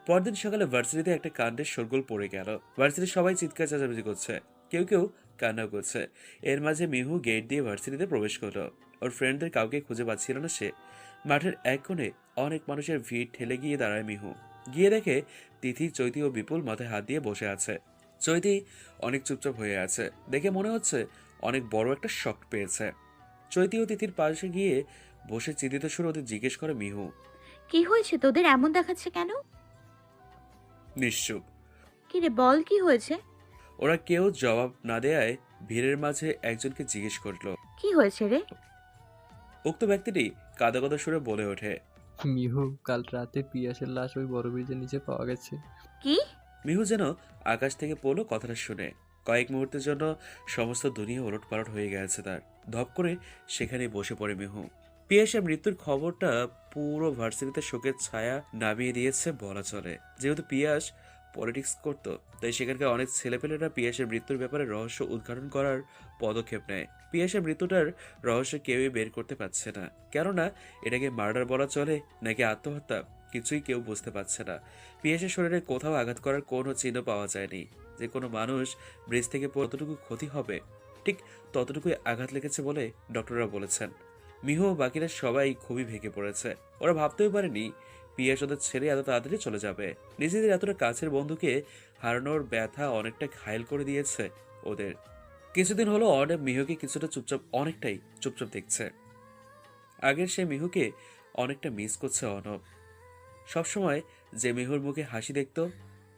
S1: পরদিন সকালে ভার্সিটিতে একটা কাণ্ডের শোরগোল পড়ে গেল। ভার্সিটির সবাই চিৎকার চেঁচামেচি করছে, কেউ কেউ কান্নাও করছে। এর মাঝে মিহু গেট দিয়ে ভার্সিটিতে প্রবেশ করলো। ওর ফ্রেন্ডদের কাউকে খুঁজে পাচ্ছিল না সে। মাঠের এক কোণে অনেক মানুষের ভিড় ঠেলে গিয়ে দাঁড়ায় মিহু। গিয়ে দেখে তিথি, চৈতি ও বিপুল মাথায় হাত দিয়ে বসে আছে। চৈতি অনেক চুপচাপ হয়ে আছে, দেখে মনে হচ্ছে অনেক বড় একটা শক পেয়েছে। চৈতি ও তিথির পাশে গিয়ে বসে চিন্তিত সুরে ওদের জিজ্ঞেস করে মিহু।
S4: কি হয়েছে তোদের, এমন দেখাচ্ছে কেন?
S1: নিশ্চুপ।
S4: কি রে বল, কি হয়েছে?
S1: ওরা কেউ জবাব না দেয়ায় ভিড়ের মাঝে একজনকে জিজ্ঞেস করলো,
S4: কি হয়েছে রে?
S1: উক্ত ব্যক্তিটি কাঁদা কাঁদা সুরে বলে ওঠে,
S3: মিহু, কাল রাতে পিয়াসের লাশ ওই বড় ব্রিজের নিচে পাওয়া গেছে।
S4: কি?
S1: মিহু যেন আকাশ থেকে পড়লো কথাটা শুনে। কয়েক মুহূর্তের জন্য সমস্ত দুনিয়া ওলটপালট হয়ে গেছে তার। ধপ করে সেখানে বসে পড়ে মিহু। পিয়াসের মৃত্যুর খবরটা পুরো ভার্সিটিতে শোকের ছায়া নামিয়ে দিয়েছে বলা চলে। যেহেতু পিয়াস পলিটিক্স করতো, তাই সেখানকার অনেক ছেলেপেলেরা পিয়াসের মৃত্যুর ব্যাপারে রহস্য উদ্ঘাটন করার পদক্ষেপ নেয়। পিয়াসের মৃত্যুটার রহস্য কেউই বের করতে পারছে না, কেননা এটাকে মার্ডার বলা চলে নাকি আত্মহত্যা কিছুই কেউ বুঝতে পারছে না। পিয়াসের শরীরে কোথাও আঘাত করার কোনো চিহ্ন পাওয়া যায়নি। যে কোনো মানুষ ব্রিজ থেকে যতটুকু ক্ষতি হবে ঠিক ততটুকুই আঘাত লেগেছে বলে ডক্টররা বলেছেন। মিহু ও বাকিরা সবাই খুবই ভেঙে পড়েছে। ওরা ভাবতেও পারেনি পিয়াস ওদের ছেড়ে এত তাড়াতাড়ি চলে যাবে। নিজেদের এতটা কাছের বন্ধুকে হারানোর ব্যথা অনেকটা ঘায়েল করে দিয়েছে ওদের। কিছুদিন হলো অনেক মিহুকে কিছুটা অনেকটাই চুপচাপ দেখছে। আগের সে মিহুকে অনেকটা মিস করছে অর্ণব। সবসময় যে মিহুর মুখে হাসি দেখত,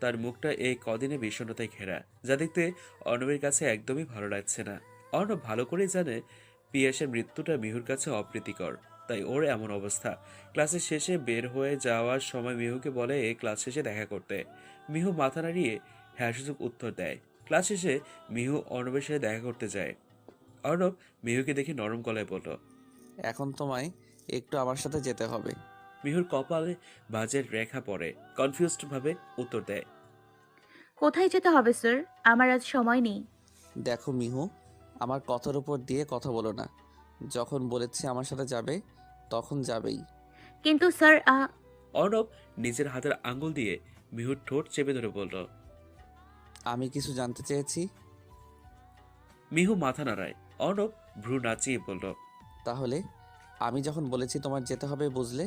S1: তার মুখটা এই কদিনে বিষণ্ণতায় ঘেরা, যা দেখতে অর্ণবের কাছে একদমই ভালো লাগছে না। অর্ণব ভালো করেই জানে পিয়াসের মৃত্যুটা মিহুর কাছে অপ্রীতিকর। তাই ওর এমন অবস্থা। ক্লাসের শেষে বের হয়ে যাওয়ার সময় মিহুকে বলে ক্লাস শেষে দেখা করতে। মিহু মাথা নাড়িয়ে হ্যাঁ সূচক উত্তর দেয়। ক্লাস শেষে মিহু অর্ণবের সাথে দেখা করতে যায়। অর্ণব মিহুকে দেখে নরম গলায় বলল,
S9: এখন তোমায় একটু আমার সাথে যেতে হবে।
S1: মিহুর কপালে বাজের রেখা পড়ে, কনফিউজড ভাবে উত্তর দেয়,
S4: কোথায় যেতে হবে স্যার? আমার আজ সময় নেই।
S9: দেখো মিহু, আমার কথার উপর দিয়ে কথা বলো না। যখন বলেছি আমার সাথে যাবে তখন যাবেই।
S4: কিন্তু স্যার
S1: অর্ণব নিজের হাতের আঙ্গুল দিয়ে মিহুর ঠোঁট চেপে ধরে বলল,
S9: আমি কিছু জানতে চেয়েছি।
S1: মিহু মাথা নাড়ায়। অর্ণব ভ্রু নাচিয়ে বলল,
S9: তাহলে আমি যখন বলেছি তোমার যেতে হবে বুঝলে?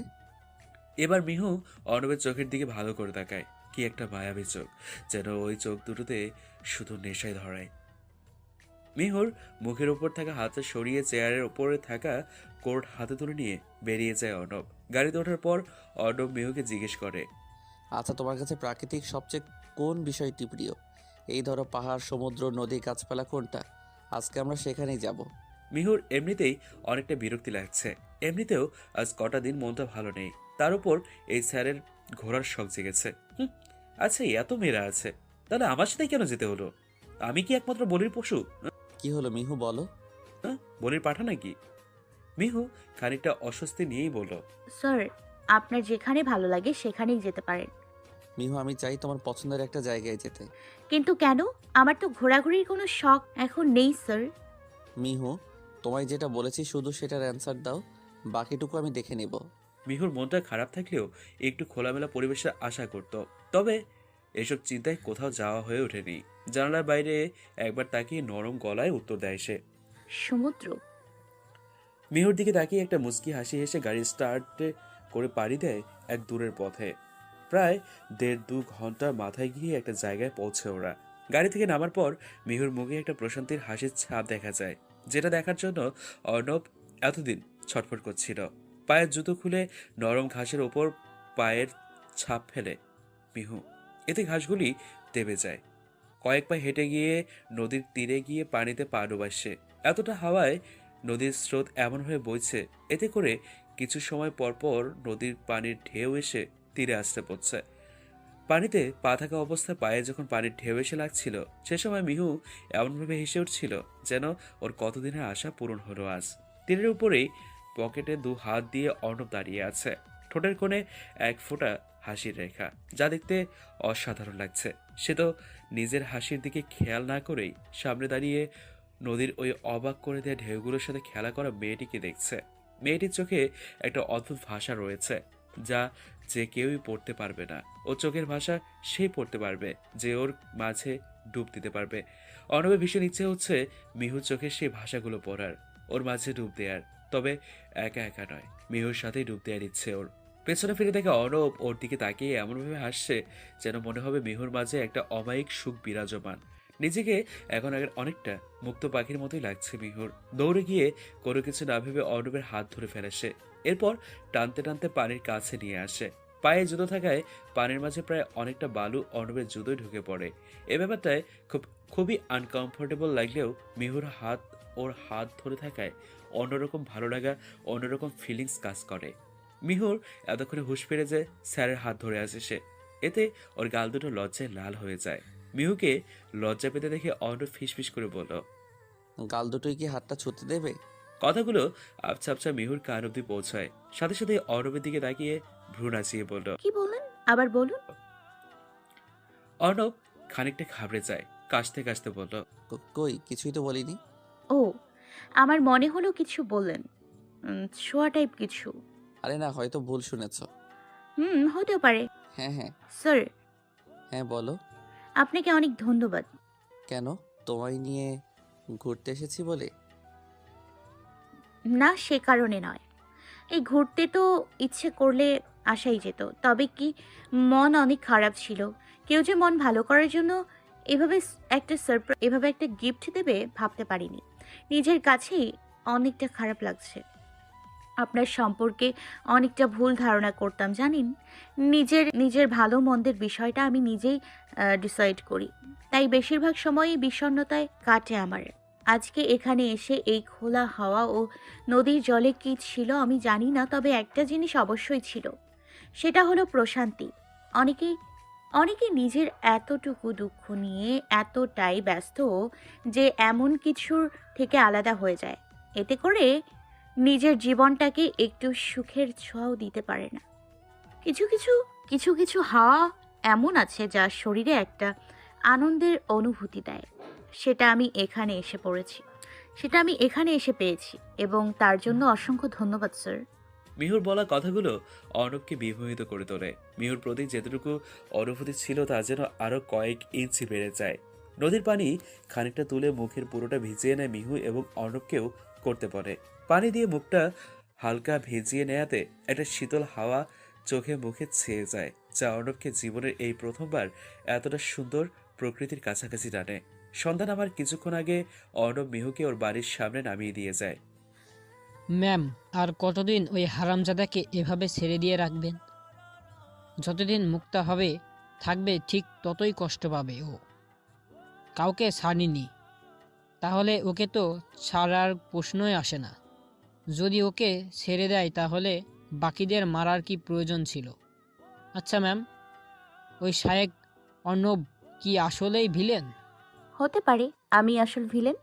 S1: এবার মিহু অর্ণবের চোখের দিকে ভালো করে তাকায়। কি একটা মায়াবী চোখ, যেন ওই চোখ দুটোতে শুধু নেশায় ধরায়। মিহুর মুখের উপর থাকা হাতটা সরিয়ে চেয়ারের উপরে থাকা কোট হাতে তুলে নিয়ে বেরিয়ে যায় অর্ণব। গাড়িতে ওঠার পর অর্ণব মিহুকে জিজ্ঞেস করে,
S9: আচ্ছা, তোমার কাছে প্রাকৃতিক সবচেয়ে কোন বিষয়টি প্রিয়? এই ধরো পাহাড়, সমুদ্র, নদী, গাছপালা, কোনটা? আজকে আমরা সেখানেই যাব।
S1: মিহুর এমনিতেই অনেকটা বিরক্তি লাগছে। এমনিতেও আজ কটা দিন মনটা ভালো নেই, তার উপর এই স্যারের ঘোরার শখ জেগেছে। আচ্ছা, এত মেয়েরা আছে, তাহলে আমার সাথে কেন যেতে হলো? আমি কি একমাত্র বলির পশু?
S9: কি হলো মিহু, বলো।
S1: বলির পাঠা নাকি? মিহু খানিকটা অস্বস্তি নিয়েই বলল,
S4: স্যার আপনার যেখানে ভালো লাগে সেখানেই যেতে পারেন।
S9: মিহু, আমি চাই তোমার পছন্দের একটা জায়গায় যেতে।
S4: কিন্তু কেন? আমার তো ঘোরাঘুরির কোনো শখ এখন নেই স্যার।
S9: মিহু, তোমায় যেটা বলেছি শুধু সেটার অ্যান্সার দাও, বাকিটুকু আমি দেখে নেব।
S1: মিহুর মনটা খারাপ থাকলেও একটু খোলামেলা পরিবেশের আশা করত, তবে এসব চিন্তায় কোথাও যাওয়া হয়ে ওঠেনি। জানালার বাইরে একবার তাকিয়ে নরম গলায় উত্তর দেয় সে,
S4: সমুদ্র।
S1: মিহুর দিকে তাকিয়ে একটা মুচকি হাসি হেসে গাড়ি স্টার্ট করে পাড়ি দেয় এক দূরের পথে। প্রায় 1.5-2 ঘন্টা মাথায় গিয়ে একটা জায়গায় পৌঁছে ওরা। গাড়ি থেকে নামার পর মিহুর মুখে একটা প্রশান্তির হাসির ছাপ দেখা যায়, যেটা দেখার জন্য অর্ণব এতদিন ছটফট করছিল। পায়ের জুতো খুলে নরম ঘাসের ওপর পায়ের ছাপ ফেলে মিহু, এতে ঘাসগুলি দেবে যায়। কয়েক পা হেঁটে গিয়ে নদীর তীরে গিয়ে পানিতে পা ডোবাচ্ছে। এতটা হাওয়ায় নদীর স্রোত এমনভাবে বইছে, এতে করে কিছু সময় পর পর নদীর পানির ঢেউ এসে তীরে আসতে পড়ছে। পানিতে পা থাকা অবস্থায় পায়ে যখন পানির ঢেউ এসে লাগছিল, সে সময় মিহু এমনভাবে হেসে উঠছিল যেন ওর কতদিনের আশা পূরণ হলো আজ। তীরের উপরেই পকেটে 2 হাত দিয়ে অর্ণব দাঁড়িয়ে আছে, ঠোঁটের কোণে এক ফোঁটা হাসির রেখা, যা দেখতে অসাধারণ লাগছে। সে তো নিজের হাসির দিকে খেয়াল না করেই সামনে দাঁড়িয়ে নদীর ওই অবাক করে দেওয়া ঢেউগুলোর সাথে খেলা করা মেয়েটিকে দেখছে। মেয়েটির চোখে একটা অদ্ভুত ভাষা রয়েছে, যা যে কেউই পড়তে পারবে না। ও চোখের ভাষা সেই পড়তে পারবে যে ওর মাঝে ডুব দিতে পারবে। অর্ণবের ভীষণ ইচ্ছে হচ্ছে মিহুর চোখে সেই ভাষাগুলো পড়ার, ওর মাঝে ডুব দেওয়ার। তবে একা একা নয়, মিহুর সাথেই ডুব দেওয়ার ইচ্ছে ওর। পেছনে ফিরে দেখে অর্ণব ওর দিকে তাকিয়ে এমনভাবে হাসছে যেন মনে হবে মিহুর মাঝে একটা অমায়িক সুখ বিরাজমান। নিজেকে এখন আগের অনেকটা মুক্ত পাখির মতোই লাগছে মিহুর। দৌড়ে গিয়ে কোনো কিছু না ভেবে অর্ণবের হাত ধরে ফেলে সে। এরপর টানতে টানতে পানির কাছে নিয়ে আসে। পায়ে জুতো থাকায় পানির মাঝে প্রায় অনেকটা বালু অর্ণবের জুতোয় ঢুকে পড়ে। এ ব্যাপারটায় খুবই আনকমফোর্টেবল লাগলেও মিহুর হাত ওর হাত ধরে থাকায় অন্যরকম ভালো লাগা, অন্যরকম ফিলিংস কাজ করে। মিহুর এতক্ষণে হুঁশ ফিরে যায় স্যারের হাত ধরে আসে সে, এতে ওর গাল দুটো লজ্জায় লাল হয়ে যায়। মিহুকে লজ্জা পেতে দেখে অর্ণব ফিসফিস করে বলল,
S9: গাল দুটোই কি হাতটা ছুঁতে দেবে?
S1: কথাগুলো আবছা আবছা মিহুর কান অব্দি পৌঁছায়। সাথে সাথে অর্ণবের দিকে তাকিয়ে ভ্রু নাচিয়ে বলল,
S4: কি বললেন? আবার বলুন।
S1: অর্ণব খানিকটা ঘাবড়ে যায়, কাশতে কাশতে বলল,
S9: কই, কিছুই তো বলিনি।
S4: ও, আমার মনে হলো কিছু বললেন, ছোঁয়া টাইপ কিছু।
S9: আরে না, হয়তো ভুল শুনেছ।
S4: হতেও পারে।
S9: হ্যাঁ হ্যাঁ।
S4: স্যার
S9: হ্যাঁ বলো।
S4: আপনাকে অনেক ধন্যবাদ।
S9: কেন? তোমায় নিয়ে ঘুরতে এসেছি বলে?
S4: না, সে কারণে নয়। এই ঘুরতে তো ইচ্ছে করলে আসাই যেত, তবে কি মন অনেক খারাপ ছিল। কেউ যে মন ভালো করার জন্য এভাবে এভাবে একটা গিফট দেবে ভাবতে পারিনি। নিজের কাছেই অনেকটা খারাপ লাগছে। আপনার সম্পর্কে অনেকটা ভুল ধারণা করতাম জানেন। নিজের ভালো মন্দের বিষয়টা আমি নিজেই ডিসাইড করি, তাই বেশিরভাগ সময়ই বিষণ্ণতায় কাটে আমার। আজকে এখানে এসে এই খোলা হাওয়া ও নদীর জলে কি ছিল আমি জানি না, তবে একটা জিনিস অবশ্যই ছিল, সেটা হলো প্রশান্তি। অনেকে অনেকে নিজের এতটুকু দুঃখ নিয়ে এতটাই ব্যস্ত যে এমন কিছুর থেকে আলাদা হয়ে যায়, এতে করে নিজের জীবনটাকে একটু সুখের ছোঁয়াও দিতে পারে না। কিছু কিছু কিছু কিছু হাওয়া এমন আছে যা শরীরে একটা আনন্দের অনুভূতি দেয়। সেটা আমি এখানে এসে পড়েছি, সেটা আমি এখানে এসে পেয়েছি, এবং তার জন্য অসংখ্য ধন্যবাদ স্যার।
S1: মিহুর বলা কথাগুলো অর্ণবকে বিমোহিত করে তোলে। মিহুর প্রতি যেটুকু অনুভূতি ছিল তা যেন আরো কয়েক ইঞ্চি বেড়ে যায়। নদীর পানি খানিকটা তুলে মুখের পুরোটা ভিজিয়ে নেয় মিহু এবং অর্ণবকেও করতে পারে। পানি দিয়ে মুখটা হালকা ভিজিয়ে নেয়াতে একটা শীতল হাওয়া চোখে মুখে ছেয়ে যায়, যা অর্ণবকে জীবনের এই প্রথমবার এতটা সুন্দর প্রকৃতির কাছাকাছি টানে। সন্ধ্যা নামার কিছুক্ষণ আগে অর্ণব মিহুকে ওর বাড়ির সামনে নামিয়ে দিয়ে যায়।
S10: ম্যাম, আর কতদিন ওই হারামজাদাকে এভাবে ছেড়ে দিয়ে রাখবেন? যতদিন মুক্তা হবে থাকবে ঠিক ততই কষ্ট পাবে ও। কাউকে ছাড়িনি, তাহলে ওকে তো ছাড়ার প্রশ্নই আসে না। যদি ওকে ছেড়ে দেয় তাহলে বাকিদের মারার কি প্রয়োজন ছিল? আচ্ছা ম্যাম, ওই শায়েক অর্ণব কি আসলেই ভিলেন?
S4: হতে পারে আমি আসল ভিলেন।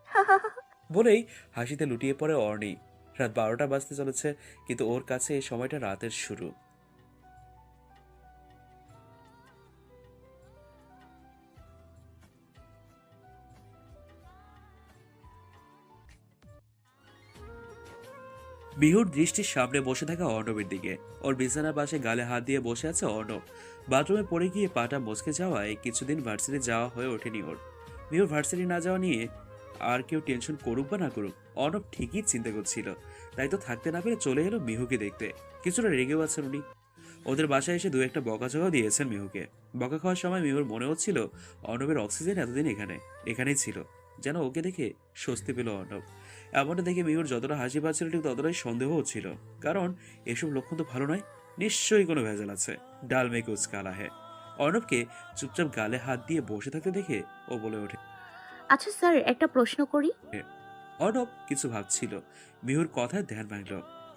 S1: বলেই হাসিতে লুটিয়ে পড়ে অর্ণি। রাত 12টা বাজতে চলেছে, কিন্তু ওর কাছে এই সময়টা রাতের শুরু। মিহুর দৃষ্টির সামনে বসে থাকা অর্ণবের দিকে। ওর বিছানার পাশে গালে হাত দিয়ে বসে আছে অর্ণব। বাথরুমে পড়ে গিয়ে পাটা মচকে যাওয়ায় কিছুদিন ভার্সিটি যাওয়া হয়ে ওঠেনি ওর। মিহুর ভার্সিটি না যাওয়া নিয়ে আর কেউ টেনশন করুক বা না করুক, অর্ণব ঠিকই চিন্তা করছিল। তাই তো থাকতে না পেরে চলে এলো মিহুকে দেখতে। কিছুটা রেগেও আছেন উনি। ওদের বাসায় এসে দু একটা বকাঝকাও দিয়েছেন মিহুকে। বকা খাওয়ার সময় মিহুর মনে হচ্ছিল অর্ণবের অক্সিজেন এতদিন এখানেই ছিল। যেন ওকে দেখে স্বস্তি পেল অর্ণব। এমনটা দেখে মিহুর যতটা হাসি পাচ্ছিল ঠিক ততটাই সন্দেহ হচ্ছিল, কারণ এসব লক্ষণ তো ভালো নয়। নিশ্চয়ই কোনো ভেজাল আছে। ডাল মে কুছ কালা হ্যায়। অর্ণবকে চুপচাপ গালে হাত দিয়ে বসে থাকতে দেখে ও বলে ওঠে।
S4: আচ্ছা স্যার, একটা প্রশ্ন করি।
S1: অর্ণব কিছু ভাবছিল, মিহুর কথায় ধ্যান ভাঙল।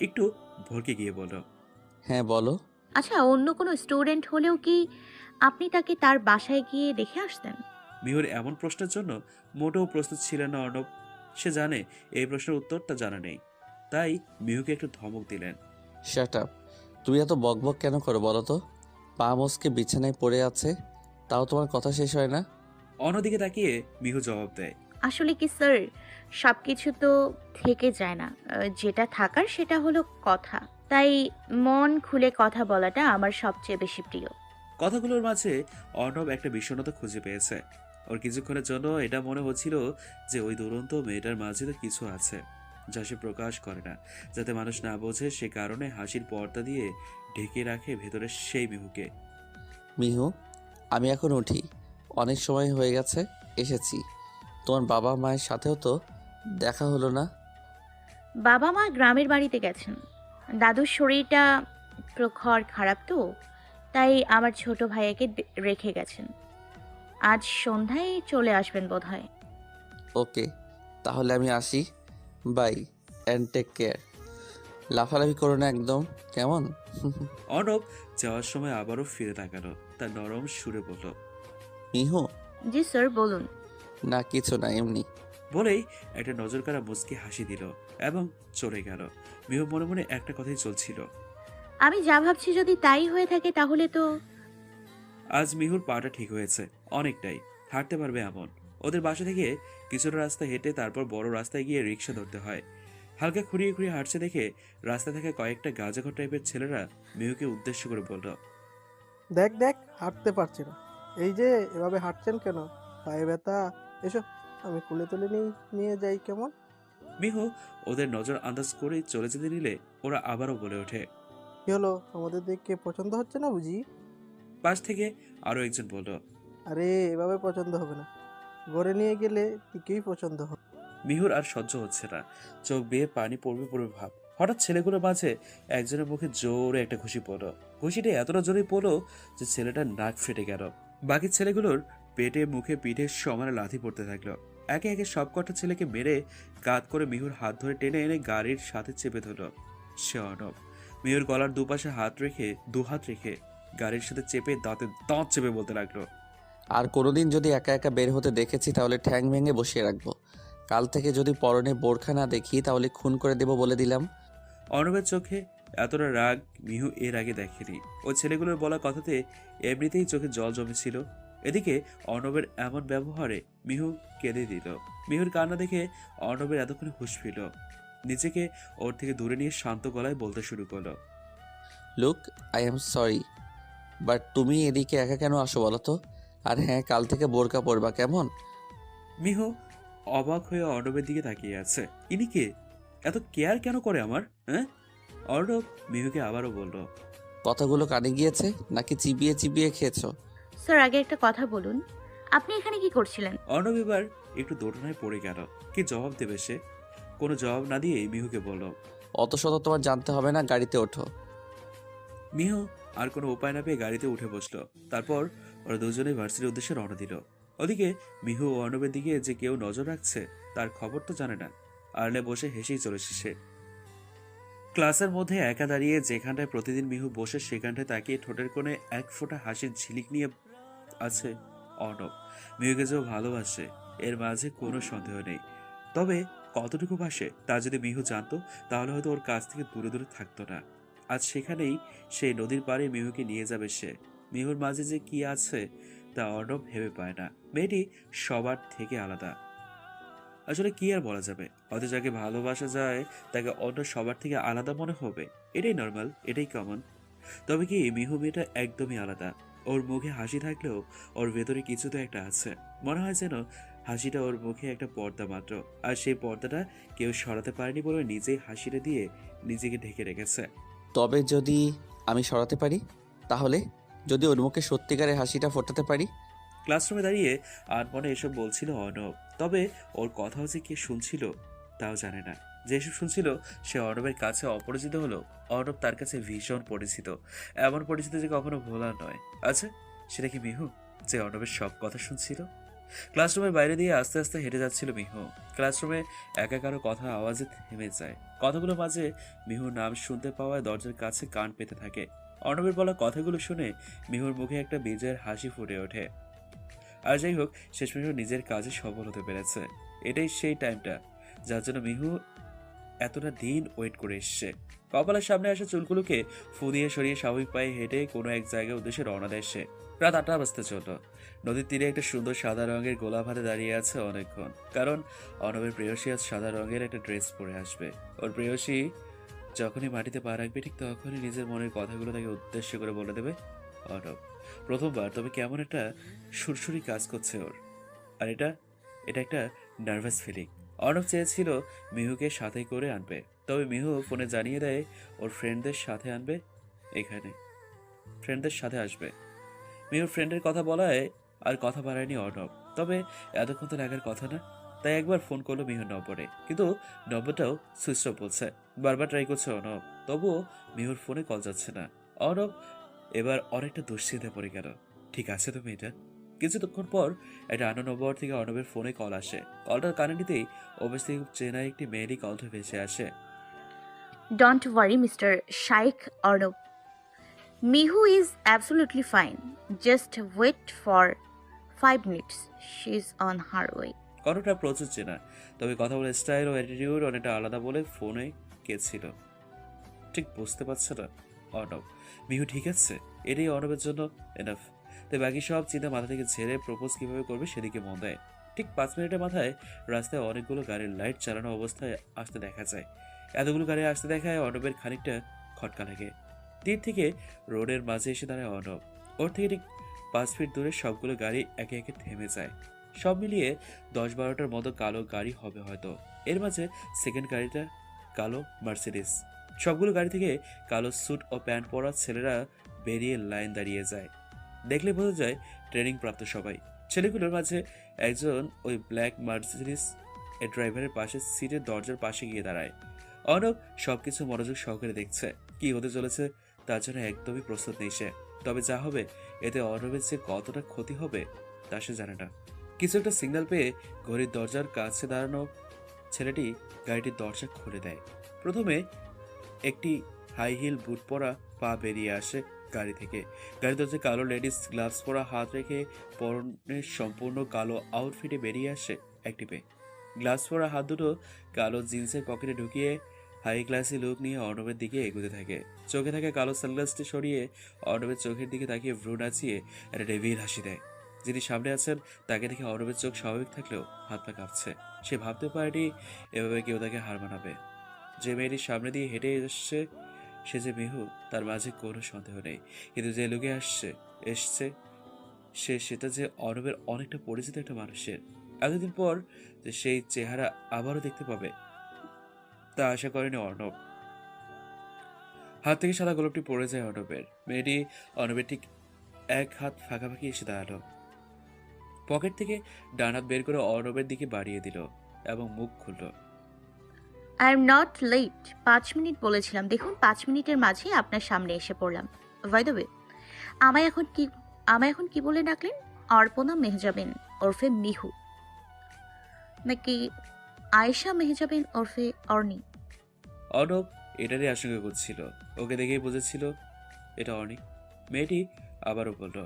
S1: একটু ভরকে গিয়ে বলল,
S9: হ্যাঁ বলো।
S4: আচ্ছা, অন্য কোনো স্টুডেন্ট হলেও কি আপনি তাকে তার বাসায় গিয়ে দেখে আসতেন?
S1: মিহুর এমন প্রশ্নের জন্য মোটেও প্রস্তুত ছিলেন না অর্ণব। সে জানে এই প্রশ্নের উত্তরটা জানা নেই, তাই মিহুকে একটু ধমক দিলেন।
S9: Shut up. তুমি এত বকবক কেন করো বলো তো? পা মচকে বিছানায় পড়ে আছে, তাও তোমার কথা শেষ হয় না?
S1: অন্যদিকে তাকিয়ে মিহু জবাব দেয়,
S4: আসলে কি স্যার, সব কিছু তো থেকে যায় না। যেটা থাকার সেটা হলো কথা। তাই মন খুলে কথা বলাটা আমার সবচেয়ে বেশি প্রিয়।
S1: কথাগুলোর মাঝে অর্ণব একটা বিষণ্ণতা খুঁজে পেয়েছে। ওর কিছুক্ষণের জন্য এটা মনে হচ্ছিল যে ওই দুরন্ত মেয়েটার মাঝে তো কিছু আছে, যা সে প্রকাশ করে না, যাতে মানুষ না বোঝে। সে কারণে হাসির পর্দা দিয়ে ঢেকে রাখে ভেতরে সেই মিহুকে।
S9: মিহু, আমি এখন উঠি, অনেক সময় হয়ে গেছে, এসেছি। তোমার বাবা মায়ের সাথেও তো দেখা হলো না।
S4: বাবা মা গ্রামের বাড়িতে গেছেন। দাদুর শরীরটা প্রখর খারাপ তো, তাই আমার ছোট ভাইয়াকে রেখে গেছেন। আজ সন্ধ্যায় চলে আসবেন বোধহয়।
S9: ওকে, তাহলে আমি আসি। Bye and take care. লাফালাফি করো না একদম, কেমন?
S1: অর্ণব যাওয়ার সময় আবারও ফিরে তাকালো, তার নরম সুরে বলল,
S9: মিহু।
S4: জি স্যার, বলুন।
S9: না কিছু না, এমনি।
S1: বলেই একটা নজর কাড়া মুচকি হাসি দিল এবং চলে গেল। মিহু মনে মনে একটা কথাই চলছিল,
S4: আমি যা ভাবছি যদি তাই হয়ে থাকে তাহলে তো।
S1: আজ মিহুর পাটা ঠিক হয়েছে অনেকটাই, হাঁটতে পারবে এমন। ওদের বাসা থেকে কিছুটা রাস্তা হেঁটে তারপর বড় রাস্তায় গিয়ে রিক্সা ধরতে হয়। হালকা খুঁড়িয়ে খুঁড়িয়ে হাঁটছে দেখে রাস্তা থেকে কয়েকটা গাঁজাখর টাইপের ছেলেরা মিহুকে উদ্দেশ্য করে বলল,
S14: দেখ দেখ, হাঁটতে পারছে না। এই যে এভাবে হাঁটছেন কেন? পায়ে ব্যথা? এসো, আমি কোলে তুলে নিয়ে যাই কেমন?
S1: মিহু ওদের নজর আন্দাজ করেই চলে যেতে নিলে ওরা আবারও বলে ওঠে,
S14: কি হলো, আমাদের দেখে পছন্দ হচ্ছে না বুঝি?
S1: পাশ থেকে আরো একজন বলল,
S14: আরে এভাবে পছন্দ হবে না, ঘরে নিয়ে গেলে ঠিকই পছন্দ হবে।
S1: মিহুর আর সহ্য হচ্ছে না, চোখ বেয়ে পানি পড়বে পড়বে ভাব। হঠাৎ ছেলেগুলোর মাঝে একজনের মুখে জোরে একটা ঘুষি পড়লো। ঘুষিটা এতটা জোরে পড়লো যে ছেলেটার নাক ফেটে গেল। বাকি ছেলেগুলোর পেটে মুখে পিঠে সমানে লাথি পড়তে থাকলো। একে একে সবকটা ছেলেকে মেরে কাত করে মিহুর হাত ধরে টেনে এনে গাড়ির সাথে চেপে ধরল সে অর্ণব। মিহুর গলার দুপাশে দু হাত রেখে গাড়ির সাথে চেপে দাঁতে দাঁত চেপে বলতে লাগলো,
S9: আর কোনোদিন যদি একা একা বের হতে দেখেছি তাহলে ঠ্যাং ভেঙে বসিয়ে রাখবো। কাল থেকে যদি পরনে বোরখা না দেখি তাহলে খুন করে দেব বলে দিলাম।
S1: অর্ণবের চোখে এতটা রাগ মিহু এর আগে দেখেনি। ওই ছেলেগুলোর বলা কথাতে এমনিতেই চোখে জল জমেছিল। এদিকে অর্ণবের এমন ব্যবহারে মিহু কেঁদে দিল। মিহুর কান্না দেখে অর্ণবের এতক্ষণে হুঁশ ফিরল। নিজেকে ওর থেকে দূরে নিয়ে শান্ত গলায় বলতে শুরু করলো,
S9: look, I am sorry, but তুমি এদিকে একা কেন আসো বলো তো? আর হ্যাঁ, কাল থেকে বোরকা পরবা কেমন?
S1: মিহু অবাক হয়ে অর্ণবের দিকে তাকিয়ে আছে। ইনি কে? এত কেয়ার কেন করে আমার? হ্যাঁ? অর্ণব মিহুকে আবারও বলল,
S9: কথাগুলো কানে গিয়েছে নাকি চিবিয়ে চিবিয়ে খেয়েছো?
S4: স্যার আগে একটা কথা বলুন, আপনি এখানে কি করছিলেন?
S1: অর্ণব এবার একটু দোটানায় পড়ে গেল। কি জবাব দেবে সে? কোনো জবাব না দিয়ে মিহুকে বলল,
S9: অত শত তোমার জানতে হবে না, গাড়িতে ওঠো।
S1: মিহু আর কোনো উপায় না পেয়ে গাড়িতে উঠে বসলো। তারপর ওরা দুজনেই ভার্সিটির উদ্দেশ্যে রওনা দিল। ওদিকে মিহু ও অর্ণবের দিকে যে কেউ নজর রাখছে তার খবর তো জানে না। আড়লে বসে হেসেই চলেছে সে। ক্লাসের মধ্যে একা দাঁড়িয়ে যেখানটায় প্রতিদিন মিহু বসে সেখানটায় তাকিয়ে ঠোঁটের কোণে এক ফোঁটা হাসির ঝিলিক নিয়ে আছে অর্ণব। মিহুকে যে ও ভালোবাসে এর মাঝে কোনো সন্দেহ নেই। তবে কতটুকু বাসে তা যদি মিহু জানতো তাহলে হয়তো ওর কাছ থেকে দূরে দূরে থাকতো না। আজ সেখানেই সেই নদীর পাড়ে মিহুকে নিয়ে যাবে সে। মিহুর মাঝে যে কি আছে তা অর্ণব ভেবে পায় না। মেয়েটি সবার থেকে আলাদা। আসলে কি আর বলা যাবে, হয়তো যাকে ভালোবাসা যায় তাকে অন্য সবার থেকে আলাদা মনে হবে। এটাই নর্মাল, এটাই কমন। তবে কি মিহু মেয়েটা একদমই আলাদা। ওর মুখে হাসি থাকলেও ওর ভেতরে কিছু তো একটা আছে। মনে হয় যেন হাসিটা ওর মুখে একটা পর্দা মাত্র, আর সেই পর্দাটা কেউ সরাতে পারেনি বলে নিজেই হাসিটা দিয়ে নিজেকে ঢেকে রেখেছে।
S9: তবে যদি আমি সরাতে পারি, তাহলে যদি ওর মুখে সত্যিকারের হাসিটা ফোটাতে পারি।
S1: ক্লাসরুমে দাঁড়িয়ে আনমনে এসব বলছিল অর্ণব। তবে ওর কথাও যে কে শুনছিল তাও জানে না। যেসব শুনছিল সে অর্ণবের কাছে অপরিচিত হলো, অর্ণব তার কাছে ভীষণ পরিচিত। এমন পরিচিত যে কখনো ভোলার নয়। আচ্ছা, সেটা কি মিহু যে অর্ণবের সব কথা শুনছিল? ক্লাসরুমের বাইরে দিয়ে আস্তে আস্তে হেঁটে যাচ্ছিল মিহু। ক্লাসরুমে একা কারো কথা আওয়াজে থেমে যায়। কথাগুলোর মাঝে মিহুর নাম শুনতে পাওয়ায় দরজার কাছে কান পেতে থাকে। অর্ণবের বলা কথাগুলো শুনে মিহুর মুখে একটা বিজয়ের হাসি ফুটে ওঠে। আর যাই হোক, শেষমেশ নিজের কাজে সফল হতে পেরেছে। এটাই সেই টাইমটা যার জন্য মিহু এতটা দিন ওয়েট করে এসছে। কপালের সামনে আসা চুলগুলোকে ফু দিয়ে সরিয়ে স্বাভাবিক পায়ে হেঁটে কোনো এক জায়গায় উদ্দেশ্যে রওনা দেয় সে। রাত 8টা বাজতে চলল। নদীর তীরে একটা সুন্দর সাদা রঙের গোলাপ হাতে দাঁড়িয়ে আছে অনেকক্ষণ। কারণ অর্ণবের প্রেয়সী আজ সাদা রঙের একটা ড্রেস পরে আসবে। ওর প্রেয়সী যখনই মাটিতে পা রাখবে ঠিক তখনই নিজের মনের কথাগুলো তাকে উদ্দেশ্য করে বলে দেবে অর্ণব। প্রথমবার, তবে কেমন একটা সুরসুরি কাজ করছে ওর। আর এটা এটা একটা নার্ভাস ফিলিং। অর্ণব চেয়েছিল মিহুকে সাথে করে আনবে, তবে মিহু ফোনে জানিয়ে দেয় ওর ফ্রেন্ডদের সাথে আনবে। এখানে ফ্রেন্ডদের সাথে আসবে। মিহুর ফ্রেন্ডের কথা বলায় আর কথা বাড়ায়নি অর্ণব। তবে এতক্ষণ তো লাগার কথা না, তাই একবার ফোন করলো মিহুর নম্বরে, কিন্তু নম্বরটাও সুইচ অফ বলছে। বারবার ট্রাই করছে অর্ণব, তবুও মিহুর ফোনে কল যাচ্ছে না। অর্ণব এবার অনেকটা দুশ্চিন্তায় পড়ে গেল। ঠিক আছে তো মেয়েটা? কিছুক্ষণ পর একটা আনো নম্বর থেকে অর্ণবের ফোনে কল আসে। কলটার কানে নিতেই অফিস থেকে চেনা একটি মেয়েরই কণ্ঠ ভেসে আসে।
S4: Don't worry mister Shaikh Arnab, Mihu is absolutely fine, just wait for 5 minutes, she is on her way.
S1: কণ্ঠটা প্রচুর চেনা, তবে কথা বলে স্টাইল ও অ্যাটিটিউড অনেকটা আলাদা বলে ফোনে কে ছিল ঠিক বুঝতে পারছে না অর্ণব। মিহু ঠিক আছে, এটাই অর্ণবের জন্য এনাফ। তাই বাকি সব চিন্তা মাথা থেকে ছেড়ে প্রপোজ কিভাবে করবে সেদিকে মন দেয়। ঠিক 5 মিনিটের মাথায় রাস্তায় অনেকগুলো গাড়ির লাইট চালানো অবস্থায় আসতে দেখা যায়। এতগুলো গাড়ি আসতে দেখায় অর্ণবের খানিকটা খটকা লাগে। তীর থেকে রোডের মাঝে এসে দাঁড়ায় অর্ণব। ওর থেকে ঠিক 5 ফিট দূরে সবগুলো গাড়ি একে একে থেমে যায়। সব মিলিয়ে 10-12টার মতো কালো গাড়ি হবে হয়তো। এর মাঝে সেকেন্ড গাড়িটা কালো মার্সিডিস। সবগুলো গাড়ি থেকে কালো স্যুট ও প্যান্ট পরা ছেলেরা বেরিয়ে লাইন দাঁড়িয়ে যায়। দেখলে বোঝা যায় ট্রেনিং প্রাপ্ত সবাই। ছেলেগুলোর মাঝে একজন ওই ব্ল্যাক মার্সিডিস এর ড্রাইভারের পাশে সিটের দরজার পাশে গিয়ে দাঁড়ায়। অর্ণব সবকিছু মনোযোগ সহকারে দেখছে। কি হতে চলেছে তার জন্য একদমই প্রস্তুত নেই সে। তবে যা হবে এতে অর্ণবের যে কতটা ক্ষতি হবে তা সে জানে না। কিছু একটা সিগন্যাল পেয়ে ঘড়ির দরজার কাছে দাঁড়ানো ছেলেটি গাড়িটির দরজা খুলে দেয়। প্রথমে একটি হাই হিল বুট পরা পা বেরিয়ে আসে গাড়ি থেকে। গাড়ির দরজায় কালো লেডিস গ্লাভস পরা হাত রেখে পরনের সম্পূর্ণ কালো আউটফিটে বেরিয়ে আসে একটি মেয়ে। গ্লাভস পরা হাত দুটো কালো জিন্সের পকেটে ঢুকিয়ে হাই ক্লাসি লুক নিয়ে অর্ণবের দিকে এগোতে থাকে। চোখে থাকে কালো সানগ্লাসটি সরিয়ে অর্ণবের চোখের দিকে তাকিয়ে ভ্রু নাচিয়ে একটা ডেভিল হাসি দেয়। যিনি সামনে আছেন তাকে দেখে অর্ণবের চোখ স্বাভাবিক থাকলেও হাত পা কাঁপছে। সে ভাবতে পারেনি এভাবে কেউ তাকে হার মানাবে। যে মেয়েটির সামনে দিয়ে হেঁটে এসছে সে যে মিহু তার মাঝে কোনো সন্দেহ নেই, কিন্তু যে লোকে এসছে সেটা যে অর্ণবের অনেকটা পরিচিত একটা মানুষের। এতদিন পর যে সেই চেহারা আবারও দেখতে পাবে তা আশা করেনি অর্ণব। হাত থেকে সাদা গোলাপটি পড়ে যায় অর্ণবের। মেয়েটি অর্ণবের ঠিক এক হাত ফাঁকাফাঁকি এসে দাঁড়ালো। পকেট থেকে ডান হাত বের করে অর্ণবের দিকে বাড়িয়ে দিল এবং মুখ খুলল।
S4: I am not late. 5 minute বলেছিলাম, দেখুন 5 মিনিটের মাঝে আপনার সামনে এসে পড়লাম। বাই দ্য ওয়ে, আমায় এখন কি বলে ডাকলেন? অর্পণা মেহজাবিন ওরফে মিহু, নাকি আয়েশা মেহজাবিন ওরফে অর্নি?
S1: অর্ণব এটারই আশঙ্কা করছিল। ওকে দেখেই বুঝেছিল এটা অর্নি। মেয়েটি আবারও বলল,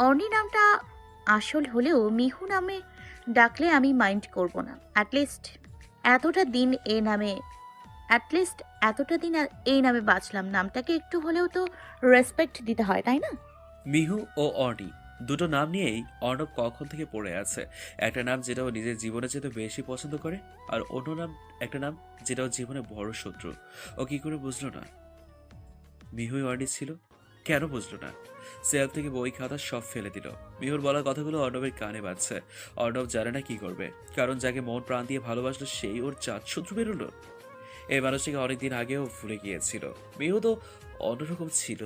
S4: অর্নি নামটা আসল হলেও মিহু নামে ডাকলে আমি মাইন্ড করব না। অ্যাটলিস্ট এতটা দিন এই নামে বাঁচলাম, নামটাকে একটু হলেও তো রেসপেক্ট দিতে হয়, তাই না?
S1: মিহু ও অর্নি দুটো নাম নিয়েই অর্ণব কখন থেকে পড়ে আছে। একটা নাম যেটা ও নিজের জীবনে যেতে বেশি পছন্দ করে, আর অন্য নাম একটা নাম যেটা ওর জীবনে বড় শত্রু। ও কি করে বুঝলো না মিহুই অর্নি ছিল? কেন বুঝলো না? সেলফ থেকে বই খাতা সব ফেলে দিল। মিহুর বলা কথাগুলো অর্ণবের কানে বাজছে। অর্ণব জানে না কি করবে, কারণ যাকে মন প্রাণ দিয়ে ভালোবাসলো সেই ওর জাত শত্রু বেরোলো। এই মানুষটিকে অনেকদিন আগেও ভুলে গিয়েছিল। মিহু তো অন্যরকম ছিল,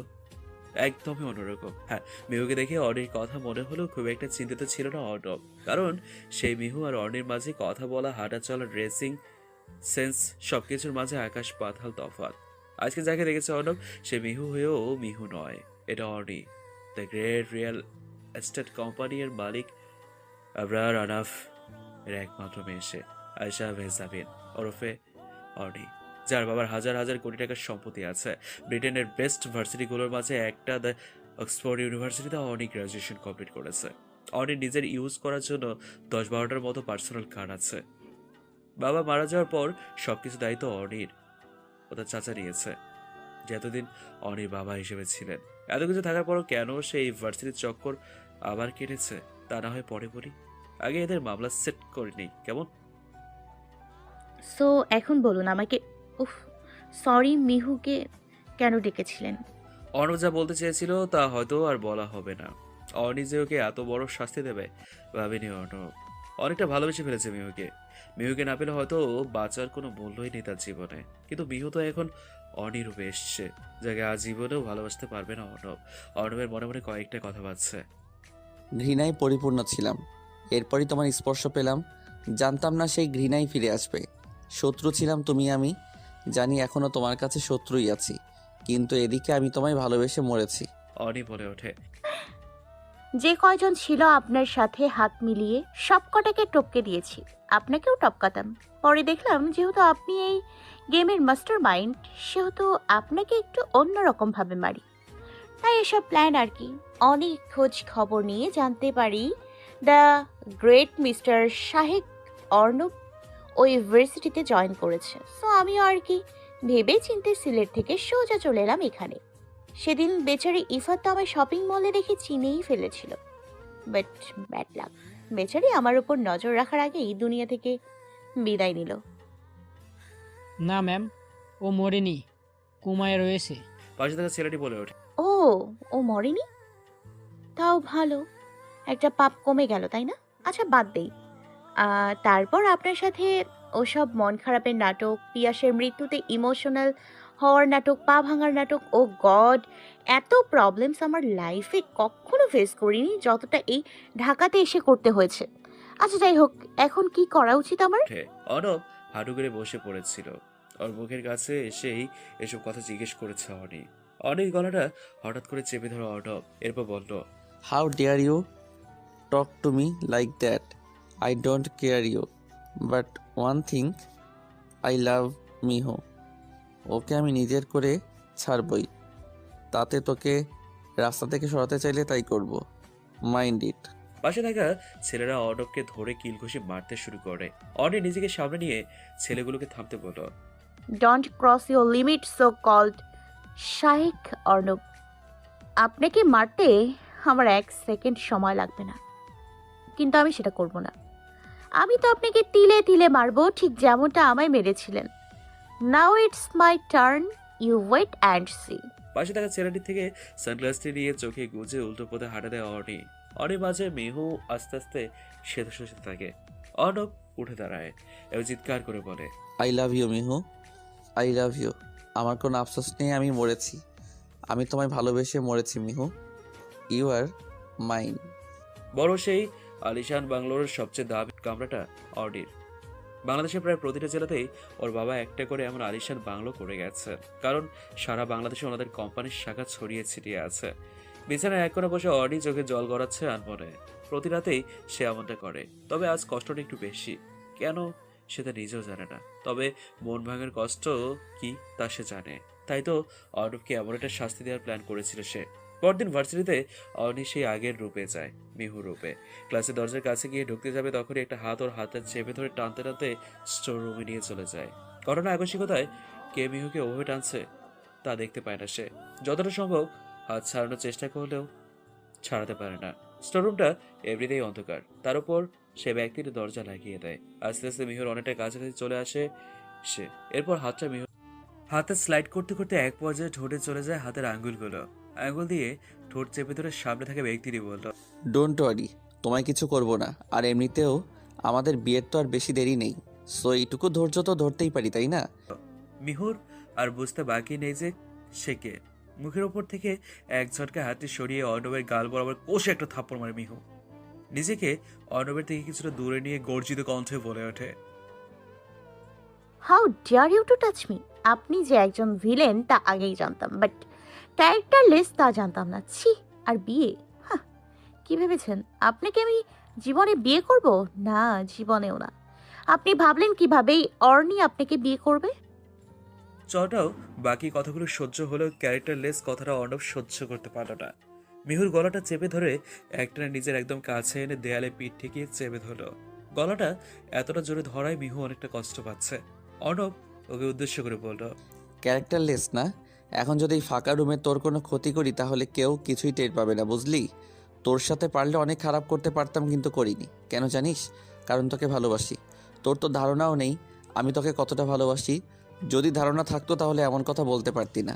S1: একদমই অন্যরকম। হ্যাঁ, মিহুকে দেখে অর্নির কথা মনে হলেও খুব একটা চিন্তিত ছিল না অর্ণব, কারণ সেই মিহু আর অর্নির মাঝে কথা বলা, হাঁটা চলা, ড্রেসিং সেন্স সবকিছুর মাঝে আকাশ পাতাল তফাৎ। আজকে যাকে দেখেছে অর্ণব সে মিহু হয়েও মিহু নয়, এটা অর্নি, দ্য গ্রেট রিয়েল এস্টেট কোম্পানির মালিক আবরার আনাফ এর একমাত্র মেয়ে সে, আয়েশা মেহজাবিন ওরফে অর্নি, যার বাবার হাজার হাজার কোটি টাকার সম্পত্তি আছে। ব্রিটেনের বেস্ট ভার্সিটিগুলোর মাঝে একটা দ্য অক্সফোর্ড ইউনিভার্সিটিতে অর্নি গ্র্যাজুয়েশন কমপ্লিট করেছে। অর্নি নিজের ইউজ করার জন্য 10-12টার মতো পার্সোনাল কার আছে। বাবা মারা যাওয়ার পর সবকিছু দায়িত্ব অর্নির ও তার চাচা নিয়েছে, যে এতদিন অর্নির বাবা হিসেবে ছিলেন। এত কিছু থাকার পরও কেন সেই ভার্সিটির চক্কর আবার কেটেছে তা না হয় পরে বলি, আগে এদের মামলা সেট করিনি কেমন?
S4: সো এখন বলুন আমাকে। উফ, সরি, মিহুকে কেন ডেকেছিলেন?
S1: অর্ণব যা বলতে চেয়েছিল তা হয়তো আর বলা হবে না। অর্নি যে ওকে এত বড় শাস্তি দেবে ভাবেনি অর্ণব। অনেকটা ভালোবেসে ফেলেছে মিহুকে। মিহুকে না পেলে হয়তো বাঁচার কোনো মূল্যই নেই তার জীবনে, কিন্তু মিহু তো এখন অর্নির রূপে এসছে, যাকে আজীবনেও ভালোবাসতে পারবে না অর্ণব। অর্ণবের মনে মনে কয়েকটা কথা বাজছে।
S9: ঘৃণায় পরিপূর্ণ ছিলাম, এরপরই তোমার স্পর্শ পেলাম। জানতাম না সেই ঘৃণাই ফিরে আসবে। শত্রু ছিলাম তুমি আমি, জানি এখনও তোমার কাছে শত্রুই আছি, কিন্তু এদিকে আমি তোমায় ভালোবেসে মরেছি।
S1: অর্নি বলে ওঠে,
S4: যে কয়জন ছিল আপনার সাথে হাত মিলিয়ে সব কটাকে টপকে দিয়েছি, আপনাকেও টপকাতাম। পরে দেখলাম যেহেতু আপনি এই গেমের মাস্টার মাইন্ড, সেহেতু আপনাকে একটু অন্যরকম ভাবে মারি, তাই এসব প্ল্যান আর কি। অনেক খোঁজ খবর নিয়ে জানতে পারি দ্য গ্রেট মিস্টার শাহেক অর্ণব ওই ইউনিভার্সিটিতে জয়েন করেছে। সো আমিও আর কি ভেবে চিন্তে সিলেট থেকে সোজা চলে এলাম এখানে। সেদিন বেচারি ইফাত তো আমায় শপিং মলে দেখে চিনেই ফেলেছিল, বাট ব্যাড লাক, বেচারি আমার উপর নজর রাখার আগেই দুনিয়া থেকে বিদায় নিল।
S10: না ম্যাম, ও মরেনি, কোমায় রয়েছে।
S1: পাশে থাকা ছেলেটি বলে ওঠে,
S4: ও ও মরেনি? তাও ভালো, একটা পাপ কমে গেল, তাই না? আচ্ছা বাদ দেই। তারপর আপনার সাথে ওসব মন খারাপের নাটক, পিয়াসের মৃত্যুতে ইমোশনাল হওয়ার নাটক, পা ভাঙার নাটক, ও গড, এত প্রবলেমস আমার লাইফে কখনো ফেস করিনি যতটা এই ঢাকাতে এসে করতে হয়েছে। আচ্ছা যাই হোক, এখন কি করা উচিত আমার?
S1: অর্ণব হাঁটু করে বসে পড়েছিল। ওর মুখের কাছে এসেই এসব কথা জিজ্ঞেস করেছে অর্নি। অর্নির গলাটা হঠাৎ করে চেপে ধরো অর্ণব, এরপর বলল,
S9: how dare you? talk to me like that. I don't care you. But one thing, I love Mihu. ওকে আমি নিজের করে ছাড়বই। তাতে তোকে রাস্তা থেকে সরাতে চাইলে তাই করব। Mind it.
S1: পাশে থাকা ছেলেরা অর্ণবকে ধরে কিলঘুষি মারতে শুরু করে। অর্ণব নিজেকে সামনে নিয়ে ছেলেগুলোকে থামতে বলল।
S4: Don't cross your limit so called Shaikh Arnab. আপনাকে মারতে আমার 1 সেকেন্ড সময় লাগবে না, কিন্তু আমি সেটা করব না। আমি তো আপনাকে তিলে তিলে মারবো, ঠিক যেমনটা আমায় মেরেছিলেন। Now it's my turn, you wait and see.
S1: পাশে থাকা ছেলেটি থেকে সানগ্লাসটি নিয়ে চোখে গুজে উল্টো পথে হাঁটা দেয় অর্ণি। অর্ণির মাঝে মিহু আস্তে আস্তে সেতে সেতে থাকে। অর্ণব উঠে দাঁড়ায় এবং চিৎকার করে বলে,
S9: I love you Mihu, I love you. আমার কোনো আফসোস নেই, আমি মরেছি। আমি তোমায় ভালোবেসে মরেছি মিহু। You are mine.
S1: বড় সেই আলিশান বাংলোর সবচেয়ে দামি কামরাটা অর্ণির। বাংলাদেশের প্রায় প্রতিটা জেলাতেই ওর বাবা একটা করে এমন আলিশান বাংলো করে গেছে, কারণ সারা বাংলাদেশে ওনাদের কোম্পানির শাখা ছড়িয়ে ছিটিয়ে আছে। বিছানায় এক করে বসে অর্ণি চোখে জল গড়াচ্ছে আনমনে। প্রতি রাতেই সে এমনটা করে, তবে আজ কষ্টটা একটু বেশি। কেন সেটা নিজেও জানে না, তবে মন ভাঙার কষ্ট কি তা সে জানে। তাই তো অর্ণবকে এমন একটা শাস্তি দেওয়ার প্ল্যান করেছিল সে। পরদিন ভার্সিটিতে অর্ণি সেই আগের রূপে যায়, মিহু রূপে। ক্লাসের দরজার কাছে গিয়ে ঢুকতে যাবে, তখনই একটা হাত ওর হাতে চেপে ধরে টানতে টানতে স্টোর রুমে নিয়ে চলে যায়। ঘটনা আকস্মিকতায় কে মিহুকে ওভাবে টানছে তা দেখতে পায় না সে। যতটা সম্ভব হাত ছাড়ানোর চেষ্টা করলেও ছাড়াতে পারে না। স্টোররুমটা এমনিতেই অন্ধকার, তার উপর সে ব্যক্তির দরজা লাগিয়ে দেয়। আস্তে আস্তে মিহুর অনেকটা কাছাকাছি চলে আসে সে। এরপর হাতটা মিহু হাতে স্লাইড করতে করতে এক পর্যায়ে ঠোঁটে চলে যায় হাতের আঙ্গুলগুলো। আঙ্গুল দিয়ে ঠোঁট চেপে ধরে সামনে থাকা ব্যক্তিটি বলল,
S9: ডোন্ট ওয়ারি, তোমায় কিছু করব না। আর এমনিতেও আমাদের বিয়ের তো আর বেশি দেরি নেই, সো এইটুকু ধৈর্য তো ধরতেই পারি, তাই না?
S1: মিহুর আর বুঝতে বাকি নেই যে সে কে। মুখের ওপর থেকে এক ঝটকা হাতটি সরিয়ে অর্ণবের গাল বরাবর কষে একটা থাপ্পড় মারে মিহু। নিজেকে অর্ণবের থেকে কিছুটা দূরে নিয়ে গর্জিত কণ্ঠে বলে ওঠে,
S4: how dare you to touch me. আপনি যে একজন ভিলেন তা আগেই জানতাম, বাট ক্যারেক্টারলেস তা জানতাম না। ছি। আর বিয়ে, হ্যাঁ, কি ভেবেছেন আপনাকে আমি জীবনে বিয়ে করব? না, জীবনেও না। আপনি ভাবলেন কিভাবেই অর্ণি আপনাকে বিয়ে করবে?
S1: চটাও বাকি কথাগুলো সহ্য হলেও ক্যারেক্টারলেস কথাটা অর্ণব সহ্য করতে পারল না। মিহুর গলাটা চেপে ধরে একটানা নিজের একদম কাছে এনে দেয়ালে পিঠ ঠেকিয়ে চেপে ধরল। গলাটা এতটা জোরে ধরায় মিহু অনেকটা কষ্ট পাচ্ছে। অর্ণব ওকে উদ্দেশ্য করে বলল,
S9: ক্যারেক্টারলেস না? এখন যদি এই ফাঁকা রুমে তোর কোনো ক্ষতি করি তাহলে কেউ কিছুই টের পাবে না, বুঝলি? তোর সাথে পারলে অনেক খারাপ করতে পারতাম, কিন্তু করিনি। কেন জানিস? কারণ তোকে ভালোবাসি। তোর তো ধারণাও নেই আমি তোকে কতটা ভালোবাসি। যদি ধারণা থাকতো তাহলে এমন কথা বলতে পারতি না।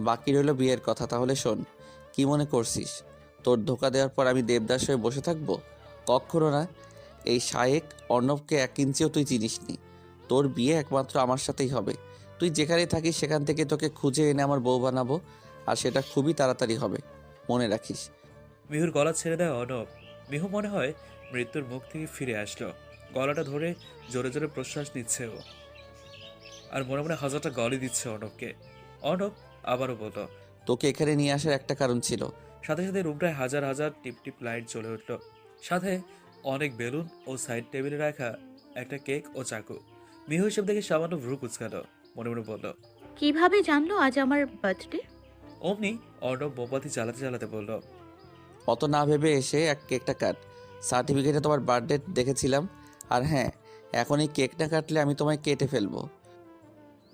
S9: বাকি রইল বিয়ের কথা, তাহলে শোন। কি মনে করছিস তোর ধোকা দেওয়ার পর আমি দেবদাস হয়ে বসে থাকবো? কখনো না। এই শায়েক অর্ণবকে 1 ইঞ্চিও তুই চিনিসনি। তোর বিয়ে একমাত্র আমার সাথেই হবে। তুই যেখানেই থাকিস সেখান থেকে তোকে খুঁজে এনে আমার বউ বানাবো, আর সেটা খুবই তাড়াতাড়ি হবে, মনে রাখিস।
S1: মিহুর গলা ছেড়ে দেয় অর্ণব। মিহু মনে হয় মৃত্যুর মুখ থেকে ফিরে আসলো। গলাটা ধরে জোরে জোরে প্রশ্বাস নিচ্ছে ও, আর মনে মনে হাজারটা গলি দিচ্ছে অর্ণবকে। অর্ণব আবারও বলল,
S9: তোকে এখানে নিয়ে আসার একটা কারণ ছিল।
S1: সাথে সাথে রুমটায় হাজার হাজার টিপ টিপ লাইট জ্বলে উঠল, সাথে অনেক বেলুন ও সাইড টেবিলে রাখা একটা কেক ও চাকু। মিহু হিসেব দেখে সামান্য ভ্রু কুচকাল, মনে মনে বলল,
S4: কিভাবে জানলো আজ আমার বার্থডে?
S1: অমনি অর্ণব মোমবাতি জ্বালাতে জ্বালাতে বলল,
S9: অত না ভেবে এসে কেকটা কাট। সার্টিফিকেটে তোমার বার্থডে দেখেছিলাম। আর হ্যাঁ, এখন এই কেক না কাটলে আমি তোমায় কেটে ফেলবো।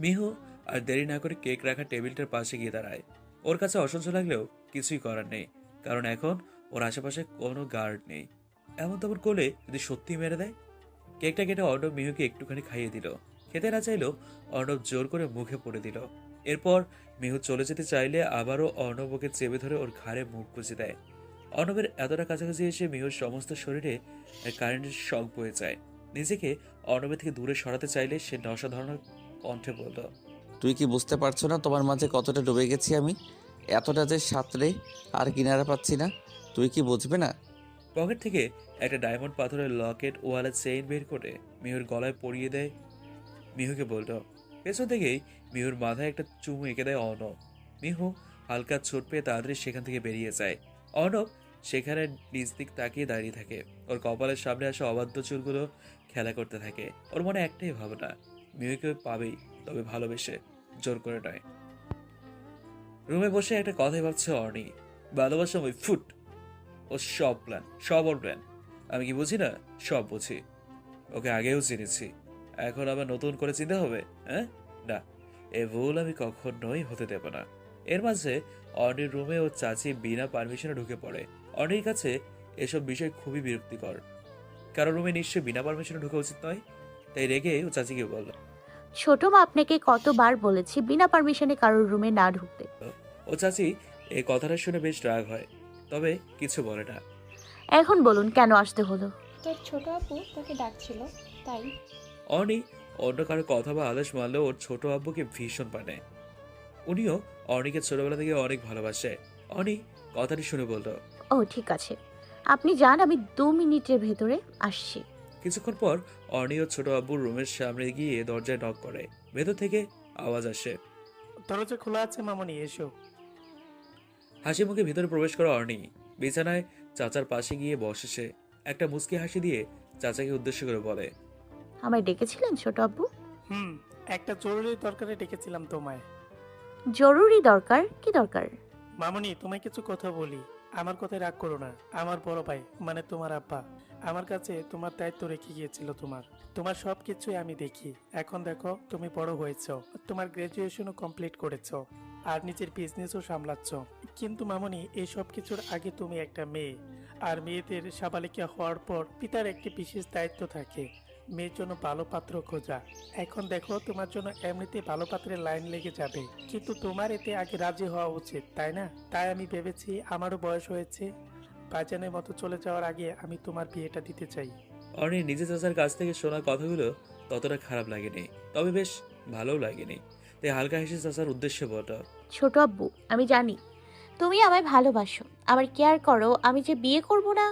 S1: মিহু আর দেরি না করে কেক রাখা টেবিলটার পাশে গিয়ে দাঁড়ায়। ওর কাছে অসহ্য লাগলেও কিছুই করার নেই, কারণ এখন ওর আশেপাশে কোনো গার্ড নেই। এমন তেমন করলে যদি সত্যি মেরে দেয়। কেকটা কেটে অর্ণব মিহুকে একটুখানি খাইয়ে দিল। খেতে না চাইলেও অর্ণব জোর করে মুখে পড়ে দিল। এরপর মিহু চলে যেতে চাইলে আবারও অর্ণব ওকে চেপে ধরে ওর ঘাড়ে মুখ গুঁজে দেয়। অর্ণবের এতটা কাছাকাছি এসে মিহুর সমস্ত শরীরে কারেন্টের শক বয়ে যায়। নিজেকে অর্ণবের থেকে দূরে সরাতে চাইলে সে নশা ধরনের কণ্ঠে বলল,
S9: তুই কি বুঝতে পারছো না তোমার মাঝে কতটা ডুবে গেছি আমি? এতটা যে সাঁতরে আর কিনারা পাচ্ছি না, তুই কি বুঝবে না?
S1: পকেট থেকে একটা ডায়মন্ড পাথরের লকেট ওয়ালের চেইন বের করে মিহুর গলায় পরিয়ে দেয়। মিহুকে বলল, পেছন থেকেই মিহুর মাথায় একটা চুমু এঁকে দেয় অর্ণব। মিহু হালকা চোট পেয়ে তাড়াতাড়ি সেখান থেকে বেরিয়ে যায়। অর্ণব সেখানে নিজ দিক তাকিয়ে দাঁড়িয়ে থাকে। ওর কপালের সামনে আসা অবাধ্য চুলগুলো খেলা করতে থাকে। ওর মনে একটাই ভাবনা, মিউকে পাবেই, তবে ভালোবেসে, জোর করে নয়। রুমে বসে একটা কথাই ভাবছে অর্নি। ভালোবাসা ওই ফুট, ও সব প্ল্যান, সব ওর প্ল্যান। আমি কি বুঝি না? সব বুঝি। ওকে আগেও চিনেছি, এখন আবার নতুন করে চিনতে হবে? হ্যাঁ, না, এ ভুল আমি কখনোই হতে দেব না। এর মাঝে অর্নির রুমে ও চাচি বিনা পারমিশনে ঢুকে পড়ে। অর্নির কাছে এসব বিষয় খুবই বিরক্তিকর, কারণ রুমে নিশ্চয়ই বিনা পারমিশনে ঢুকা উচিত নয়। তাই রেগে ও চাচিকে বলল।
S4: ছোট মা আপনাকে কতবার বলেছি বিনা পারমিশনে কারোর রুমে না ঢুকতে।
S1: ও চাচি এই কথাটা শুনে বেশ রাগ হয়, তবে কিছু বলে না।
S4: এখন বলুন কেন আসতে হলো?
S5: তোর ছোট আপু তোকে ডাকছিল, তাই।
S1: অর্নি অন্য কারো কথা বা আদেশ মানলেও ওর ছোট আব্বুকে ভীষণ মানে। উনিও অর্নিকে ছোটবেলা থেকে অনেক ভালোবাসে। অর্নি কথাটি শুনে বলল,
S4: ও ঠিক আছে, আপনি যান, আমি 2 মিনিটের ভেতরে আসছি।
S1: কিছুক্ষণ পর অর্নি ও ছোট আব্বুর রুমের সামনে গিয়ে দরজায় নক করে। ভেতর থেকে আওয়াজ আসে।
S14: দরজা খোলা আছে মামনি, এসো।
S1: হাসি মুখে ভিতরে প্রবেশ করে অর্নি বিছানায় চাচার পাশে গিয়ে বসে। সে একটা মুচকি হাসি দিয়ে চাচাকে উদ্দেশ্য করে বলে,
S4: আমায় ডেকেছিলেন ছোট আব্বু?
S14: একটা জরুরি দরকারে ডেকেছিলাম তোমায়।
S4: জরুরি দরকার? কি দরকার?
S14: মামনি, তোমায় কিছু কথা বলি। আমার কথায় রাগ করো না। আমার বড় ভাই মানে তোমার আব্বা আমার কাছে তোমার দায়িত্ব রেখে গিয়েছিল। তোমার সব কিছুই আমি দেখি। এখন দেখো তুমি বড় হয়েছো, তোমার গ্রাজুয়েশনও কমপ্লিট করেছো, আর নিজের বিজনেসও সামলাচ্ছ। কিন্তু মামনি, এই সব কিছুর আগে তুমি একটা মেয়ে, আর মেয়েদের সাবালিকা হওয়ার পর পিতার একটি বিশেষ দায়িত্ব থাকে, মেয়ের জন্য ভালো পাত্র খোঁজা। এখন দেখো তোমার জন্য এমনিতে ভালো পাত্রের লাইন লেগে যাবে, কিন্তু তোমার এতে আগে রাজি হওয়া উচিত, তাই না? তাই আমি ভেবেছি আমারও বয়স হয়েছে, ভাইজানের মতো চলে যাওয়ার আগে আমি তোমার বিয়েটা দিতে চাই।
S1: অর্নি নিজের চাচার কাছ থেকে শোনা কথাগুলো ততটা খারাপ লাগেনি, তবে বেশ ভালোও লাগেনি। তাই হালকা হেসে চাচার উদ্দেশ্যে বলল,
S4: ছোট আব্বু, আমি জানি তুমি আমায় ভালোবাসো, আমার কেয়ার করো। আমি যে বিয়ে করব না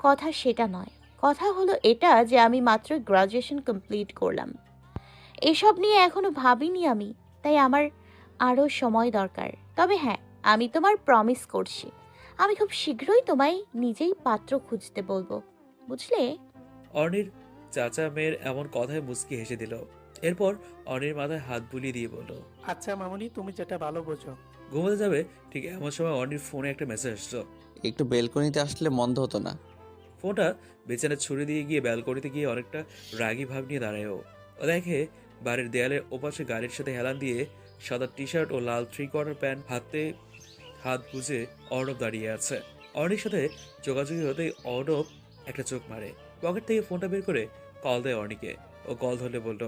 S4: কথা সেটা নয়, কথা হলো এটা যে আমি মাত্র গ্রাজুয়েশন কমপ্লিট করলাম, এসব নিয়ে এখনো ভাবিনি আমি। তাই আমার আরও সময় দরকার। তবে হ্যাঁ, আমি তোমার প্রমিস করছি, আমি খুব শীঘ্রই তোমায় নিজেই পাত্র খুঁজতে বলবো, বুঝলে?
S1: অর্নির চাচা মেয়ের এমন কথায় মুচকি হেসে দিল। এরপর অর্নির মাথায় হাত বুলিয়ে দিয়ে বলল,
S14: আচ্ছা মামনি, তুমি যেটা ভালো বোঝো।
S1: ঘুমোতে যাবে ঠিক এমন সময় অর্নির ফোনে একটা মেসেজ আসলো।
S9: একটু বেলকনিতে আসলে মন্দ হতো না।
S1: ফোনটা বিছানায় ছুড়ে দিয়ে গিয়ে ব্যালকনিতে গিয়ে অনেকটা রাগী ভাব নিয়ে দাঁড়ায় ও দেখে বাড়ির দেয়ালের ওপাশে গাড়ির সাথে হেলান দিয়ে সাদা টি শার্ট ও লাল 3/4 প্যান্ট হাতে হাত গুজে অর্ণব দাঁড়িয়ে আছে। অর্ণির সাথে যোগাযোগী হতেই অর্ণব একটা চোখ মারে, পকেট থেকে ফোনটা বের করে কল দেয় অর্ণিকে। ও কল ধরলে বলল,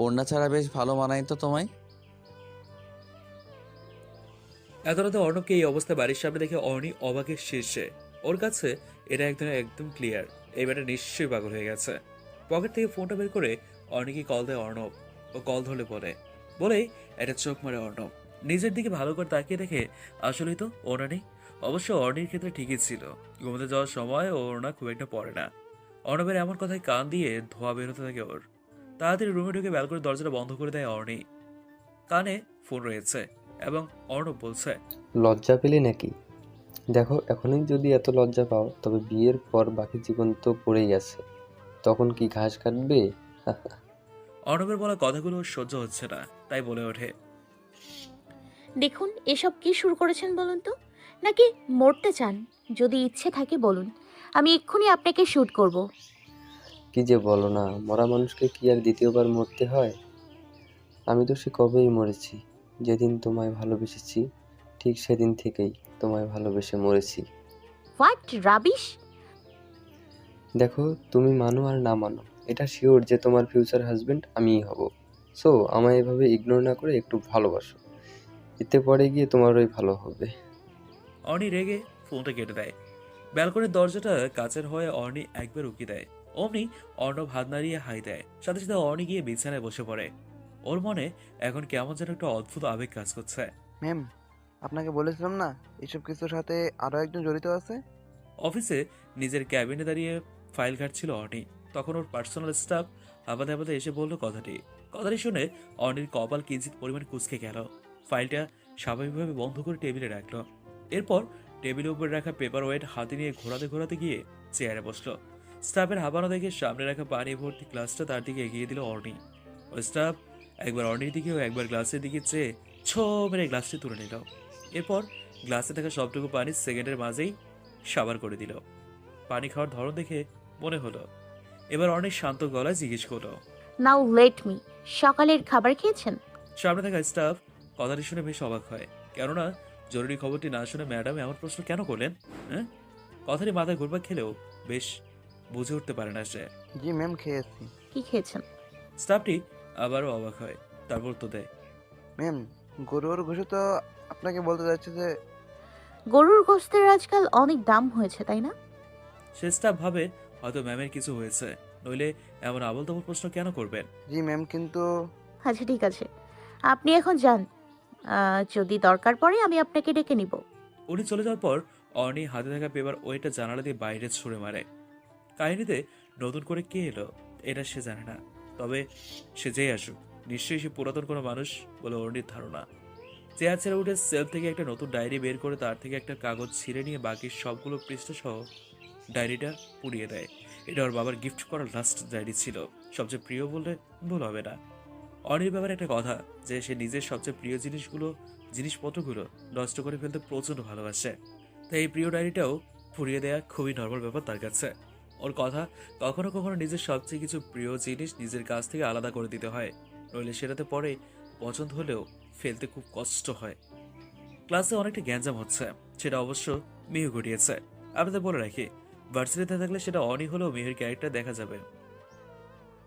S9: ওড়না ছাড়া বেশ ভালো মানায় তো তোমায়।
S1: এত রাতে অর্ণবকে এই অবস্থায় বাড়ির সামনে দেখে অর্ণি অবাকের শীর্ষে। ওর কাছে এটা একদম ক্লিয়ার, এই ব্যাটা নিশ্চয়ই পাগল হয়ে গেছে। পকেট থেকে ফোনটা বের করে অর্ণিকে কল দেয় অর্ণব। ও কল ধরলে বলেই একটা চোখ মারে অর্ণব। নিজের দিকে ভালো করে তাকিয়ে দেখে আসলেই তো ওড়না নেই। অবশ্য অর্ণির ক্ষেত্রে ঠিকই ছিল, ঘুমোতে যাওয়ার সময় ওড়না খুব একটা পড়ে না। অর্ণবের এমন কথায় কান দিয়ে ধোয়া বেরোতে থাকে ওর। তাড়াতাড়ি রুমে ঢুকে ব্যালকনির দরজাটা বন্ধ করে দেয় অর্ণি। কানে ফোন রয়েছে এবং অর্ণব বলছে,
S15: লজ্জা পেলে নাকি? দেখো, এখনই যদি এত লজ্জা পাও তবে বিয়ের পর বাকি জীবন তো পড়েই আছে, তখন কি ঘাস কাটবে?
S1: অর্ণবের বলা কথাগুলো সহ্য হচ্ছে না, তাই বলে ওঠে,
S4: দেখুন, এসব কি শুরু করেছেন বলুন তো? নাকি মরতে চান? যদি ইচ্ছে থাকে বলুন, আমি এক্ষুনি আপনাকে শ্যুট করব।
S15: কি যে বলো না, মরা মানুষকে কি আর দ্বিতীয়বার মরতে হয়? আমি তো সে কবেই মরেছি। যেদিন তোমায় ভালোবেসেছি ঠিক সেদিন থেকেই তোমায় ভালোবেসে মরেছি।
S4: What rubbish!
S15: দেখো, তুমি মানো আর না মানো, এটা শিওর যে তোমার ফিউচার হাজবেন্ড আমিই হব। সো আমায় এভাবে ইগনোর না করে একটু ভালোবাসো, এতে পরে গিয়ে তোমারই ভালো হবে।
S1: অর্ণি রেগে ফোনটা কেটে দেয়। ব্যালকনির দরজাটা কাচের হয়ে অর্ণি একবার উকি দেয়। অমনি অর্ণব হাত নাড়িয়ে হাই দেয়। সাথে সাথে অর্ণি গিয়ে বিছানায় বসে পড়ে। ওর মনে এখন কেমন যেন একটা অদ্ভুত আবেগ কাজ করছে।
S16: ম্যাম, আপনাকে বলেছিলাম না এসব কিছুর সাথে আরো একজন জড়িত আছে।
S1: অফিসে নিজের ক্যাবিনে দাঁড়িয়ে ফাইল ঘাটছিল অর্ণি। তখন ওর পার্সোনাল স্টাফ হাবাতে হাবাতে এসে বলল কথাটি শুনে অর্ণির কপাল কিঞ্চিত পরিমাণ কুঁচকে গেল। ফাইলটা স্বাভাবিকভাবে বন্ধ করে টেবিলে রাখলো। এরপর টেবিলের উপর রাখা পেপার ওয়েট হাতে নিয়ে ঘোরাতে ঘোরাতে গিয়ে চেয়ারে বসলো। স্টাফের হাঁপানো দেখে সামনে রাখা পানি ভর্তি গ্লাসটা তার দিকে এগিয়ে দিল অর্নি। ওই স্টাফ একবার অর্নির দিকে ও একবার গ্লাসের দিকে চেয়ে ছো মেরে গ্লাসটি তুলে নিল। এরপর গ্লাসে থাকা সবটুকু পানি সেকেন্ডের মাঝেই সাবার করে দিল। পানি খাওয়ার ধরন দেখে মনে হলো এবার অনেক শান্ত গলায় জিজ্ঞেস করলো,
S4: নাও লেট মি, সকালের খাবার খেয়েছেন?
S1: সামনে থাকা স্টাফ কথাটি শুনে বেশ অবাক হয়, কেননা জরুরি খবরটি না শুনে ম্যাডাম এমন প্রশ্ন কেন করলেন। হ্যাঁ, কথাটি মাথায় ঘুরপাক খেলেও বেশ বুঝে উঠতে পারে না সে।
S16: জি ম্যাম, খেয়েছি।
S4: কি খেয়েছেন?
S1: স্টাফটি আবারও অবাক হয়, তারপর তো দেয়,
S16: ম্যাম, গরুর ঘুষে তো আপনাকে বলতে যাচ্ছে যে
S4: গরুর গোশতের আজকাল অনেক দাম হয়েছে, তাই না?
S1: সে স্টাফ ভাবে হয়তো ম্যামের কিছু হয়েছে, নইলে এমন আবল তাবল প্রশ্ন কেন করবেন।
S16: জি ম্যাম, কিন্তু
S4: আচ্ছা ঠিক আছে, আপনি এখন যান। যদি দরকার পড়ে আমি আপনাকে ডেকে নিব।
S1: উনি চলে যাওয়ার পর অর্নি হাতে থাকা পেপার ওইটা জানালা দিয়ে বাইরে ছুঁড়ে মারে। কাহিনীতে নতুন করে কে এলো এটা সে জানে না, তবে সে যেই আসুক নিশ্চয়ই সে পুরাতন কোনো মানুষ বলে অর্নির ধারণা। চেয়ার ছেড়ে উঠে সেলফ থেকে একটা নতুন ডায়েরি বের করে তার থেকে একটা কাগজ ছিঁড়ে নিয়ে বাকি সবগুলো পৃষ্ঠা সহ ডায়েরিটা পুড়িয়ে দেয়। এটা ওর বাবার গিফট করা লাস্ট ডায়েরি ছিল, সবচেয়ে প্রিয় বললে ভুল হবে না। অর্নির ব্যাপারে একটা কথা যে সে নিজের সবচেয়ে প্রিয় জিনিসপত্রগুলো নষ্ট করে ফেলতে প্রচণ্ড ভালোবাসে, তাই এই প্রিয় ডায়েরিটাও পুড়িয়ে দেওয়া খুবই নর্মাল ব্যাপার তার কাছে। ওর কথা, কখনো কখনো নিজের সবচেয়ে কিছু প্রিয় জিনিস নিজের কাছ থেকে আলাদা করে দিতে হয়, নইলে সেটাতে পরে পছন্দ হলেও ফেলতে খুব কষ্ট হয়। ক্লাসে অনেকটা গ্যাঞ্জাম হচ্ছে, সেটা অবশ্য মিহু ঘটিয়েছে। আপনাদের বলে রাখি, ভার্সিটিতে থাকলে সেটা অর্নি হলেও মিহুর ক্যারেক্টার দেখা যাবে,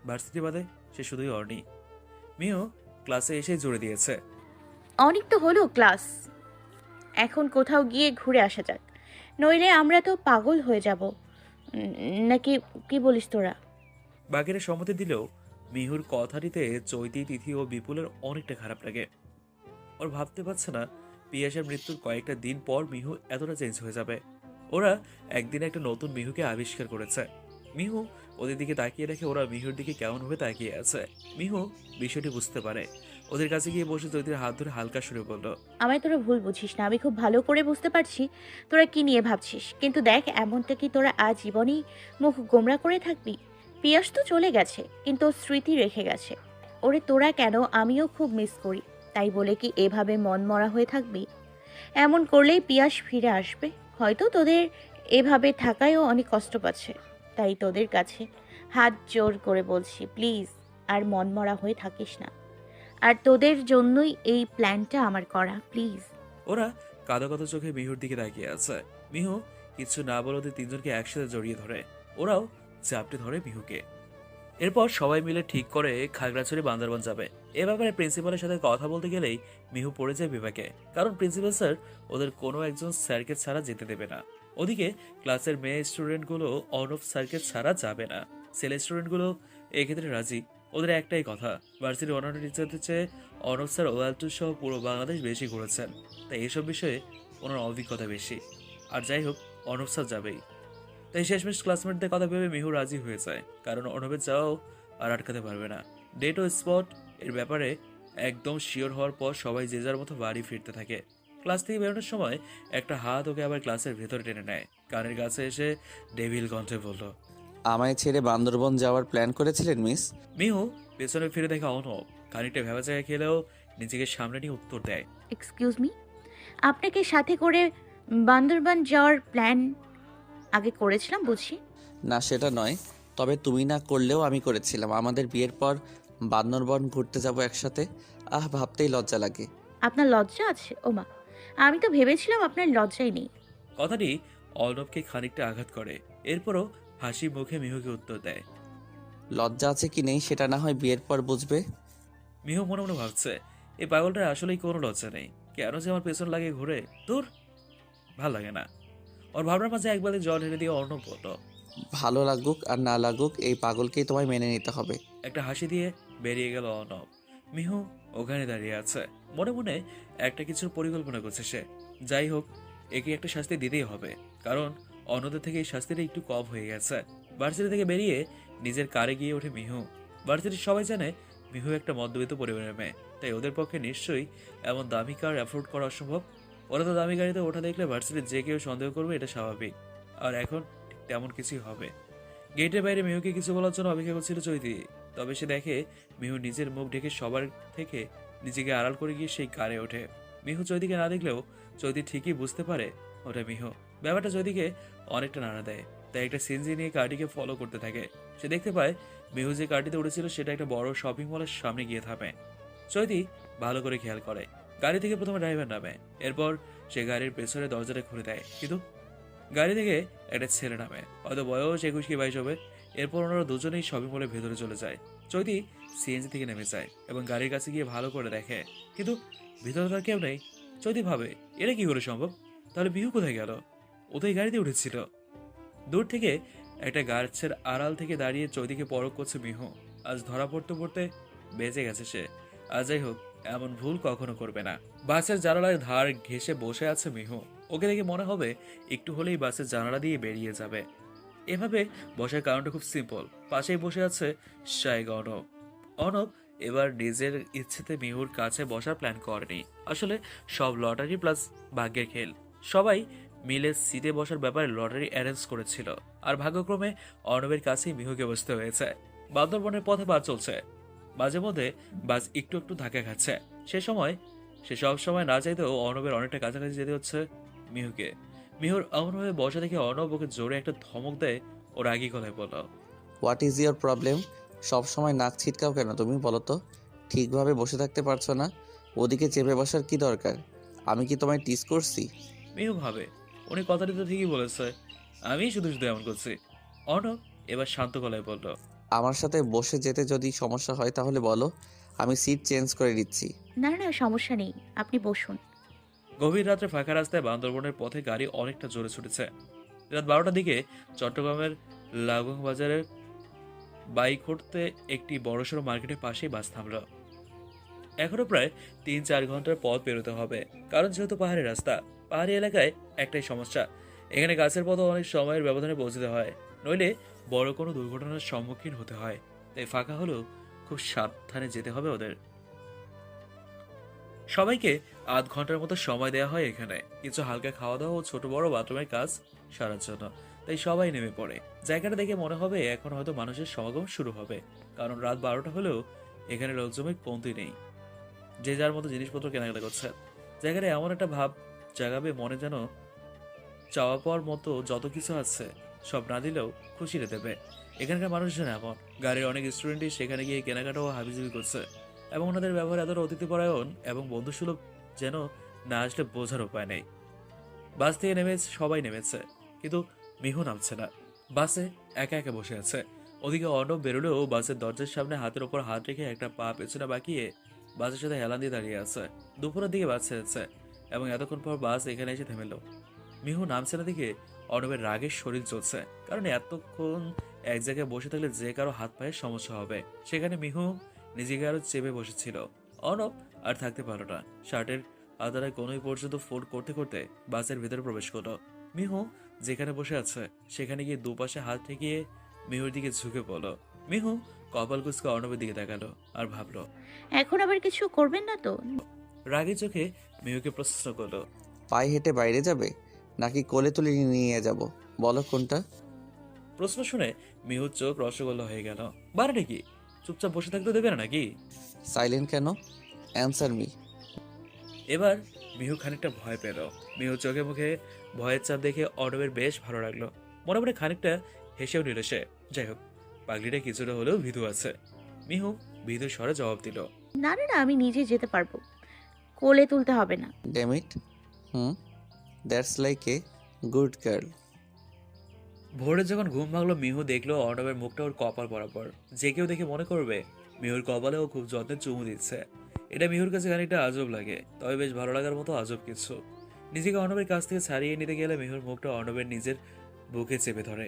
S1: ভার্সিটি বাদে সে শুধুই অর্নি। মিহু ক্লাসে এসে জুড়ে দিয়েছে,
S4: অনেক তো হলো ক্লাস, এখন কোথাও গিয়ে ঘুরে আসা যাক, নইলে আমরা তো পাগল হয়ে যাব। নাকি কি বলিস তোরা?
S1: বাকিরা সম্মতি দিলেও মিহুর কথাটিতে চৈতি, তিথি ও বিপুলের অনেকটা খারাপ লাগে। ওর ভাবতে পারছে না পিয়াসের মৃত্যুর কয়েকটা দিন পর মিহু এতটা চেঞ্জ হয়ে যাবে। ওরা একদিন একটা নতুন মিহুকে আবিষ্কার করেছে। মিহু ওদের দিকে তাকিয়ে রেখে ওরা মিহুর দিকে কেমনভাবে তাকিয়ে আছে। মিহু বিষয়টি বুঝতে পারে, ওদের কাছে গিয়ে বসে চৈতির হাত ধরে হালকা সুরে বলল,
S4: আমায় তোরা ভুল বুঝিস না, আমি খুব ভালো করে বুঝতে পারছি তোরা কি নিয়ে ভাবছিস, কিন্তু দেখ এমনটা কি তোরা আজীবনই মুখ গোমরা করে থাকবি? পিয়াস তো চলে গেছে, কিন্তু ওর স্মৃতি রেখে গেছে। ওরে তোরা কেন, আমিও খুব মিস করি, তাই বলে কি এভাবে মন মরা হয়ে থাকবি? এমন করলেই পিয়াস ফিরে আসবে। হয়তো তোদের এভাবে থাকায়ও অনেক কষ্ট পাচ্ছে, তাই তোদের কাছে হাত জোর করে বলছি, প্লিজ আর মন মরা হয়ে থাকিস না। আর তোদের জন্যই এই প্ল্যানটা আমার করা, প্লিজ।
S1: ওরা কাদো কাদো চোখে মিহুর দিকে তাকিয়ে আছে। মিহু কিছু না বলে ওদের তিনজনকে একসাথে জড়িয়ে ধরে, ওরাও চাপটে ধরে মিহুকে। এরপর সবাই মিলে ঠিক করে খাগড়াছড়ি বান্দরবান যাবে। এ ব্যাপারে প্রিন্সিপালের সাথে কথা বলতে গেলেই মিহু পড়ে যায় বিপাকে, কারণ প্রিন্সিপাল স্যার ওদের কোনো একজন স্যারকে ছাড়া যেতে দেবে না। ওদিকে ক্লাসের মেয়ে স্টুডেন্টগুলো অর্ণব স্যারকে ছাড়া যাবে না, ছেলে স্টুডেন্টগুলো এক্ষেত্রে রাজি। ওদের একটাই কথা, ভার্সিটির অন্যান্য টিচারদের চেয়ে অর্ণব স্যার ওয়ালটু সহ পুরো বাংলাদেশ বেশি ঘুরেছেন, তাই এসব বিষয়ে ওনার অভিজ্ঞতা বেশি। আর যাই হোক, অর্ণব স্যার যাবেই। তাই শেষমেশ ক্লাসমেটদের কথা ভেবে মিহু রাজি হয়ে যায়, কারণ অর্ণবের যাওয়াও আর আটকাতে পারবে না। ডেট ও স্পট এর ব্যাপারে একদম শিওর হওয়ার পর সবাই যে যার মতো বাড়ি ফিরতে থাকে। ক্লাস থেকে বেরোনোর সময় একটা হাত ওকে আবার ক্লাসের ভেতরে টেনে নেয়, কানের কাছে এসে ডেভিল কণ্ঠে বলল,
S9: আমায় ছেড়ে বান্দরবন যাওয়ার প্ল্যান করেছিলেন মিস?
S1: মিহু পেছনে ফিরে দেখা অর্ণব খানিকটা ভেবা জায়গায় খেলেও নিজেকে সামনে নিয়ে উত্তর দেয়,
S4: এক্সকিউজ মি, আপনাকে সাথে করে বান্দরবান যাওয়ার প্ল্যান আগে করেছিলাম বুঝি?
S9: না, সেটা নয়, তবে তুমি না করলেও আমি করেছিলাম। আমাদের বিয়ের পর বান্দরবন ঘুরতে যাব একসাথে। ভাবতেই লজ্জা লাগে।
S4: আপনার লজ্জা আছে? ওমা, আমি তো ভেবেছিলাম আপনার লজ্জাই নেই।
S1: কথাটি অর্ণবকে খানিকটা আঘাত করে। এরপরও হাসি মুখে মিহুকে উত্তর দেয়,
S9: লজ্জা আছে কি নেই সেটা না হয় বিয়ের পর বুঝবে।
S1: মিহু মনে মনে ভাবছে, এই পাগলটার আসলেই কোনো লজ্জা নেই, কেন যে আমার পেছন লাগে ঘুরে, দূর ভাল লাগে না। ওর ভাবনার মাঝে একবারে জল ঢেলে দিয়ে অর্ণব বলল,
S9: ভালো লাগুক আর না লাগুক এই পাগলকেই তোমায় মেনে নিতে হবে।
S1: একটা হাসি দিয়ে বেরিয়ে গেল অর্ণব। মিহু ওখানে দাঁড়িয়ে আছে, মনে মনে একটা কিছুর পরিকল্পনা করছে সে। যাই হোক, একে একটা শাস্তি দিতেই হবে, কারণ অন্যদের থেকে এই শাস্তিটা একটু কম হয়ে গেছে। ভার্সিটি থেকে বেরিয়ে নিজের কারে গিয়ে ওঠে মিহু। ভার্সিটির সবাই জানে মিহু একটা মধ্যবিত্ত পরিবারের মেয়ে, তাই ওদের পক্ষে নিশ্চয়ই এমন দামি কার অ্যাফোর্ড করা অসম্ভব। ওরা তো দামি গাড়িতে ওঠা দেখলে ভার্সিটির যে কেউ সন্দেহ করবে, এটা স্বাভাবিক। আর এখন ঠিক তেমন কিছুই হবে। গেটের বাইরে মিহুকে কিছু বলার জন্য অপেক্ষা করছিল চৈতি। তবে সে দেখে মিহু নিজের মুখ ঢেকে সবার থেকে নিজেকে আড়াল করে গিয়ে সেই কারে ওঠে। মিহু চৈতিকে না দেখলেও চৈতি ঠিকই বুঝতে পারে ওটা মিহু। ব্যাপারটা চৈতিকে অনেকটা নাড়া দেয়, তাই একটা সিনজি নিয়ে কার্টিকে ফলো করতে থাকে। সে দেখতে পায় মিহু যে কার্টিতে উঠেছিল সেটা একটা বড় শপিং মলের সামনে গিয়ে থামে। চৈতি ভালো করে খেয়াল করে। গাড়ি থেকে প্রথমে ড্রাইভার নামে, এরপর সে গাড়ির পেছনে দরজাটা খুলে দেয়, কিন্তু গাড়ি থেকে একটা ছেলে নামে, হয়তো বয়স 21 কি 22 হবে। এরপর ওনারা দুজনেই শপিং মলের ভেতরে চলে যায়। চৈতি সিএনজি থেকে নেমে যায় এবং গাড়ির কাছে গিয়ে ভালো করে দেখে, কিন্তু ভিতরে তার কেউ নেই। চৈতি ভাবে এটা কি করে সম্ভব, তাহলে বিহু কোথায় গেল? ও তো এই গাড়িতে উঠেছিল। দূর থেকে একটা গাছের আড়াল থেকে দাঁড়িয়ে চৈতিকে পরখ করছে মিহু। আজ ধরা পড়তে পড়তে বেঁচে গেছে সে। আর যাই হোক, এমন ভুল কখনো করবে না। বাসের জানালার ধার ঘেঁষে বসে আছে মিহু। ওকে দেখে মনে হবে একটু হলেই বাসের জানালা দিয়ে বেরিয়ে যাবে। এভাবে বসার কারণটা খুব সিম্পল। পাশেই বসে আছে শাইক অনব। অনব এবার নিজের ইচ্ছেতে মিহুর কাছে বসার প্ল্যান করেনি। আসলে সব লটারি প্লাস ভাগ্যের খেল। সবাই মিলে সিটে বসার ব্যাপারে লটারি অ্যারেঞ্জ করেছিল, আর ভাগ্যক্রমে অর্ণবের কাছেই মিহুকে বসতে হয়েছে। বান্দরবনের পথে বাস চলছে, মাঝে মধ্যে বাস একটু একটু ধাক্কা খাচ্ছে। সে সব সময় না চাইতেও অর্ণবের অনেকটা কাছাকাছি যেতে হচ্ছে মিহুকে। মিহুর এমনভাবে বসা দেখে অর্ণব ওকে জোরে একটা ধমক দেয়। ও রাগী গলায় বলল,
S9: হোয়াট ইজ ইয়োর প্রবলেম? সব সময় নাক ছিটকাও কেন তুমি, বলো তো? ঠিকভাবে বসে থাকতে পারছো না? ওদিকে চেপে বসার কি দরকার? আমি কি তোমায় টিস করছি?
S1: মিহু ভাবে উনি কথাটি তো ঠিকই বলেছে, আমি শুধু শুধু এমন করছি। অর্ণব এবার শান্ত গলায় বলল,
S9: আমার সাথে বসে যেতে যদি সমস্যা হয় তাহলে বলো, আমি সিট চেঞ্জ করে দিচ্ছি।
S4: না না, সমস্যা নেই, আপনি বসুন।
S1: গভীর রাত্রে ফাঁকা রাস্তায় বান্দরবনের পথে গাড়ি অনেকটা জোরে ছুটেছে। রাত 12টার দিকে চট্টগ্রামের লাগং বাজারের বাইক করতে একটি বড়সড় মার্কেটের পাশেই বাস থামল। এখনো প্রায় 3-4 ঘন্টার পথ পেরোতে হবে, কারণ যেহেতু পাহাড়ি রাস্তা। পাহাড়ি এলাকায় একটাই সমস্যা, এখানে গাছের পথও অনেক সময়ের ব্যবধানে পৌঁছতে হয়, নইলে বড় কোনো দুর্ঘটনার সম্মুখীন হতে হয়। তাই ফাঁকা হলেও খুব সাবধানে যেতে হবে ওদের। সবাইকে আধ ঘন্টার মতো সময় দেওয়া হয় এখানে, কিছু হালকা খাওয়া দাওয়া ও ছোট বড় বাথরুমের কাজ সারার জন্য। তাই সবাই নেমে পড়ে। জায়গাটা দেখে মনে হবে এখন হয়তো মানুষের সমাগম শুরু হবে, কারণ রাত 12টা হলেও এখানে লোকজমের কমতি নেই। যে যার মতো জিনিসপত্র কেনাকাটা করছে। জায়গাটা এমন একটা ভাব জাগাবে মনে, যেন চাওয়া পাওয়ার মতো যত কিছু আছে সব না দিলেও খুশিতে দেবে। এখানকার মানুষজন এমন, গাড়ির অনেক স্টুডেন্টই সেখানে গিয়ে কেনাকাটা ও হাবিজাবি করছে, এবং ওনাদের ব্যবহার এতটা অতিথিপরায়ণ এবং বন্ধুসুলভ যেন না আসলে বোঝার উপায় নেই। বাস থেকে সবাই নেমেছে, কিন্তু মিহু নামছে না। বাসে একা একা বসে আছে। ওদিকে অর্ণব বেরোলেও বাসের দরজার সামনে হাতের ওপর হাত রেখে একটা পা পেছনে বাঁকিয়ে বাসের সাথে হেলান দিয়ে দাঁড়িয়ে আছে। দুপুরের দিকে বাস ছেড়েছে এবং এতক্ষণ পর বাস এখানে এসে থেমেল। মিহু নামছে না দেখে অর্ণবের রাগের শরীর চলছে, কারণ এতক্ষণ এক জায়গায় বসে থাকলে যে কারো হাত পায়ের সমস্যা হবে। সেখানে মিহু নিজেকে আরো চেপে বসেছিল। অর্ণব আর থাকতে পারল না, শার্টের আদারায় কোনোই পর্যন্ত ফোল্ড করতে করতে বাসের ভেতরে প্রবেশ করলো। মিহু যেখানে বসে আছে সেখানে গিয়ে দুপাশে হাত ঠেকিয়ে মিহুর দিকে ঝুঁকে পড়ল। মিহু কপাল কুঁচকে অর্ণবের দিকে তাকালো আর ভাবলো,
S4: এখন আবার কিছু করবেন না তো?
S1: রাগের চোখে মিহুকে প্রশ্ন করলো,
S9: পায়ে হেঁটে বাইরে যাবে নাকি কোলে তুলে নিয়ে যাব, বলো কোনটা?
S1: প্রশ্ন শুনে মিহুর চোখ রসগোল্লা হয়ে গেল। বারে কি চুপচাপ বসে থাকতে দেবে না নাকি?
S9: সাইলেন্ট কেন? Answer me.
S1: এবার মিহু খানিকটা ভয় পেল। মিহু চোখে মুখে ভয়ের চাপ দেখে অর্ণবের বেশ ভালো লাগলো। মনে মনে খানিকটা হেসেও নিল সে। যাই হোক, পাগলিটা কিছুটা হলেও ভীতু আছে। মিহু ভীতু স্বরে জবাব দিল,
S4: না না না, আমি নিজে যেতে পারবো, কোলে তুলতে হবে না।
S9: Damn it. That's like a good girl.
S1: ভোরে যখন ঘুম ভাঙলো মিহু দেখলো অর্ণবের মুখটা ওর কপাল বরাবর। যে কেউ দেখে মনে করবে মিহুর কপালে ও খুব যত্নে চুমু দিচ্ছে। এটা মিহুর কাছে খানিকটা আজব লাগে, তবে বেশ ভালো লাগার মতো আজব কিছু। নিজেকে অর্ণবের কাছ থেকে ছাড়িয়ে নিতে গেলে মিহুর মুখটা অর্ণবের নিজের বুকে চেপে ধরে।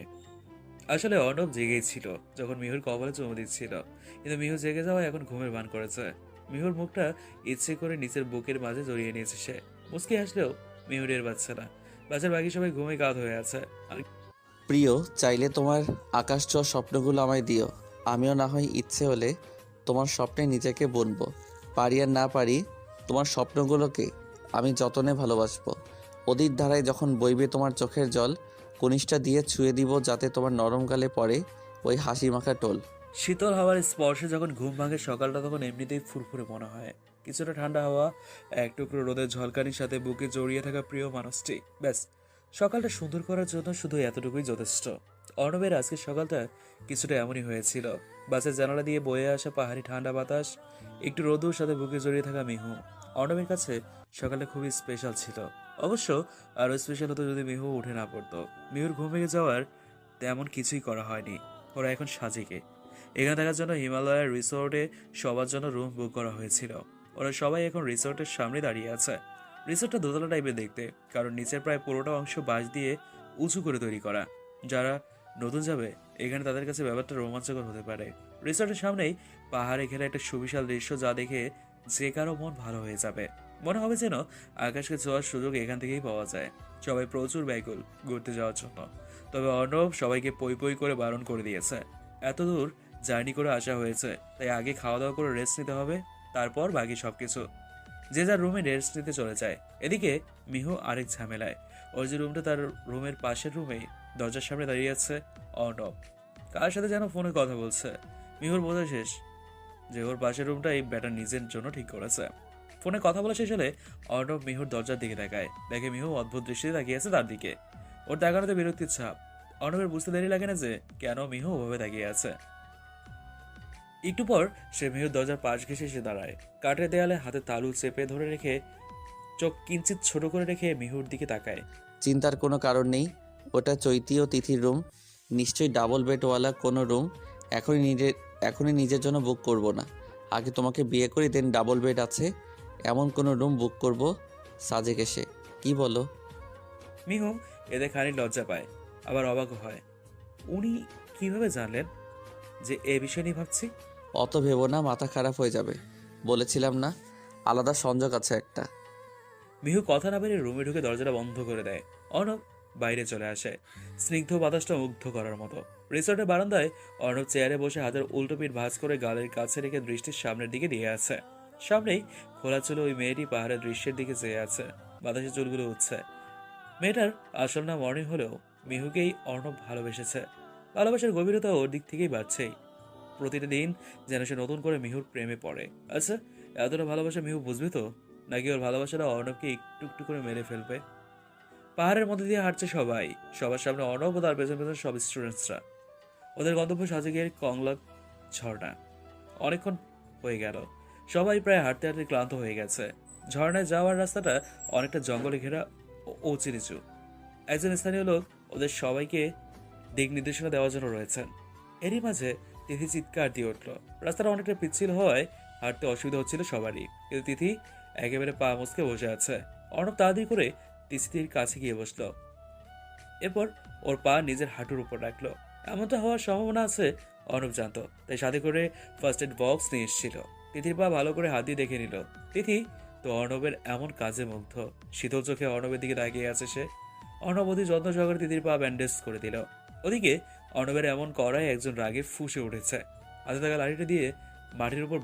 S1: আসলে অর্ণব জেগেই ছিল যখন মিহুর কপালে চুমু দিচ্ছিল, কিন্তু মিহু জেগে যাওয়া এখন ঘুমের ভান করেছে। মিহুর মুখটা ইচ্ছে করে নিচের বুকের মাঝে জড়িয়ে নিয়েছে সে। মুচকি হাসলেও মিহুর এর বাচ্চা না। বাচ্চার বাকি সবাই ঘুমে কাত হয়ে আছে। আর
S9: প্রিয়, চাইলে তোমার আকাশ ছোঁয়া স্বপ্নগুলো আমায় দিও। আমিও না হয় ইচ্ছে হলে তোমার স্বপ্নে নিজেকে বুনবো। পারি আর না পারি তোমার স্বপ্নগুলোকে আমি যতনে ভালোবাসবো। অধীর ধারায় যখন বইবে তোমার চোখের জল, কনিষ্ঠা দিয়ে ছুঁয়ে দিব যাতে তোমার নরম গালে পড়ে ওই হাসি মাখা টোল।
S1: শীতল হাওয়ার স্পর্শে যখন ঘুম ভাঙে সকালটা, তখন এমনিতেই ফুরফুরে মনে হয়। কিছুটা ঠান্ডা হাওয়া, এক টুকরো রোদের ঝলকানির সাথে বুকে জড়িয়ে থাকা প্রিয় মানুষটি, ব্যাস সকালটা সুন্দর করার জন্য শুধু এতটুকুই যথেষ্ট। অর্ণবের আজকের সকালটা কিছুটা এমনই হয়েছিল। বাসের জানালা দিয়ে বয়ে আসা পাহাড়ি ঠান্ডা বাতাস, একটু রোদুর সাথে বুকে জড়িয়ে থাকা মিহু। অর্ণবের কাছে সকালটা খুবই স্পেশাল ছিল। অবশ্য আরও স্পেশাল হতো যদি মিহু উঠে না পড়তো। মিহুর ঘুম ভেঙে যাওয়ার তেমন কিছুই করা হয়নি। ওরা এখন সাজেকে। এখানে থাকার জন্য হিমালয়ের রিসোর্টে সবার জন্য রুম বুক করা হয়েছিল। ওরা সবাই এখন রিসোর্টের সামনে দাঁড়িয়ে আছে। রিসোর্টটা দোতলা টাইপের দেখতে, কারণ নিচের প্রায় পুরোটা অংশ বাঁশ দিয়ে উঁচু করে তৈরি করা। যারা নতুন যাবে এখানে তাদের কাছে ব্যাপারটা রোমাঞ্চকর হতে পারে। রিসোর্টের সামনেই পাহাড়ে ঘেরা একটা সুবিশাল দৃশ্য, যা দেখে যে কারো মন ভালো হয়ে যাবে। মনে হবে যেন আকাশকে ছোঁয়ার সুযোগ এখান থেকেই পাওয়া যায়। সবাই প্রচুর ব্যাকুল ঘুরতে যাওয়ার জন্য। তবে অর্ণব সবাইকে পই পই করে বারণ করে দিয়েছে। এত দূর জার্নি করে আসা হয়েছে, তাই আগে খাওয়া দাওয়া করে রেস্ট নিতে হবে, তারপর বাকি সবকিছু। যে যার রুমে রেস্ট নিতে চলে যায়। এদিকে মিহু আরেক ঝামেলায়। ওর যে রুমটা, তার রুমের পাশের রুমেই দরজার সামনে দাঁড়িয়ে আছে অর্ণব। কার সাথে যেন ফোনে কথা বলছে। মিহুর বোঝা শেষ যে ওর পাশের রুমটা এই ব্যাটার নিজের জন্য ঠিক করেছে। ফোনে কথা বলা শেষ হলে অর্ণব মিহুর দরজার দিকে তাকায়। দেখে মিহু অদ্ভুত দৃষ্টিতে তাকিয়ে আছে তার দিকে। ওর তাকানোতে বিরক্তির ছাপ। অর্ণবের বুঝতে দেরি লাগে না যে কেন মিহু ওভাবে তাকিয়ে আছে। একটু পর সে মিহুর দরজার পাশ ঘেঁষে এসে দাঁড়ায়। কাঠের দেয়ালে হাতে তালু চেপে ধরে রেখে, চোখ কিঞ্চিত ছোট করে রেখে মিহুর দিকে তাকায়।
S9: চিন্তার কোনো কারণ নেই, ওটা চৈতি ও তিথির রুম। নিশ্চয়ই ডাবল বেডওয়ালা কোনো রুম। এখনই নিজের জন্য বুক করব না। আগে তোমাকে বিয়ে করি, দেন ডাবল বেড আছে এমন কোনো রুম বুক করব সাজেক এসে। কি বলো?
S1: মিহু এদের খানিক লজ্জা পায়, আবার অবাক হয়। উনি কিভাবে জানলেন যে এ বিষয় নিয়ে ভাবছি?
S9: অত ভেবো না, মাথা খারাপ হয়ে যাবে। বলেছিলাম না, আলাদা সংযোগ আছে একটা।
S1: মিহু কথা না বেরিয়ে রুমে ঢুকে দরজাটা বন্ধ করে দেয়। অর্ণব বাইরে চলে আসে, স্নিগ্ধ বাতাসটা মুগ্ধ করার মতো। রিসোর্টের বারান্দায় অর্ণব চেয়ারে বসে হাতের উল্টো পিঠ ভাঁজ করে গালের কাছে রেখে দৃষ্টির সামনের দিকে দিয়ে আছে। সামনেই খোলা চুলে ওই মেয়েটি পাহাড়ের দৃশ্যের দিকে চেয়ে আছে। বাতাসে চুলগুলো উঠছে। মেয়েটার আসল নাম অর্ণি হলেও মিহুকেই অর্ণব ভালোবেসেছে। ভালোবাসার গভীরতা ওর দিক থেকেই বাড়ছেই। প্রতিটা দিন যেন সে নতুন করে মিহুর প্রেমে পড়ে। আচ্ছা, এতটা ভালোবাসা মিহু বুঝবে তো, নাকি ওর ভালোবাসাটা অর্ণবকে একটু একটু করে মেরে ফেলবে? পাহাড়ের মধ্যে দিয়ে হাঁটছে সবাই। সবার সামনে অর্ণব ও তার পেছন পেছন সব স্টুডেন্টসরা। ওদের গন্তব্য সাজেকের কংলাক ঝর্ণা। অনেকক্ষণ হয়ে গেল, সবাই প্রায় হাঁটতে হাঁটতে ক্লান্ত হয়ে গেছে। ঝর্ণায় যাওয়ার রাস্তাটা অনেকটা জঙ্গলে ঘেরা ও উঁচু নিচু। একজন স্থানীয় লোক ওদের সবাইকে দিক নির্দেশনা দেওয়ার জন্য রয়েছেন। এরই মাঝে তিথি চিৎকার দিয়ে উঠল। রাস্তাটা অনেকটা পিচ্ছিল হওয়ায় হাঁটতে অসুবিধা হচ্ছিল সবারই, কিন্তু তিথি একেবারে পা মুচকে বসে আছে। অর্ণব তাড়াতাড়ি করে তিথির কাছে গিয়ে বসল। এরপর ওর পা নিজের হাঁটুর উপর রাখলো। এমনটা হওয়ার সম্ভাবনা আছে অর্ণব জানতো, তাই সাথে করে ফার্স্ট এড বক্স নিয়ে এসেছিল। তিথির পা ভালো করে হাত দিয়ে দেখে নিল। তিথি তো অর্ণবের এমন কাজে মুগ্ধ। শীতল চোখে অর্ণবের দিকে তাকিয়ে আছে সে। অর্ণব অতি যত্ন সহকারে তিথির পা ব্যান্ডেজ করে দিল। ওদিকে অর্ণবের এমন করায় একজন রাগে ফুঁসে উঠেছে। হাতে থাকা লাঠিটা দিয়ে মাটির উপর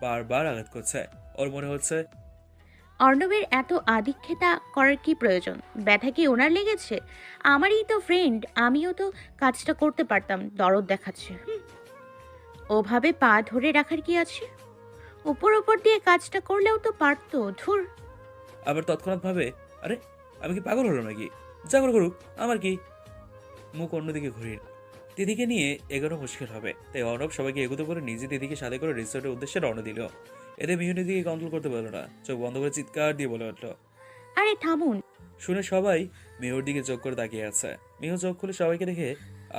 S1: বারবার আঘাত করছে। ওর মনে হচ্ছে
S4: অর্ণবের এত আদিক্ষেতা করার কি প্রয়োজন? ব্যথা কি ওনার লেগেছে? আমারই তো ফ্রেন্ড, আমিও তো কাজটা করতে পারতাম। দরদ দেখাচ্ছে। ওভাবে পা ধরে রাখার কি আছে? উপর উপর দিয়ে কাজটা করলেও তো পারতো। ধুর।
S1: আবার তৎক্ষণাৎ ভাবে, আরে আমি কি পাগল হলাম নাকি? যা করে করুক, আমার কি? মুখ অন্যদিকে ঘুরিয়ে দিদিকে নিয়ে এগোনো মুশকিল হবে, তাই অর্ণব সবাইকে এগোতে করে নিজে দিদিকে সাথে করে রিসোর্টের উদ্দেশ্যে রওনা দিল। এতে মিহু দিদিকে কন্ট্রোল করতে পারল না, চোখ বন্ধ করে চিৎকার দিয়ে বলে উঠল।
S4: আরে থামুন।
S1: শুনে সবাই মিহুর দিকে চোখ করে তাকিয়ে আছে। মিহু চোখ খুলে সবাইকে দেখে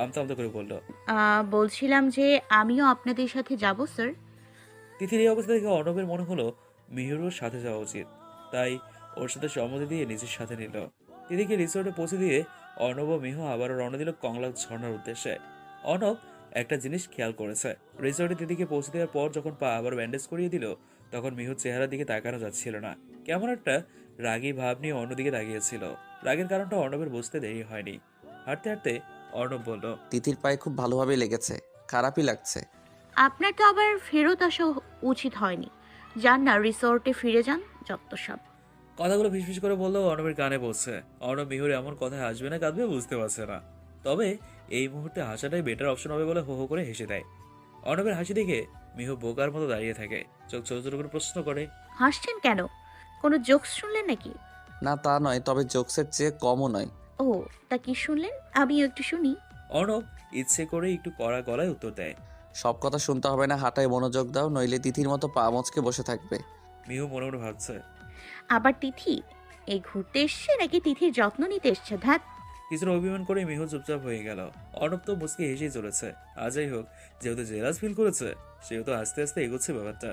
S1: আমতা আমতা করে বলল,
S4: বলছিলাম যে আমিও আপনাদের সাথে যাব স্যার।
S1: তিথির এই অবস্থা দেখে অর্ণবের মনে হলো মিহুরও সাথে যাওয়া উচিত, তাই ওর সাথে সম্মতি দিয়ে নিজের সাথে নিল। তিথিকে রিসোর্টে পৌঁছে দিয়ে অর্ণব ও মিহু আবারও রওনা দিল কংলাক ঝর্ণার উদ্দেশ্যে। অর্ণব একটা জিনিস খেয়াল করেছে, রিসোর্টে তিথিকে পৌঁছে দেওয়ার পর যখন পা আবার ব্যান্ডেজ করিয়ে দিল, তখন মিহুর চেহারার দিকে তাকানো যাচ্ছিল না। কেমন একটা রাগী ভাব নিয়ে অন্যদিকে তাকিয়েছিল। রাগের কারণটা অর্ণবের বুঝতে দেরি হয়নি। হাঁটতে হাঁটতে অর্ণব বলল,
S9: তিথির পায়ে খুব ভালোভাবে লেগেছে, খারাপই লাগছে।
S4: আপনার তো আবার ফেরত আসা উচিত হয়নি। যান না, রিসোর্টে ফিরে যান। যত সব।
S1: কথাগুলো ফিসফিস করে বললেও অর্ণবের কানে পড়ছে। অর্ণব মিহুর এমন কথায় হাসবে না কাঁদবে বুঝতে পারছে না, তবে এই মুহূর্তে হাসাটাই বেটার অপশন হবে বলে হো হো করে হেসে দেয়। অর্ণবের হাসি দেখে মিহু বোকার মতো দাঁড়িয়ে থাকে, চোখ ছোট ছোট করে প্রশ্ন করে,
S4: হাসছেন কেন? কোনো জোকস শুনলেন নাকি?
S9: না তা নয়, তবে জোকসের চেয়ে কমও নয়।
S4: ও, তা কি শুনলেন? আমিও একটু শুনি।
S1: অর্ণব ইচ্ছে করে একটু কড়া গলায় উত্তর দেয়,
S9: সব কথা শুনতে হবে না, হাঁটায় মনোযোগ দাও, নইলে তিথির মতো পা মচকে বসে থাকবে।
S1: মিহু মনে মনে ভাবছে,
S4: আবার তিথি এই ঘুরতে এসছে নাকি তিথির যত্ন নিতে এসছে? ধ্যাত।
S1: কিছুটা অভিমান করে মিহু চুপচাপ হয়ে গেল। অর্ণব তো মুচকি হেসেই চলেছে। আর যাই হোক, যেহেতু জেলাস ফিল করেছে সেহেতু আস্তে আস্তে এগোচ্ছে ব্যাপারটা।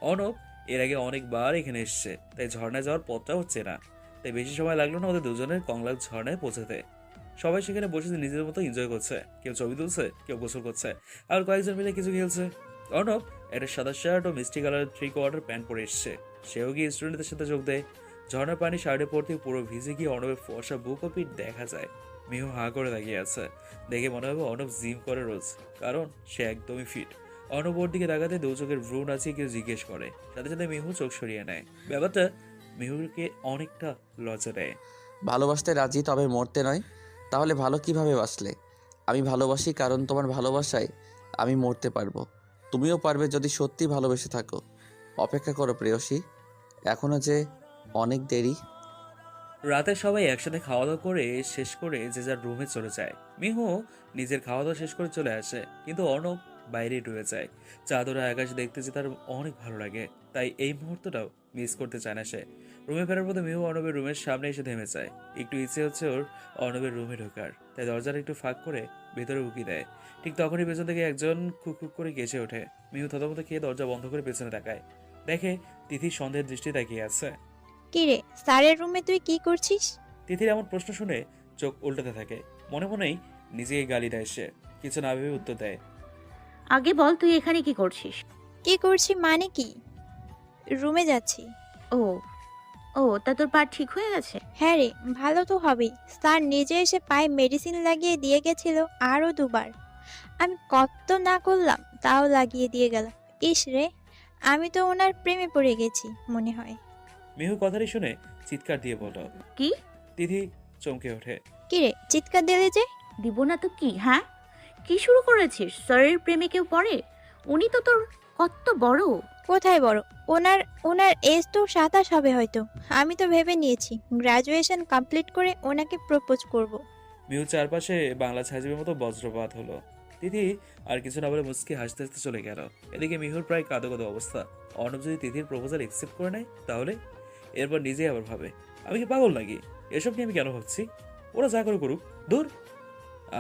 S1: অর্ণব এর আগে অনেকবার এখানে এসছে, তাই ঝর্ণায় যাওয়ার পথটা হচ্ছে না, তাই বেশি সময় লাগলো না ওদের দুজনের কংলাক ঝর্ণায় পৌঁছাতে। সবাই সেখানে বসে নিজেদের মতো এনজয় করছে, কেউ ছবি তুলছে, কেউ গোসল করছে, আর কয়েকজন মিলে কিছু খেলছে। অর্ণব একটা সাদা শার্ট ও মিষ্টি কালার 3/4 প্যান্ট পরে এসছে। সেও গিয়ে স্টুডেন্টদের সাথে যোগ দেয়। ঝর্ণার পানি শার্টে পড়তে পুরো ভিজে গিয়ে অর্ণবের ফর্সা বুক ও পিঠ দেখা যায়। মিহু হাঁ করে তাকিয়ে আছে, দেখে মনে হবে অর্ণব জিম করে রোজ, কারণ সে একদমই ফিট। অর্ণব ওর দিকে তাকাতে দু চোখের ভ্রু নাচিয়ে কেউ জিজ্ঞেস করে, সাথে সাথে মিহু চোখ সরিয়ে নেয়। ব্যাপারটা মিহুকে অনেকটা লজ্জা দেয়।
S9: ভালোবাসতে রাজি, তবে মরতে নয়। তাহলে ভালো কিভাবে বাসলে? আমি ভালোবাসি কারণ তোমার ভালোবাসায় আমি মরতে পারবো। তুমিও পারবে যদি সত্যি ভালোবেসে থাকো। অপেক্ষা করো প্রেয়সী, এখনো যে অনেক দেরি।
S1: রাতে সবাই একসাথে খাওয়া দাওয়া করে শেষ করে যে যার রুমে চলে যায়। মিহু নিজের খাওয়া দাওয়া শেষ করে চলে আসে, কিন্তু অর্ণব বাইরে ডুবে যায়। চাঁদরা আকাশ দেখতে যে তার অনেক ভালো লাগে, তাই এই মুহূর্তটাও মিস করতে চায় না সে। রুমে ফেরার পথে মিহু অর্ণবের রুমের সামনে এসে থেমে যায়। একটু ইচ্ছে হচ্ছে ওর অর্ণবের রুমে ঢোকার, তাই দরজাটা একটু ফাঁক করে ভেতরে উকি দেয়। ঠিক তখনই পেছন থেকে একজন খুক খুক করে কেঁচে ওঠে। মিহু থতমত খেয়ে দরজা বন্ধ করে পেছনে তাকায়, দেখে তিথির সন্দেহের দৃষ্টি তাকিয়ে আছে।
S6: কিরে, স্যারের রুমে তুই কি করছিস?
S1: তিথির এমন প্রশ্ন শুনে চোখ উল্টাতে থাকে, মনে মনেই নিজেকে গালি দেয় সে। কিছু না ভেবে উত্তর দেয়,
S4: আগে বল তুই এখানে কি করছিস?
S6: কি করছি মানে কি? রুমে যাচ্ছি।
S4: ও, ও তা তোর পা ঠিক হয়ে গেছে?
S6: হ্যাঁ রে, ভালো তো হবেই। স্যার নিজে এসে পায়ে মেডিসিন লাগিয়ে দিয়ে গেছিল আরও 2বার। আমি কত না করলাম, তাও লাগিয়ে দিয়ে গেল। ইস রে, আমি তো ওনার প্রেমে পড়ে গেছি মনে হয়।
S1: মিহু কথাটি শুনে চিৎকার দিয়ে বলল,
S4: কি?
S1: তিথি চমকে ওঠে,
S6: কিরে চিৎকার দিলে যে?
S4: দিব না তো কি? হ্যাঁ, কি শুরু করেছিস? স্যারের প্রেমে কেউ পড়ে? উনি তো তোর কত বড়।
S6: কোথায় বড়? ওনার ওনার এজ তো 27 হবে হয়তো। আমি তো ভেবে নিয়েছি গ্রাজুয়েশন কমপ্লিট করে ওনাকে প্রপোজ করব।
S1: মিহু চারপাশে বাংলা ছাইজিবের মতো বজ্রপাত হলো। তিথি আর কিছু না বলে মুচকি হাসতে হাসতে চলে গেল। এদিকে মিহুর প্রায় কাঁদো কাঁদো অবস্থা। অর্ণব যদি তিথির প্রপোজাল অ্যাকসেপ্ট করে নেয় তাহলে? এরপর নিজেই আবার ভাবে, আমি কি পাগল নাকি? এসব নিয়ে আমি কেন ভাবছি? ওরা যা করে করুক, দূর।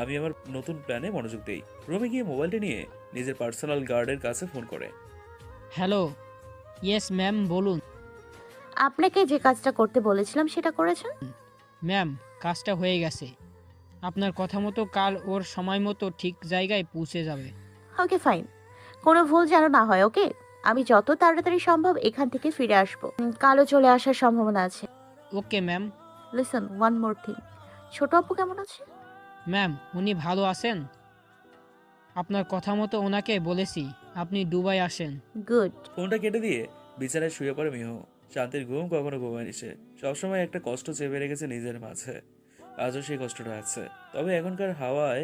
S1: আমি আমার নতুন প্ল্যানে মনোযোগ দেই। রুমে গিয়ে মোবাইলটা নিয়ে নিজের পার্সোনাল গার্ডের কাছে ফোন করে,
S10: হ্যালো, ইয়েস ম্যাম, বলুন।
S4: আপনাকে যে কাজটা করতে বলেছিলাম সেটা করেছেন?
S10: ম্যাম, কাজটা হয়ে গেছে। আপনার কথা মতো কাল ওর সময় মতো ঠিক জায়গায় পৌঁছে যাবে।
S4: ওকে ফাইন, কোনো ভুল যেন না হয়। ওকে, আমি যত তাড়াতাড়ি সম্ভব এখান থেকে ফিরে আসবো। কালও চলে আসার সম্ভাবনা আছে।
S10: Okay ma'am.
S4: Listen, one more thing. ছোট আপু কেমন আছে?
S10: ম্যাম, উনি ভালো আছেন। আপনার কথা মতো ওনাকে বলেছি আপনি দুবাই আসেন।
S4: গুড।
S1: ফোনটা কেটে দিয়ে বিছানায় শুয়ে পড়ে মিহু। শান্তির ঘুম কখনো ঘুমায়নি সে। সবসময় একটা কষ্ট চেপে রেখেছে নিজের মাঝে, আজও সেই কষ্টটা আছে। তবে এখনকার হাওয়ায়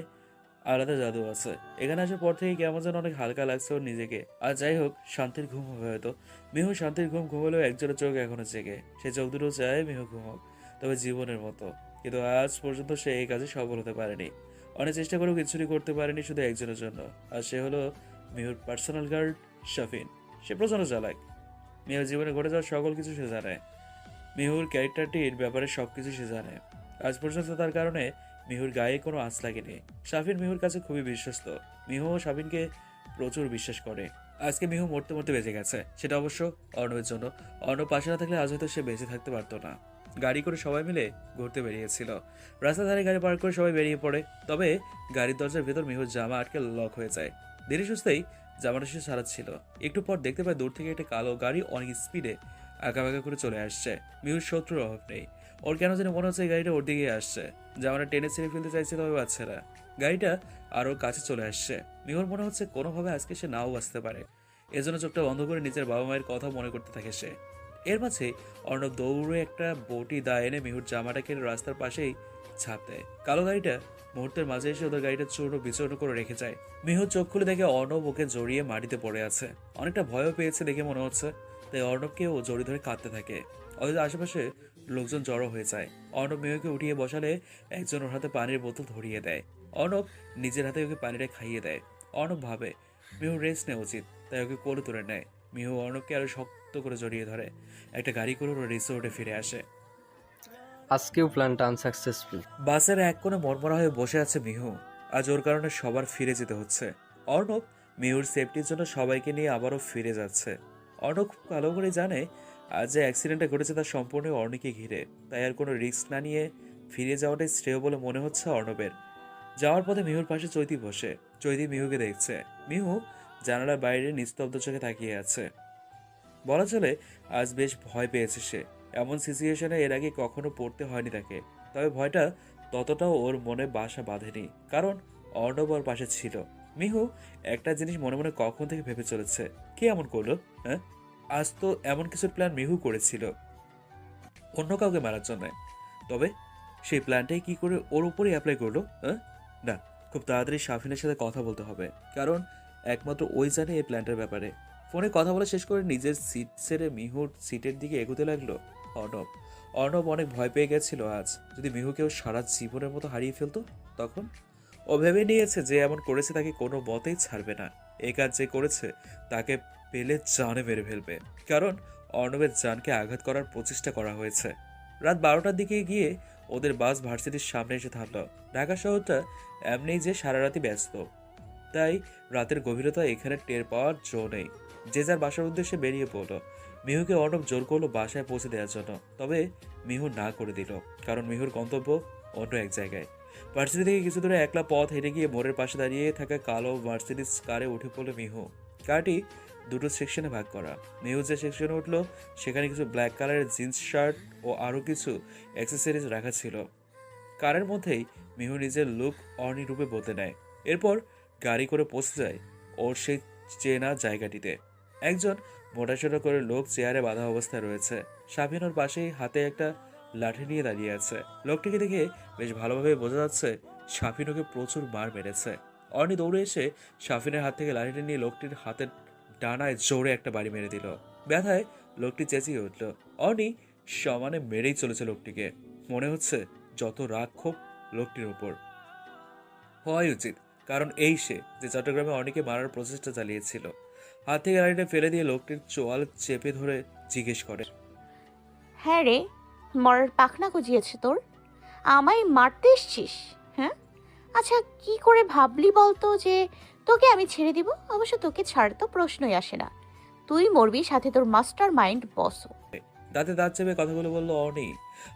S1: আলাদা জাদু আছে। এখানে আসার পর থেকে কেমন যেন অনেক হালকা লাগছে ওর নিজেকে। আর যাই হোক, শান্তির ঘুম হবে হয়তো। মিহু শান্তির ঘুম ঘুমালেও একজোড়া চোখ এখনো জেগে। সে চোখ দুটো চায় মিহু ঘুমোক, তবে জীবনের মতো। কিন্তু আজ পর্যন্ত সে এই কাজে সফল হতে পারেনি। অনেক চেষ্টা করেও কিছুই করতে পারেনি শুধু একজনের জন্য, আর সে হলো মিহুর পার্সোনাল গার্ড শাফিন। সে প্রচন্ড চালাক। মিহুর জীবনে ঘটে যাওয়ার সকল কিছু সে জানে। মিহুর ক্যারেক্টারটির ব্যাপারে সবকিছু সে জানে। আজ পর্যন্ত তার কারণে মিহুর গায়ে কোনো আঁচ লাগেনি। শাফিন মিহুর কাছে খুবই বিশ্বস্ত। মিহু ও শাফিনকে প্রচুর বিশ্বাস করে। আজকে মিহু মরতে মরতে বেঁচে গেছে, সেটা অবশ্য অর্ণবের জন্য। অর্ণব পাশে না থাকলে আজ হয়তো সে বেঁচে থাকতে পারতো না। গাড়ি করে সবাই মিলে ঘুরতে বেরিয়েছিল। রাস্তার ধারে গাড়ি পার্ক করে সবাই বেরিয়ে পড়ে। তবে গাড়ির দরজার ভেতর মিহুর জামা আটকে লক হয়ে যায়। ধীরে সুস্থেই জামাটা সে সারাচ্ছিল। একটু পর দেখতে পায় দূর থেকে একটা কালো গাড়ি অনেক স্পিডে আঁকাবাঁকা করে চলে আসছে। মিহুর শত্রুর অভাব নেই। ওর কেন যেন মনে হচ্ছে এই গাড়িটা ওর দিকে আসছে। জামাটা টেনে ছেড়ে ফেলতে চাইছে, তবে পাচ্ছে না। গাড়িটা আরও কাছে চলে আসছে। মিহুর মনে হচ্ছে কোনোভাবে আজকে সে নাও বাঁচতে পারে। এজন্য চোখটা বন্ধ করে নিজের বাবা মায়ের কথা মনে করতে থাকে সে। এর মাঝে অর্ণব দৌড়ে একটা বটি দা এনে মিহুর জামাটা কেটে রাস্তার পাশেই ছাপ দেয়। কালো গাড়িটা মুহূর্তের মাঝে এসে ওদের গাড়িটা চূর্ণ বিচূর্ণ করে রেখে যায়। মিহু চোখ খুলে দেখে অর্ণব ওকে জড়িয়ে মাটিতে পড়ে আছে। অনেকটা ভয়ও পেয়েছে দেখে মনে হচ্ছে, তাই অর্ণবকে ও জড়ি ধরে কাঁদতে থাকে। অথচ আশেপাশে লোকজন জড়ো হয়ে যায়। অর্ণব মিহুকে উঠিয়ে বসালে একজন ওর হাতে পানির বোতল ধরিয়ে দেয়। অর্ণব নিজের হাতে ওকে পানিটা খাইয়ে দেয়। অর্ণব ভাবে মিহু রেস্ট নেওয়া উচিত, তাই ওকে কোলে তুলে নেয়। মিহু অর্ণবকে আরো শক্ত করে জড়িয়ে ধরে। একটা গাড়ি করে ওরা রিসোর্টে ফিরে আসে।
S15: আজকেও প্ল্যানটা আনসাকসেসফুল।
S1: বাসের এক কোণে মনমরা হয়ে বসে আছে মিহু। আজ ওর কারণে সবার ফিরে যেতে হচ্ছে। অর্ণব মিহুর সেফটির জন্য সবাইকে নিয়ে আবারও ফিরে যাচ্ছে। অর্ণব খুব ভালো করে জানে আজ যে অ্যাক্সিডেন্টটা ঘটেছে তার সম্পূর্ণ অর্ণিকে ঘিরে, তাই আর কোনো রিস্ক না নিয়ে ফিরে যাওয়াটাই শ্রেয় বলে মনে হচ্ছে অর্ণবের। যাওয়ার পথে মিহুর পাশে চৈতি বসে। চৈতি মিহুকে দেখছে। মিহু জানালার বাইরে নিস্তব্ধ চোখে তাকিয়ে আছে। বলা চলে আজ বেশ ভয় পেয়েছে সে। এমন সিচুয়েশনে এর আগে কখনো পড়তে হয়নি তাকে। তবে ভয়টা ততটাও ওর মনে বাসা বাঁধেনি, কারণ অর্ণব ওর পাশে ছিল। মিহু একটা জিনিস মনে মনে কখন থেকে ভেবে চলেছে, কে এমন করলো? হ্যাঁ, আজ তো এমন কিছু প্ল্যান মিহু করেছিল অন্য কাউকে মারার জন্য। তবে সেই প্ল্যানটাই কি করে ওর উপরে অ্যাপ্লাই করলো? হ্যাঁ, না, খুব তাড়াতাড়ি শাফিনের সাথে কথা বলতে হবে, কারণ একমাত্র ওই জানে এই প্ল্যানটার ব্যাপারে। ফোনে কথা বলা শেষ করে নিজের সিট ছেড়ে মিহুর সিটের দিকে এগোতে লাগলো অর্ণব। অর্ণব অনেক ভয় পেয়ে গেছিল আজ যদি মিহুকেও সারা জীবনের মতো হারিয়ে ফেলতো তখন। ও ভেবে নিয়েছে যে এমন করেছে তাকে কোনো মতেই ছাড়বে না। এই কাজ যে করেছে তাকে পেলে জানে মেরে ফেলবে, কারণ অর্ণবের জানকে আঘাত করার প্রচেষ্টা করা হয়েছে। রাত 12টার দিকে গিয়ে ওদের বাস ভার্সিটির সামনে এসে থামলো। ঢাকা শহরটা এমনিই যে সারা রাতই ব্যস্ত, তাই রাতের গভীরতা এখানে টের পাওয়ার জো নেই। যে যার বাসার উদ্দেশ্যে বেরিয়ে পড়লো। মিহুকে অর্ণব জোর করলো বাসায় পৌঁছে দেওয়ার জন্য, তবে মিহু না করে দিল, কারণ মিহুর গন্তব্য অন্য এক জায়গায়। ভার্সিটি থেকে কিছু দূরে একলা পথ হেঁটে গিয়ে মোড়ের পাশে দাঁড়িয়ে থাকা কালো মার্সিডিজ কারে উঠে পড়লো মিহু। কারটি দুটো সেকশনে ভাগ করা। মিহু যে সেকশনে উঠলো সেখানে কিছু ব্ল্যাক কালারের জিন্স শার্ট ও আরও কিছু অ্যাক্সেসরিজ রাখা ছিল। কারের মধ্যেই মিহু নিজের লুক অর্ণি রূপে বদলে নেয়। এরপর গাড়ি করে পৌঁছে যায় ওর সেই চেনা জায়গাটিতে। একজন মোটাসোটা করে লোক চেয়ারে বাঁধা অবস্থায় রয়েছে। শাফিন ওর পাশেই হাতে একটা লাঠি নিয়ে দাঁড়িয়ে আছে। লোকটিকে দেখে বেশ ভালোভাবে বোঝা যাচ্ছে শাফিন ওকে প্রচুর মার মেরেছে। অর্ণি দৌড়ে এসে শাফিনের হাত থেকে লাঠিটি নিয়ে লোকটির হাতের ডানায় জোরে একটা বাড়ি মেরে দিল। ব্যথায় লোকটি চেঁচিয়ে উঠল। অর্ণি সমানে মেরেই চলেছে লোকটিকে। মনে হচ্ছে যত রাগ ক্ষোভ লোকটির উপর হওয়াই উচিত, কারণ এই সে যে চট্টগ্রামে অর্ণিকে মারার প্রচেষ্টা চালিয়েছিল। হাত থেকে গাড়িটা ফেলে দিয়ে লোকটির চোয়াল চেপে ধরে জিজ্ঞেস করে,
S4: হ্যাঁ রে, মরার পাখনা গজিয়েছে তোর? আমায় মারতে এসছিস? হ্যাঁ, আচ্ছা কি করে ভাবলি বলতো যে তোকে আমি ছেড়ে দিব? অবশ্য তোকে ছাড় তো প্রশ্নই আসে না। তুই মরবি, সাথে তোর মাস্টার মাইন্ড বসও।
S1: দাঁতে দাঁত চেপে কথাগুলো বললো অর্ণি।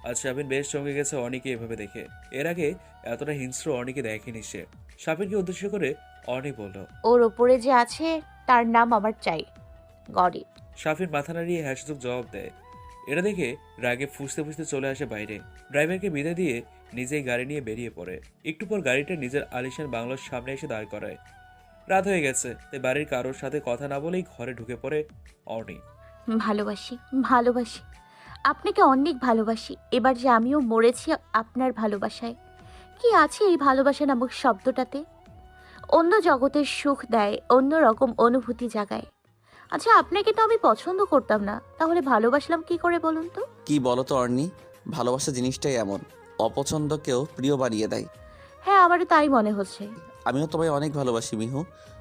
S1: আজ শাফিন বেশ চমকে গেছে অর্ণিকে এভাবে দেখে। এর আগে এতটা হিংস্র অর্ণিকে দেখেনি সে। শাফিনকে উদ্দেশ্য করে অর্ণি বলল,
S4: ওর ওপরে যে আছে তার নাম আমার চাই, গরিব।
S1: শাফিন মাথা নাড়িয়ে হ্যাসুচক জবাব দেয়। এটা দেখে রাগে ফুসতে ফুসতে চলে আসে বাইরে। ড্রাইভারকে বিদায় দিয়ে নিজেই গাড়ি নিয়ে বেরিয়ে পড়ে। একটু পর গাড়িটা নিজের আলিশান বাংলোর সামনে এসে দাঁড় করায়। রাত হয়ে গেছে, তাই বাড়ির কারোর সাথে কথা না বলেই ঘরে ঢুকে পড়ে অর্ণি।
S4: ভালোবাসি, ভালোবাসি, আপনাকে অনেক ভালোবাসি। এবার যে আমিও মরেছি আপনার ভালোবাসায়। কি আছে এই ভালোবাসা নামক শব্দটাতে? অন্য জগতের সুখ দেয়, অন্য রকম অনুভূতি জাগায়। আচ্ছা আপনাকে তো আমি পছন্দ করতাম না, তাহলে ভালোবাসলাম কি করে বলুন তো?
S9: কি বলো তো অর্ণি, ভালোবাসা জিনিসটাই এমন, অপছন্দকেও প্রিয় বানিয়ে দেয়।
S4: হ্যাঁ, আমারও তাই মনে হচ্ছে।
S9: আমিও তোমায় অনেক ভালোবাসি মিহু।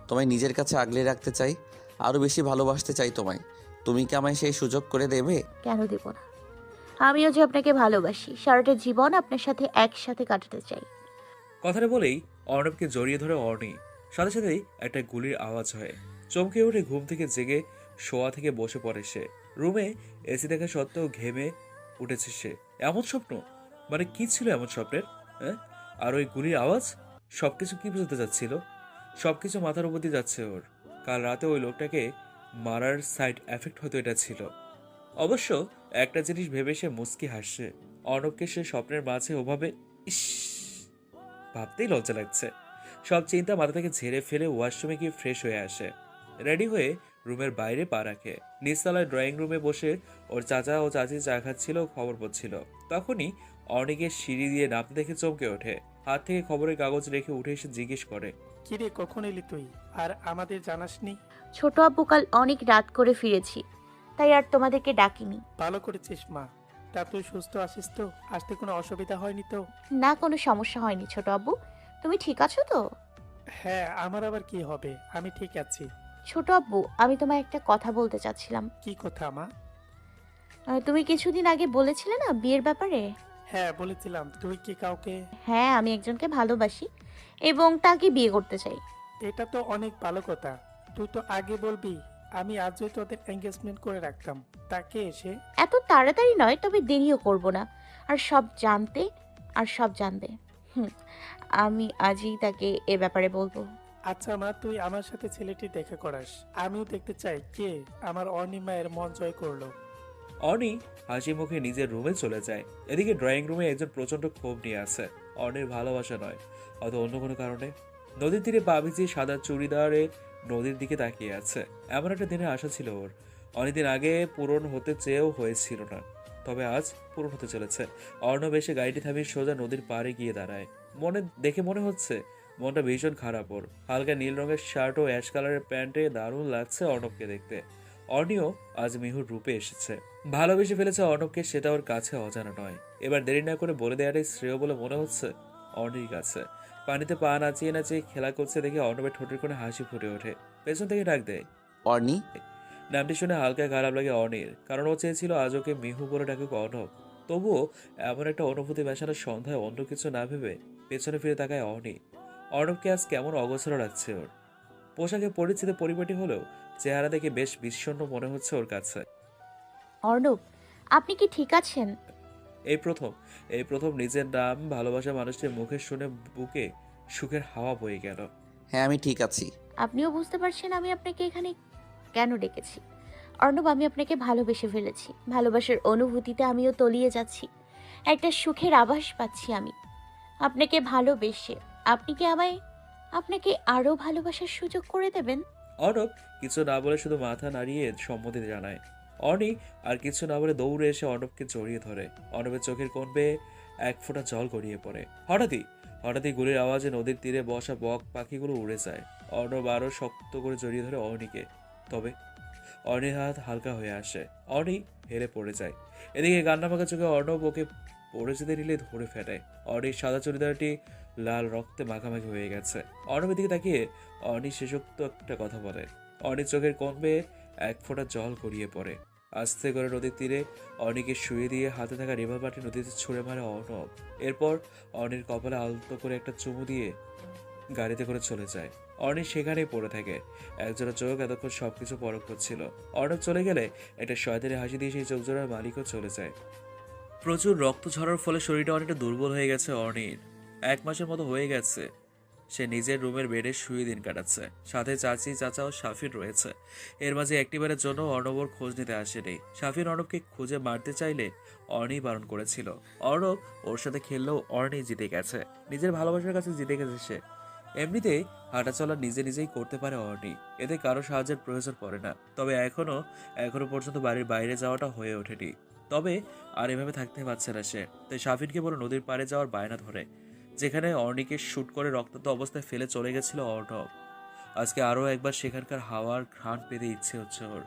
S9: তোমায় নিজের কাছে আগলে রাখতে চাই, আরও বেশি ভালোবাসতে চাই তোমায়। তুমি কি আমায় সেই সুযোগ করে দেবে?
S4: কেন দেব না? আমিও যে আপনাকে ভালোবাসি, সারাটা জীবন আপনার সাথে একসাথে কাটাতে চাই।
S1: কথাটা বলেই অর্ণবকে জড়িয়ে ধরে অর্ণি। সাথে সাথেই একটা গুলির আওয়াজ হয়। চমকে উঠে ঘুম থেকে জেগে শোয়া থেকে বসে পড়ে সে। রুমে এসি দেখা সত্ত্বেও ঘেমে উঠেছে সে। এমন স্বপ্ন, মানে কি ছিল এমন স্বপ্নের? হ্যাঁ, আর ওই গুলির আওয়াজ সবকিছু কি বোঝাতে যাচ্ছিল? সবকিছু মাথার উপর দিয়ে যাচ্ছে ওর। কাল রাতে ওই লোকটাকে মারার সাইড এফেক্ট হয়তো এটা ছিল। অবশ্য একটা জিনিস ভেবে সে মুচকি হাসছে। অর্ণবকে সে স্বপ্নের মাঝে ওভাবে ইস ভাবতেই লজ্জা লাগছে। সব চিন্তা মাথা থেকে ঝেড়ে ফেলে ওয়াশরুমে গিয়ে ফ্রেশ হয়ে আসে। রেডি হয়ে রুমের বাইরে পা রাখে। নিচতলায় ড্রয়িং রুমে বসে ওর চাচা ও চাচি চা খাচ্ছিল, খবর পড়ছিল। তখনই অনেকে সিঁড়ি দিয়ে নামতে দেখে চমকে ওঠে। হাত থেকে খবরের কাগজ রেখে উঠে এসে জিজ্ঞেস করে,
S14: কিরে কখন এলি তুই? আর আমাদের জানাসনি?
S4: ছোট আব্বু কাল অনেক রাত করে ফিরেছি, তাই আর তোমাদেরকে ডাকিনি।
S14: ভালো করেছিস মা। তা তুই সুস্থ আছিস তো? আসতে কোনো অসুবিধা হয়নি তো?
S4: না, কোনো সমস্যা হয়নি ছোট আব্বু। তুমি ঠিক আছো তো?
S14: হ্যাঁ, আমার আবার কি হবে, আমি ঠিক আছি।
S4: ছোট আব্বু, আমি তোমায় একটা কথা বলতে চাচ্ছিলাম।
S14: কি কথা মা?
S4: তুমি কিছুদিন আগে বলেছিলে না বিয়ের ব্যাপারে?
S14: হ্যাঁ বলেছিলাম। তুই কি কাউকে?
S4: হ্যাঁ, আমি একজনকে ভালোবাসি এবং তাকে বিয়ে করতে চাই।
S14: এটা তো অনেক ভালো কথা। তুই তো আগে বলবি, আমি আজই তোদের এঙ্গেজমেন্ট করে রাখতাম। তাকে এসে
S4: এত তাড়াতাড়ি নয়, তবে দেরিও করব না। আর সব জানবে। আমি আজই তাকে এ ব্যাপারে বলবো।
S14: আচ্ছা মা, তুই আমার সাথে ছেলেটি দেখা করাস। আমিও দেখতে চাই কে আমার অনিমায়ের মন জয় করলো।
S1: অনি হাসি মুখে নিজের রুমে চলে যায়। এদিকে ড্রয়িং রুমে একজন প্রচন্ড ক্ষোভ নিয়ে আছে। অনির ভালোবাসা নয়, হয়তো অন্য কোনো কারণে। নদীর তীরে পা ভিজিয়ে সাদা চুড়িদারে নদীর দিকে তাকিয়ে আছে। এমন একটা দিনের আশা ছিল ওর। অনেকদিন আগে পূরণ হতে চেয়েও হয়েছিল না, তবে আজ পূরণ হতে চলেছে। অর্ণব এসে গাড়িটি থামিয়ে সোজা নদীর পাড়ে গিয়ে দাঁড়ায়। মনে হচ্ছে মনটা ভীষণ খারাপ ওর। হালকা নীল রঙের শার্ট ও অ্যাশ কালারের প্যান্টে দারুণ লাগছে অর্ণবকে দেখতে। অর্ণিও আজ মিহুর রূপে এসেছে। ভালোবেসে ফেলেছে অর্ণবকে, সেটা ওর কাছে অজানা নয়। এবার দেরি না করে বলে দেওয়াটাই শ্রেয় বলে মনে হচ্ছে অর্ণির কাছে। পানিতে পা নাচিয়ে নাচিয়ে খেলা করছে দেখে অর্ণবের ঠোঁটের কোণে হাসি ফুটে ওঠে। পেছন থেকে ডাক দেয়,
S9: অর্নি।
S1: নামটি শুনে হালকা খারাপ লাগে অর্ণির, কারণ ও চেয়েছিল আজ ওকে মিহু বলে ডাকুক অর্ণব। তবুও এমন একটা অনুভূতি মেশানোর সন্ধ্যায় অন্য কিছু না ভেবে পেছনে ফিরে তাকায় অর্ণি। অর্ণবকে আজ কেমন অগোছালো লাগছে ওর। পোশাকে পরিচিত পরিপাটি হলেও চেহারা দেখে বেশ বিষণ্ণ মনে হচ্ছে ওর কাছে।
S4: অর্ণব, আপনি কি ঠিক আছেন?
S1: এই প্রথম নিজের নাম ভালোবাসা মানুষটির মুখে শুনে বুকে সুখের হাওয়া বয়ে গেল।
S9: হ্যাঁ, আমি ঠিক আছি।
S4: আপনিও বুঝতে পারছেন আমি আপনাকে এখানে কেন ডেকেছি? অর্ণব, আমি আপনাকে ভালোবেসে ফেলেছি। ভালোবাসার অনুভূতিতে আমিও তলিয়ে যাচ্ছি। একটা সুখের আভাস পাচ্ছি আমি আপনাকে ভালোবেসে। আপনি কি আমায় আপনাকে আরো ভালোবাসার সুযোগ করে দেবেন?
S1: অর্ণব কিছু না বলে শুধু মাথা নাড়িয়ে সম্মতি জানায়। অর্ণি আর কিছু না বলে দৌড়ে এসে অর্ণবকে জড়িয়ে ধরে। অর্ণবের চোখের কোণ বেয়ে এক ফোঁটা জল গড়িয়ে পড়ে। হঠাৎই গুলির আওয়াজে নদীর তীরে বসা বক পাখিগুলো উড়ে যায়। অর্ণব আরো শক্ত করে জড়িয়ে ধরে অর্ণিকে। তবে অর্ণির হাত হালকা হয়ে আসে। অর্ণি হেলে পড়ে যায়। এদিকে কান্না পাকা চোখে অর্ণব ওকে পড়ে যেতে নিলে ধরে ফেলে। অর্ণির সাদা চুড়িদারটি লাল রক্তে মাখামাখি হয়ে গেছে। অর্ণবের দিকে তাকিয়ে অর্ণি শেষোক্ত একটা কথা বলে। অর্ণির চোখের কোণ বেয়ে এক ফোঁটা জল গড়িয়ে পড়ে। আস্তে করে নদীর তীরে অর্ণিকে শুয়ে দিয়ে হাতে থাকা রিভলভারটি নদীতে ছুঁড়ে মারে অর্ণব। এরপর অর্ণির কপালে আলতো করে একটা চুমু দিয়ে গাড়িতে করে চলে যায়। অর্ণি সেখানেই পড়ে থাকে। একজোড়া চোখ এতক্ষণ সবকিছু পরখ করছিল। অর্ণব চলে গেলে একটা শয়তানি হাসি দিয়ে সেই চোখ জোড়ার মালিকও চলে যায়। প্রচুর রক্ত ঝরার ফলে শরীরটা অনেকটা দুর্বল হয়ে গেছে অর্ণির। 1 মাসের মতো হয়ে গেছে সে নিজের রুমের বেডে শুয়ে দিন কাটাচ্ছে। সাথে চাচি, চাচা ও শাফিন রয়েছে। এর মাঝে একটিবারের জন্য অর্ণবর খোঁজ নিতে আসেনি। শাফিন অর্ণবকে খুঁজে মারতে চাইলে অর্ণি বারণ করেছিল। অর্ণব ওর সাথে খেললেও অর্ণি জিতে গেছে। নিজের ভালোবাসার কাছে জিতে গেছে সে। এমনিতেই হাঁটাচলা নিজেই করতে পারে অর্ণি, এতে কারো সাহায্যের প্রয়োজন পড়ে না। তবে এখনো পর্যন্ত বাড়ির বাইরে যাওয়াটা হয়ে ওঠেনি। তবে আর এভাবে থাকতে পারছে না সে, তাই শাফিনকে বলে নদীর পাড়ে যাওয়ার বায়না ধরে, যেখানে অর্ণিকে শুট করে রক্তাক্ত অবস্থায় ফেলে চলে গেছিল অর্ণব। আজকে আরও একবার সেখানকার হাওয়ার ঘ্রাণ পেতে ইচ্ছে হচ্ছে ওর।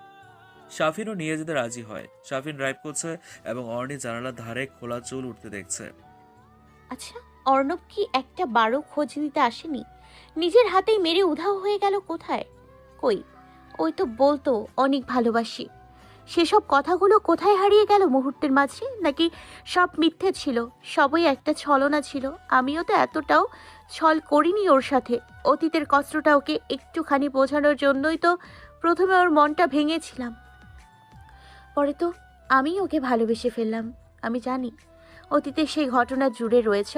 S1: শাফিনও নিয়ে যেতে রাজি হয়। শাফিন ড্রাইভ করছে এবং অর্ণি জানালার ধারে খোলা চুল উঠতে দেখছে।
S4: আচ্ছা, অর্ণব কি একটা বারো খোঁজ নিতে আসেনি? নিজের হাতেই মেরে উধাও হয়ে গেল কোথায়? কই, ওই তো বলতো অনেক ভালোবাসি। সেসব কথাগুলো কোথায় হারিয়ে গেল মুহূর্তের মাঝে? নাকি সব মিথ্যে ছিল, সবই একটা ছলনা ছিল? আমিও তো এতটাও ছল করিনি ওর সাথে। অতীতের কষ্টটা ওকে একটুখানি বোঝানোর জন্যই তো প্রথমে ওর মনটা ভেঙেছিলাম। পরে তো আমি ওকে ভালোবেসে ফেললাম। আমি জানি অতীতে সেই ঘটনা জুড়ে রয়েছে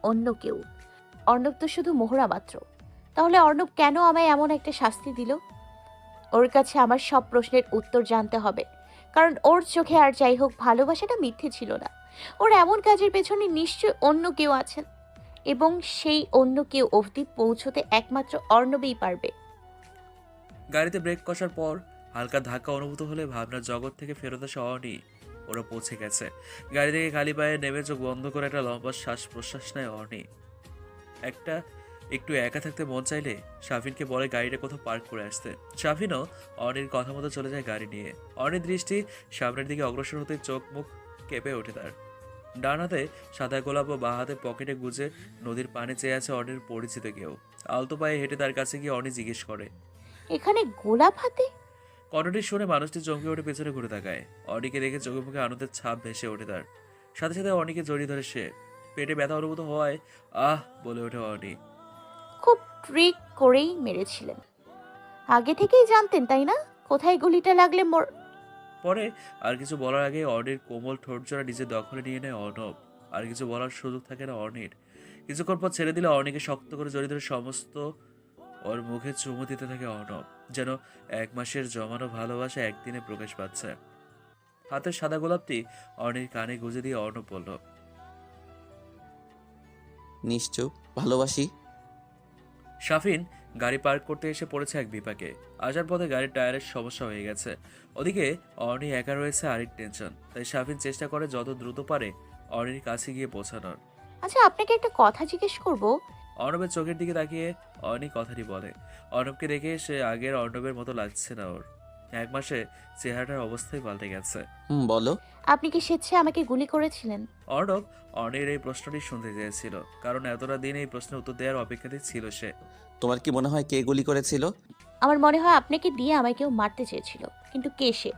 S4: অন্য কেউ। অর্ণব তো শুধু মোহরা মাত্র। তাহলে অর্ণব কেন আমায় এমন একটা শাস্তি দিল? ওর কাছে আমার সব প্রশ্নের উত্তর জানতে হবে, কারণ ওর চোখে আর যাই হোক ভালোবাসাটা মিথ্যে ছিল না। ওর এমন কাজের পেছনে নিশ্চয় অন্য কেউ আছেন, এবং সেই অন্য কেউ অবধি পৌঁছতে একমাত্র অর্ণবেই পারবে।
S1: গাড়িতে ব্রেক কষার পর হালকা ধাক্কা অনুভূত হলে ভাবনার জগৎ থেকে ফেরত আসা অনি ওরা পৌঁছে গেছে। গাড়ি থেকে খালি পায়ে নেমে চোখ বন্ধ করে একটা লম্বা শ্বাস প্রশ্বাস নেয় অনি। একটু একা থাকতে মন চাইলে শাফিনকে বলে গাড়িটা কোথাও পার্ক করে আসতে। শাফিনও অনির কথা মতো চলে যায় গাড়ি নিয়ে। অনির দৃষ্টি সামনের দিকে অগ্রসর হতে চোখ মুখ কেঁপে ওঠে তার। ডান হাতে সাদা গোলাপ ও বাঁ হাতে পকেটে গুজে নদীর পানি চেয়ে আছে অনির পরিচিত কেউ। আলতো পায়ে হেঁটে তার কাছে গিয়ে অনি জিজ্ঞেস করে,
S4: এখানে গোলাপ হাতে?
S1: কণ্ঠটি শুনে মানুষটি চমকে ওঠে, পেছনে ঘুরে তাকায়। অনিকে দেখে চোখে মুখে আনন্দের ছাপ ভেসে ওঠে তার। সাথে সাথে অনিকে জড়িয়ে ধরে সে। পেটে ব্যথা অনুভূত হওয়ায় আহ বলে ওঠে অনি।
S4: খুব ট্রিক করেই মেরেছিলেন। আগে থেকেই জানতেন তাই না কোথায় গুলিটা লাগলে মোর?
S1: পরে আর কিছু বলার আগে অনির কোমল ঠোঁট জোড়া নিজের দখলে নিয়ে নেয় অর্ণব। আর কিছু বলার সুযোগ থাকে না অনির। কিছুক্ষণ পর ছেড়ে দিলে অনিকে শক্ত করে জড়িয়ে ধরে সমস্ত ওর মুখে চুমু দিতে থাকে অর্ণব। যেন 1 মাসের জমানো ভালোবাসা একদিনে প্রকাশ পাচ্ছে। হাতের সাদা গোলাপটি অনির কানে গুঁজে দিয়ে অর্ণব বলল,
S9: নিশ্চয় ভালোবাসি।
S1: শাফিন গাড়ি পার্ক করতে এসে পড়েছে এক বিপাকে। আসার পথে গাড়ির টায়ারের সমস্যা হয়ে গেছে। ওদিকে অনি একা রয়েছে আরেক টেনশন। তাই শাফিন চেষ্টা করে যত দ্রুত পারে অনির কাছে গিয়ে পৌঁছানোর।
S4: আচ্ছা, আপনাকে একটা কথা জিজ্ঞেস করব।
S1: অর্ণবের চোখের দিকে তাকিয়ে অনি কথাটি বলে। অর্ণবকে দেখে সে আগের অর্ণবের মতো লাগছে না ওর। 1 মাসে চেহারাটার অবস্থাই পাল্টে গেছে।
S9: বলো।
S4: আপনি কি স্বেচ্ছায় আমাকে গুলি করেছিলেন?
S1: অর্ণব অনির এই প্রশ্নটি শুনতে চেয়েছিল, কারণ এতটা দিন এই প্রশ্নের উত্তর দেওয়ার অপেক্ষাতেই ছিল সে।
S9: তোমার কি মনে হয় কে গুলি করেছিল?
S4: আমার মনে হয় আপনাকে দিয়ে আমায় কেউ মারতে চেয়েছিল, কিন্তু কে সে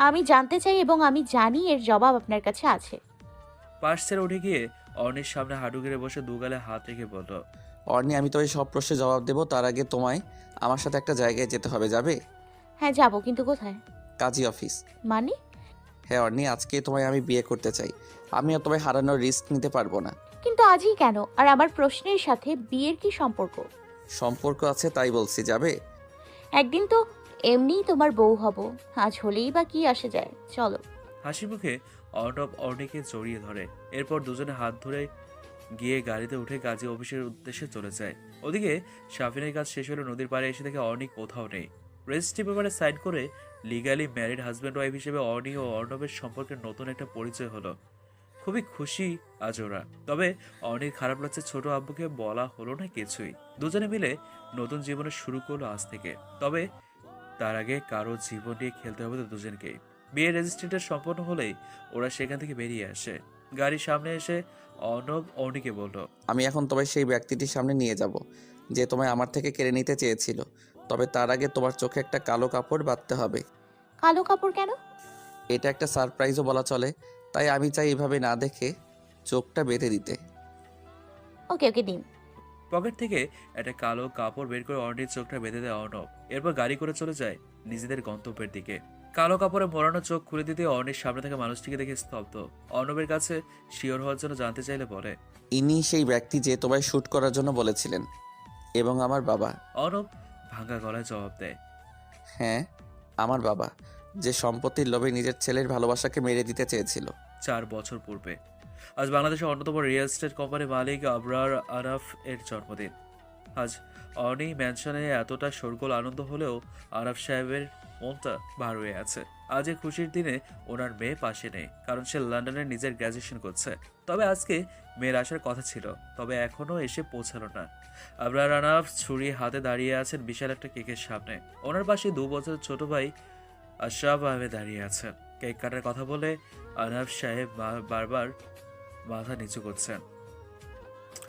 S4: আমি জানতে চাই, এবং আমি জানি এর জবাব আপনার কাছে আছে।
S1: পাশ ছেড়ে উঠে গিয়ে অর্ণির সামনে হাঁটু গেড়ে বসে দুগালে হাত রেখে বলল,
S9: অর্ণি, আমি তো এই সব প্রশ্নের জবাব দেবো, তার আগে তোমায় আমার সাথে একটা জায়গায় যেতে হবে। যাবে?
S4: হ্যাঁ যাব, কিন্তু কোথায়?
S9: কাজী অফিস।
S4: মানে?
S9: হ্যাঁ অর্ণি, আজকে তোমায় আমি বিয়ে করতে চাই। আমি আর তোমায় হারানোর রিস্ক নিতে পারবো না।
S4: কিন্তু আজই কেন? আর আমার প্রশ্নের সাথে বিয়ের কি সম্পর্ক?
S9: সম্পর্ক আছে, তাই বলছি। যাবে?
S4: একদিন তো এমনিই তোমার বউ হব, আজ হলেই বা কি আসে যায়, চলো।
S1: হাসি মুখে অর্ণব অর্ণিকে জড়িয়ে ধরে। এরপর দুজনে হাত ধরে গিয়ে গাড়িতে উঠে কাজী অফিসের উদ্দেশ্যে চলে যায়। ওদিকে শাফিনের কাজ শেষ হলে নদীর পাড়ে এসে দেখে অর্ণি কোথাও নেই। রেজিস্ট্রি পেপারে সাইন করে লিগালি ম্যারিড হাজব্যান্ড ওয়াইফ হিসেবে অর্ণি ও অর্ণবের সম্পর্কের নতুন একটা পরিচয় হলো। খুবই খুশি আজ ওরা। তবে অর্ণির খারাপ লাগছে, ছোট আব্বুকে বলা হলো না কিছুই। দুজনে মিলে নতুন জীবনে শুরু করলো আজ থেকে। তবে তার আগে কারো জীবন নিয়ে খেলতে হবে তো দুজনকেই। বিয়ের রেজিস্ট্রেশন সম্পন্ন হলেই ওরা সেখান থেকে বেরিয়ে আসে। গাড়ির সামনে এসে অর্ণব অর্ণিকে বলল,
S9: আমি এখন তোমায় সেই ব্যক্তিটির সামনে নিয়ে যাব যে তোমায় আমার থেকে কেড়ে নিতে চেয়েছিল। তবে তার আগে তোমার চোখে একটা কালো কাপড় বাঁধতে হবে।
S4: কালো কাপড় কেন?
S9: এটা একটা সারপ্রাইজও বলা চলে, তাই আমি চাই এভাবে না দেখে চোখটা বেঁধে দিতে।
S4: ওকে ওকে দিন।
S1: পকেট থেকে একটা কালো কাপড় বের করে অর্ণির চোখটা বেঁধে দেয় অর্ণব। এরপর গাড়ি করে চলে যায় নিজেদের গন্তব্যের দিকে। কালো কাপড়ে মোড়ানো চোখ খুলে দিতে অর্ণির সামনে থাকা মানুষটিকে দেখে স্তব্ধ। অর্ণবের কাছে শিওর হওয়ার জন্য জানতে চাইলে বলে,
S9: ইনি সেই ব্যক্তি যে তোমায় শ্যুট করার জন্য বলেছিলেন, এবং আমার বাবা।
S1: অর্ণব ভাঙা গলায় জবাব দেয়,
S9: হ্যাঁ, আমার বাবা, যে সম্পত্তির লোভে নিজের ছেলের ভালোবাসাকে মেরে দিতে চেয়েছিল
S1: 4 বছর পূর্বে। আজ বাংলাদেশের অন্যতম রিয়েল এস্টেট কোম্পানির মালিক আবরার আরাফ এর জন্মদিন। আজ অর্ণি ম্যানশনে এতটা শোরগোল আনন্দ হলেও আরাফ সাহেবের মনটা ভার হয়ে আছে। আজ এই খুশির দিনে ওনার মেয়ে পাশে নেই, কারণ সে লন্ডনে নিজের গ্র্যাজুয়েশন করছে। তবে আজকে মেয়ের আসার কথা ছিল, তবে এখনও এসে পৌঁছালো না। আবরার আরাফ ছুরি হাতে দাঁড়িয়ে আছেন বিশাল একটা কেকের সামনে। ওনার পাশে 2 বছরের ছোট ভাই আশরাফ আহমেদ দাঁড়িয়ে আছেন। কেক কাটার কথা বলে আরাফ সাহেব বারবার মাথা নিচু করছেন।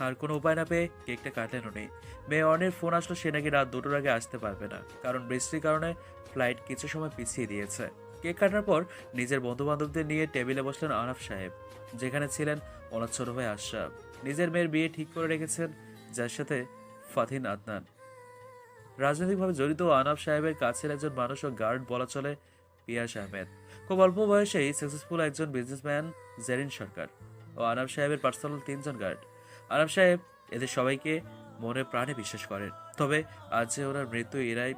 S1: আর কোনো উপায় না পেয়ে কেকটা কাটলেন উনি। মেয়ে অর্ণির ফোন আসলো, সে নাকি রাত 2টোর আগে আসতে পারবে না, কারণ বৃষ্টির কারণে ফ্লাইট কিছু সময় পিছিয়ে দিয়েছে। কেক কাটার পর নিজের বন্ধু বান্ধবদের নিয়ে টেবিলে বসলেন আরাফ সাহেব, যেখানে ছিলেন ওনার ছোট ভাই আশরাফ। নিজের মেয়ের বিয়ে ঠিক করে রেখেছেন, যার সাথে ফাতিন আদনান। রাজনৈতিকভাবে জড়িত আনাফ সাহেবের কাছের একজন মানুষ ও গার্ড বলা চলে পিয়াস আহমেদ। খুব অল্প বয়সেই সাকসেসফুল একজন বিজনেসম্যান জেরিন সরকার ও আনাফ সাহেবের পার্সোনাল 3 জন গার্ড। আনাফ সাহেব এদের সবাইকে মনে প্রাণে বিশ্বাস করেন। তবে আজ যে ওনার মৃত্যু এরাই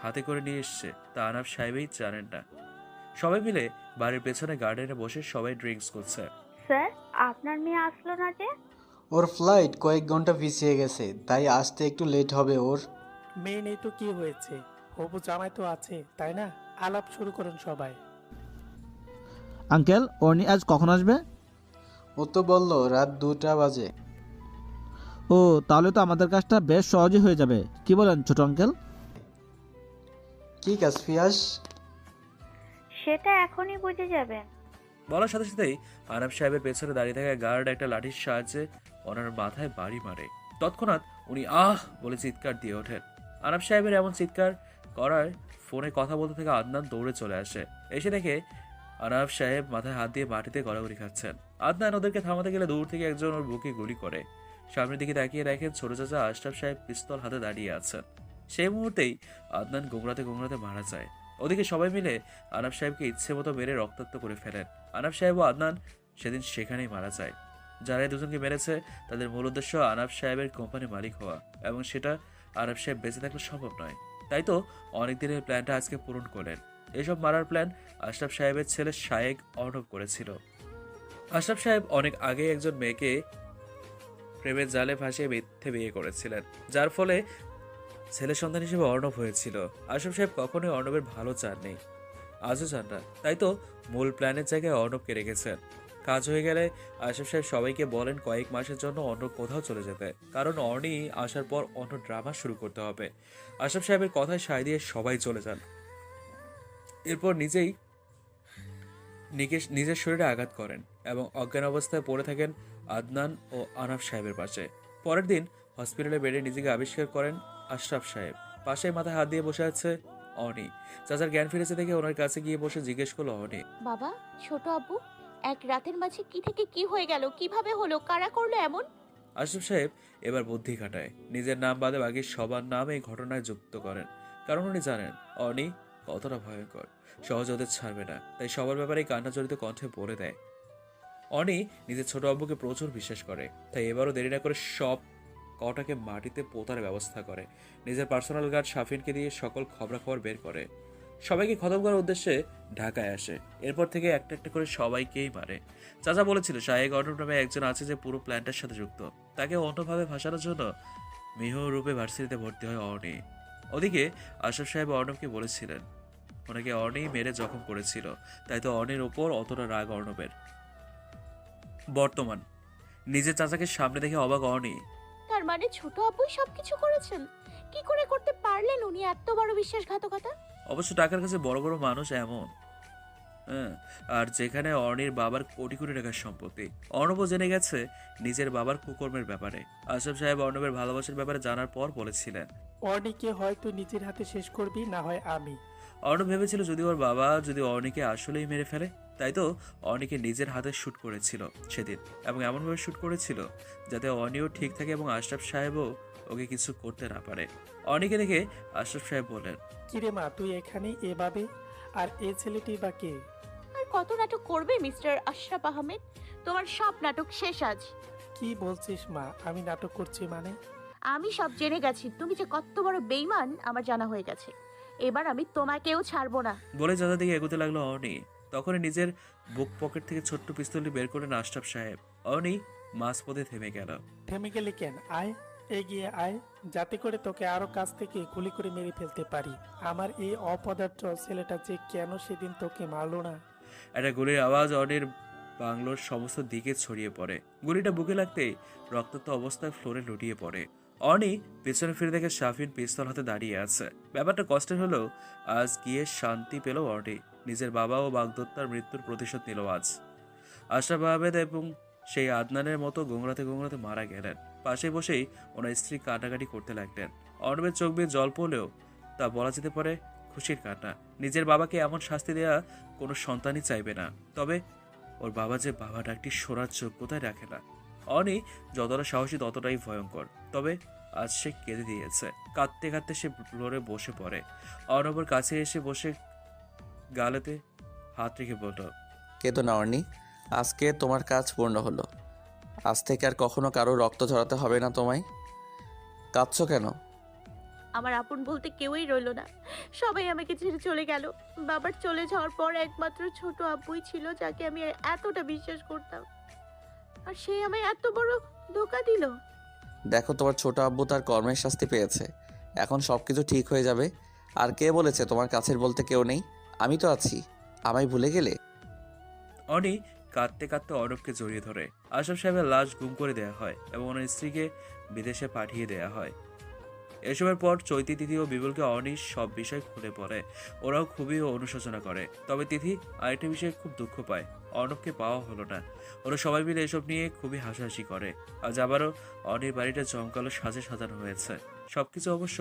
S1: হাতে করে নিয়ে এসছে তা আনাফ সাহেবই জানেন না। সবাই মিলে বাড়ির পেছনে গার্ডেনে বসে সবাই ড্রিঙ্কস করছে।
S2: স্যার, আপনার মেয়ে আসলো না যে?
S7: ওর ফ্লাইট কয়েক ঘন্টা পিছিয়ে গেছে, তাই আসতে একটু লেট হবে ওর।
S14: মেয়ে নেই তো কি হয়েছে, হবু জামাই তো আছে তাই না? আলাপ শুরু করুন সবাই।
S11: আঙ্কেল অর্নি আজ কখন আসবে?
S7: ও তো বলল রাত 2টা বাজে।
S11: ও তাহলে তো আমাদের কাজটা বেশ সহজই হয়ে যাবে, কি বলেন ছোট আঙ্কেল?
S7: কি কাজ ফিয়াস?
S2: সেটা এখনই বুঝে যাবেন।
S1: বলার সাথে সাথেই আনাব সাহেবের পেছনে দাঁড়িয়ে থাকা গার্ড একটা লাঠির সাহায্যে ওনার মাথায় বাড়ি মারে। তৎক্ষণাৎ উনি আহ বলে চিৎকার দিয়ে ওঠেন। আনাব সাহেবের এমন চিৎকার করায় ফোনে কথা বলতে থাকা আদনান দৌড়ে চলে আসে। এসে দেখে আনাব সাহেব মাথায় হাত দিয়ে মাটিতে গড়াগড়ি খাচ্ছেন। আদনান ওদেরকে থামাতে গেলে দূর থেকে একজন ওর বুকে গুলি করে। সামনের দিকে তাকিয়ে দেখেন ছোট চাচা আশরাফ সাহেব পিস্তল হাতে দাঁড়িয়ে আছেন। সেই মুহূর্তেই আদনান গোংরাতে গোংরাতে মারা যায়। ওদিকে সবাই মিলে আনাব সাহেবকে ইচ্ছে মতো মেরে রক্তাক্ত করে ফেলেন। আনাব সাহেব ও আদনান সেদিন সেখানেই মারা যায়। যারা এই দুজনকে মেরেছে তাদের মূল উদ্দেশ্য আনাব সাহেবের কোম্পানির মালিক হওয়া, এবং সেটা আনাব সাহেব বেঁচে থাকলে সম্ভব নয়। তাই তো অনেক দিনের প্ল্যানটা আজকে পূরণ করলেন। এসব মারার প্ল্যান আশরাফ সাহেবের ছেলে শায়েক অর্ণব করেছিল। আশরাফ সাহেব অনেক আগে একজন মেয়েকে প্রেমের জালে ফাঁসিয়ে মিথ্যে বিয়ে করেছিলেন, যার ফলে ছেলে সন্তান হিসেবে অর্ণব হয়েছিল। আশরাফ সাহেব কখনোই অর্ণবের ভালো চাননি, আজও চান না। তাই তো মূল প্ল্যানের জায়গায় অর্ণবকে রেখেছেন। কাজ হয়ে গেলে আশরাফ সাহেব সবাইকে বলেন কয়েক মাসের জন্য অর্ণব কোথাও চলে যেতে, কারণ অর্ণি আসার পর অন্য ড্রামা শুরু করতে হবে। আশরাফ সাহেবের কথায় সায় দিয়ে সবাই চলে যান। এরপর নিজের শরীরে আঘাত করেন এবং অজ্ঞান অবস্থায় পড়ে থাকেন আদনান ও আনাব সাহেবের পাশে। পরের দিন হসপিটালে বেডে নিজেকে আবিষ্কার করেন আশরাফ সাহেব। পাশে মাথায় হাত দিয়ে বসে আছে অনি। চাচার জ্ঞান ফিরেছে দেখে ওনার কাছে গিয়ে বসে জিজ্ঞেস করলো অনি,
S4: বাবা, ছোট আব্বু এক রাতের মাঝে কি থেকে কি হয়ে গেল, কিভাবে হলো, কারা করলো এমন?
S1: আশরাফ সাহেব এবার বুদ্ধি খাটায়, নিজের নাম বাদে বাকি সবার নাম এই ঘটনায় যুক্ত করেন। কারণ উনি জানেন অনি কতটা ভয়ঙ্কর, সহজে ওদের ছাড়বে না। তাই সবার ব্যাপারে কান্না জড়িত কণ্ঠে বলে দেয়। অনি নিজের ছোট আব্বুকে প্রচুর বিশ্বাস করে, তাই এবারও দেরি না করে সব কটাকে মাটিতে পোতার ব্যবস্থা করে। নিজের পার্সোনাল গার্ড শাফিনকে দিয়ে সকল খবরাখবর বের করে সবাইকে খতম করার উদ্দেশ্যে ঢাকায় আসে। এরপর থেকে একটা একটা করে সবাইকেই মারে। চাচা বলেছিল শায়েক অর্ণব নামে একজন আছে যে পুরো প্ল্যানটার সাথে যুক্ত। তাকে অন্যভাবে ভাসানোর জন্য মেহ রূপে ভার্সিটিতে ভর্তি হয় অর্ণি। ওদিকে আশরাফ সাহেব অর্ণবকে বলেছিলেন ওনাকে অর্ণি মেরে জখম করেছিল, তাই তো অর্ণির ওপর অতটা রাগ অর্ণবের। বর্তমান নিজের চাচাকে সামনে দেখে অবাক অর্ণি।
S4: তার মানে ছোট আব্বুই সবকিছু করেছেন? কি করে করতে পারলেন উনি এত বড় বিশ্বাসঘাতকতা?
S1: অবশ্য টাকার কাছে বড় বড় মানুষ এমন, হ্যাঁ। আর যেখানে অর্ণির বাবার কোটি কোটি টাকার সম্পত্তি। অর্ণবও জেনে গেছে নিজের বাবার কুকর্মের ব্যাপারে। আশরাফ সাহেব অর্ণবের ভালোবাসার ব্যাপারে জানার পর বলেছিলেন
S14: অর্ণিকে হয়তো নিজের হাতে শেষ করবি, না হয় আমি।
S1: অর্ণব ভেবেছিল যদি ওর বাবা যদি অর্ণিকে আসলেই মেরে ফেলে। তাই তো অর্ণিকে নিজের হাতে শ্যুট করেছিল সেদিন, এবং এমনভাবে শ্যুট করেছিল যাতে অর্ণিও ঠিক থাকে এবং আশরাফ সাহেবও ওকে কিছু করতে না পারে। অর্ণিকে দেখে আশরাফ সাহেব বললেন,
S14: কিরে মা, তুই এখানে এভাবে? আর এই ছেলেটি বা কে?
S4: আর কত নাটক করবে মিস্টার আশরাফ আহমেদ? তোমার সব নাটক শেষ আজ।
S14: কি বলছিস মা? আমি নাটক করছি মানে?
S4: আমি সব জেনে গেছি, তুমি যে কত বড় বেঈমান আমার জানা হয়ে গেছে। এবার আমি তোমাকেও ছাড়বো না।
S1: বলে চাচা দিকে এগোতে লাগলো অর্ণি। তখনই নিজের বুক পকেট থেকে ছোট্ট পিস্তলটি বের করেন আশরাফ সাহেব। অর্ণি মাঝপথে থেমে গেল।
S14: থেমে গেলি কেন? আয়, এগিয়ে আয়, যাতে করে তোকে আরো কাছ থেকে গুলি করে মেরে ফেলতে পারি। আমার এই অপদার্থ ছেলেটা যে কেন সেদিন তোকে মারলো না।
S1: একটা গুলির আওয়াজ অর্ণির বাংলোর সমস্ত দিকে ছড়িয়ে পড়ে। গুলিটা বুকে লাগতেই রক্তাক্ত অবস্থায় ফ্লোরে লুটিয়ে পড়ে। অর্ণি পেছনে ফিরে দেখে শাফিন পিস্তল হাতে দাঁড়িয়ে আছে। ব্যাপারটা কষ্টের হলেও আজ গিয়ে শান্তি পেল অর্ণি। নিজের বাবা ও বাগদত্তার মৃত্যুর প্রতিশোধ নিল আজ। আশরাফ আহমেদ এবং সেই আদনানের মতো গোংরাতে গোংরাতে মারা গেলেন। পাশে বসেই ওনার স্ত্রী কাটাকাটি করতে লাগলেন। অর্ণবের চোখ বেয়ে জল পড়লেও তা বলা যেতে পারে খুশির কান্না। নিজের বাবাকে এমন শাস্তি দেওয়া কোনো সন্তানই চাইবে না, তবে ওর বাবা যে বাবা ডাকটি শোনার যোগ্যতায় রাখে না। অনি যতটা সাহসী ততটাই ভয়ঙ্কর। তবে আজ সে কেঁদে দিয়েছে। কাঁদতে কাঁদতে সে ফ্লোরে বসে পড়ে। অর্ণবের কাছে এসে বসে গালেতে হাত রেখে বলল,
S9: কেঁদো না অর্ণি, আজকে তোমার কাজ পূর্ণ হলো। আজ থেকে আর কখনো কারো রক্ত ঝরাতে হবে না তোমায়। কাঁদছো কেন?
S4: আমার আপন বলতে কেউই রইলো না, সবাই আমাকে ছেড়ে চলে গেল। বাবার চলে যাওয়ার পর একমাত্র ছোট আব্বুই ছিল যাকে আমি এতটা বিশ্বাস করতাম, আর সে আমায় এত বড় ধোঁকা দিল।
S9: দেখো, তোমার ছোট আব্বু তার কর্মের শাস্তি পেয়েছে। এখন সব কিছু ঠিক হয়ে যাবে। আর কে বলেছে তোমার কাছের বলতে কেউ নেই? আমি তো আছি। আমায় ভুলে গেলে?
S1: অনি কাঁদতে কাঁদতে অর্ণবকে জড়িয়ে ধরে। আশরাফ সাহেবের লাশ গুম করে দেওয়া হয় এবং ওনার স্ত্রীকে বিদেশে পাঠিয়ে দেওয়া হয়। এসবের পর চৈতি, তিথি ও বিপুলকে অনিশ সব বিষয় খুলে পড়ে। ওরাও খুবই অনুশোচনা করে। তবে তিথি আরেকটা বিষয়ে খুব দুঃখ পায়, অর্ণবকে পাওয়া হলো না। ওরা সবাই মিলে এসব নিয়ে খুবই হাসাহাসি করে। আজ আবারও অনির বাড়িটা জমকালো সাজে সাজানো হয়েছে। সবকিছু অবশ্য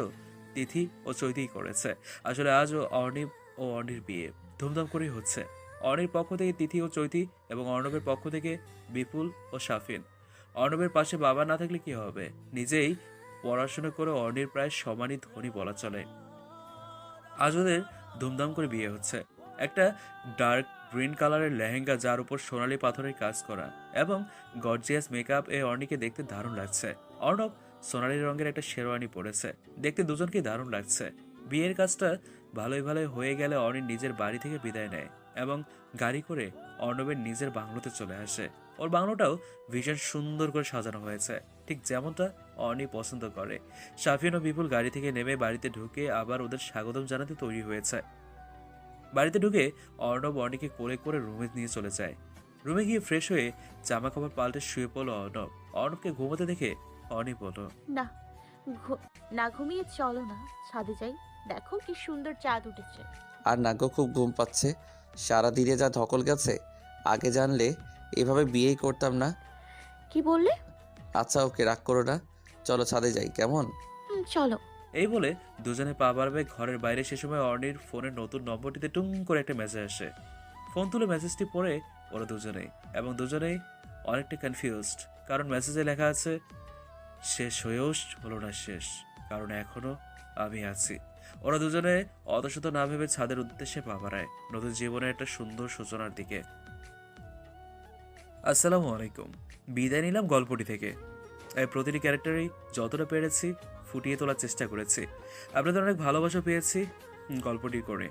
S1: তিথি ও চৈতিই করেছে। আসলে আজও অর্ণব ও অনির বিয়ে ধুমধাম করেই হচ্ছে। অনির পক্ষ থেকে তিথি ও চৈতি এবং অর্ণবের পক্ষ থেকে বিপুল ও সাফিন। অর্ণবের পাশে বাবা না থাকলে কি হবে? নিজেই পড়াশোনা করে অর্ণির প্রায় সমানই ধনী বলা চলে। আজ ওদের ধুমধাম করে বিয়ে হচ্ছে। একটা ডার্ক গ্রিন কালারের লেহেঙ্গা, যার উপর সোনালী পাথরের কাজ করা এবং গর্জিয়াস মেকআপ এ অর্ণিকে দেখতে দারুণ লাগছে। অর্ণব সোনালী রঙের একটা শেরওয়ানি পরেছে, দেখতে দুজনকেই দারুণ লাগছে। বিয়ের কাজটা ভালোই হয়ে গেলে অর্ণি নিজের বাড়ি থেকে বিদায় নেয় এবং গাড়ি করে অর্ণবের নিজের বাংলোতে চলে আসে। ওর বাংলোটাও ভীষণ সুন্দর করে সাজানো হয়েছে, ঠিক যেমনটা অর্ণি পছন্দ করে। শাফিন ও বিপুল গাড়ি থেকে নেমে বাড়িতে ঢুকে আবার ওদের স্বাগতম জানাতে তৈরি হয়েছে। বাড়িতে ঢুকে অর্ণব অর্ণিকে কোলে করে রুমে নিয়ে চলে যায়। রুমে গিয়ে ফ্রেশ হয়ে জামা কাপড় পাল্টে শুয়ে পড়লো অর্ণব। অর্ণবকে ঘুমোতে দেখে অর্ণি বলল,
S4: না না ঘুমিয়ে চলো না, ছাদে যাই, দেখো কি সুন্দর চাঁদ উঠেছে।
S9: আর নাগ্য খুব ঘুম পাচ্ছে। সারাদিনে যা ধকল গেছে, আগে জানলে এভাবে বিয়েই করতাম না।
S4: কি বললে?
S9: আচ্ছা ওকে, রাগ করো না, চলো ছাদে যাই, কেমন?
S4: চলো।
S1: এই বলে দুজনে পা বাড়াবে ঘরের বাইরে। সে সময় অর্ণির ফোনের নতুন নম্বরটিতে টুং করে একটা মেসেজ আসে। ফোন তুলে মেসেজটি পড়ে ওরা দুজনেই, এবং দুজনেই অনেকটা কনফিউজড, কারণ মেসেজে লেখা আছে, শেষ হয়েও হলো না শেষ, কারণ এখনো আমি আছি। ওরা দুজনে অতশত না ভেবে ছাদের উদ্দেশ্যে পা বাড়ায়, নতুন জীবনের একটা সুন্দর সূচনার দিকে। আসসালামু আলাইকুম। বিদায় নিলাম গল্পটি থেকে। প্রতিটি ক্যারেক্টারই যতটা পেরেছি ফুটিয়ে তোলার চেষ্টা করেছি। আপনাদের অনেক ভালোবাসা পেয়েছি গল্পটি করে।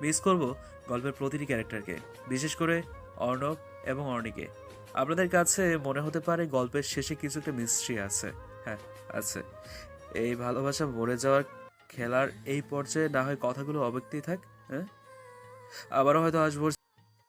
S1: মিস করব গল্পের প্রতিটি ক্যারেক্টারকে, বিশেষ করে অর্ণব এবং অর্ণিকে। আপনাদের কাছে মনে হতে পারে গল্পের শেষে কিছু একটা মিস্ট্রি আছে। হ্যাঁ, আছে। এই ভালোবাসা মরে যাওয়ার খেলার এই পর্যায়ে না হয় কথাগুলো অব্যক্তই থাক। হ্যাঁ, আবারও হয়তো আসবো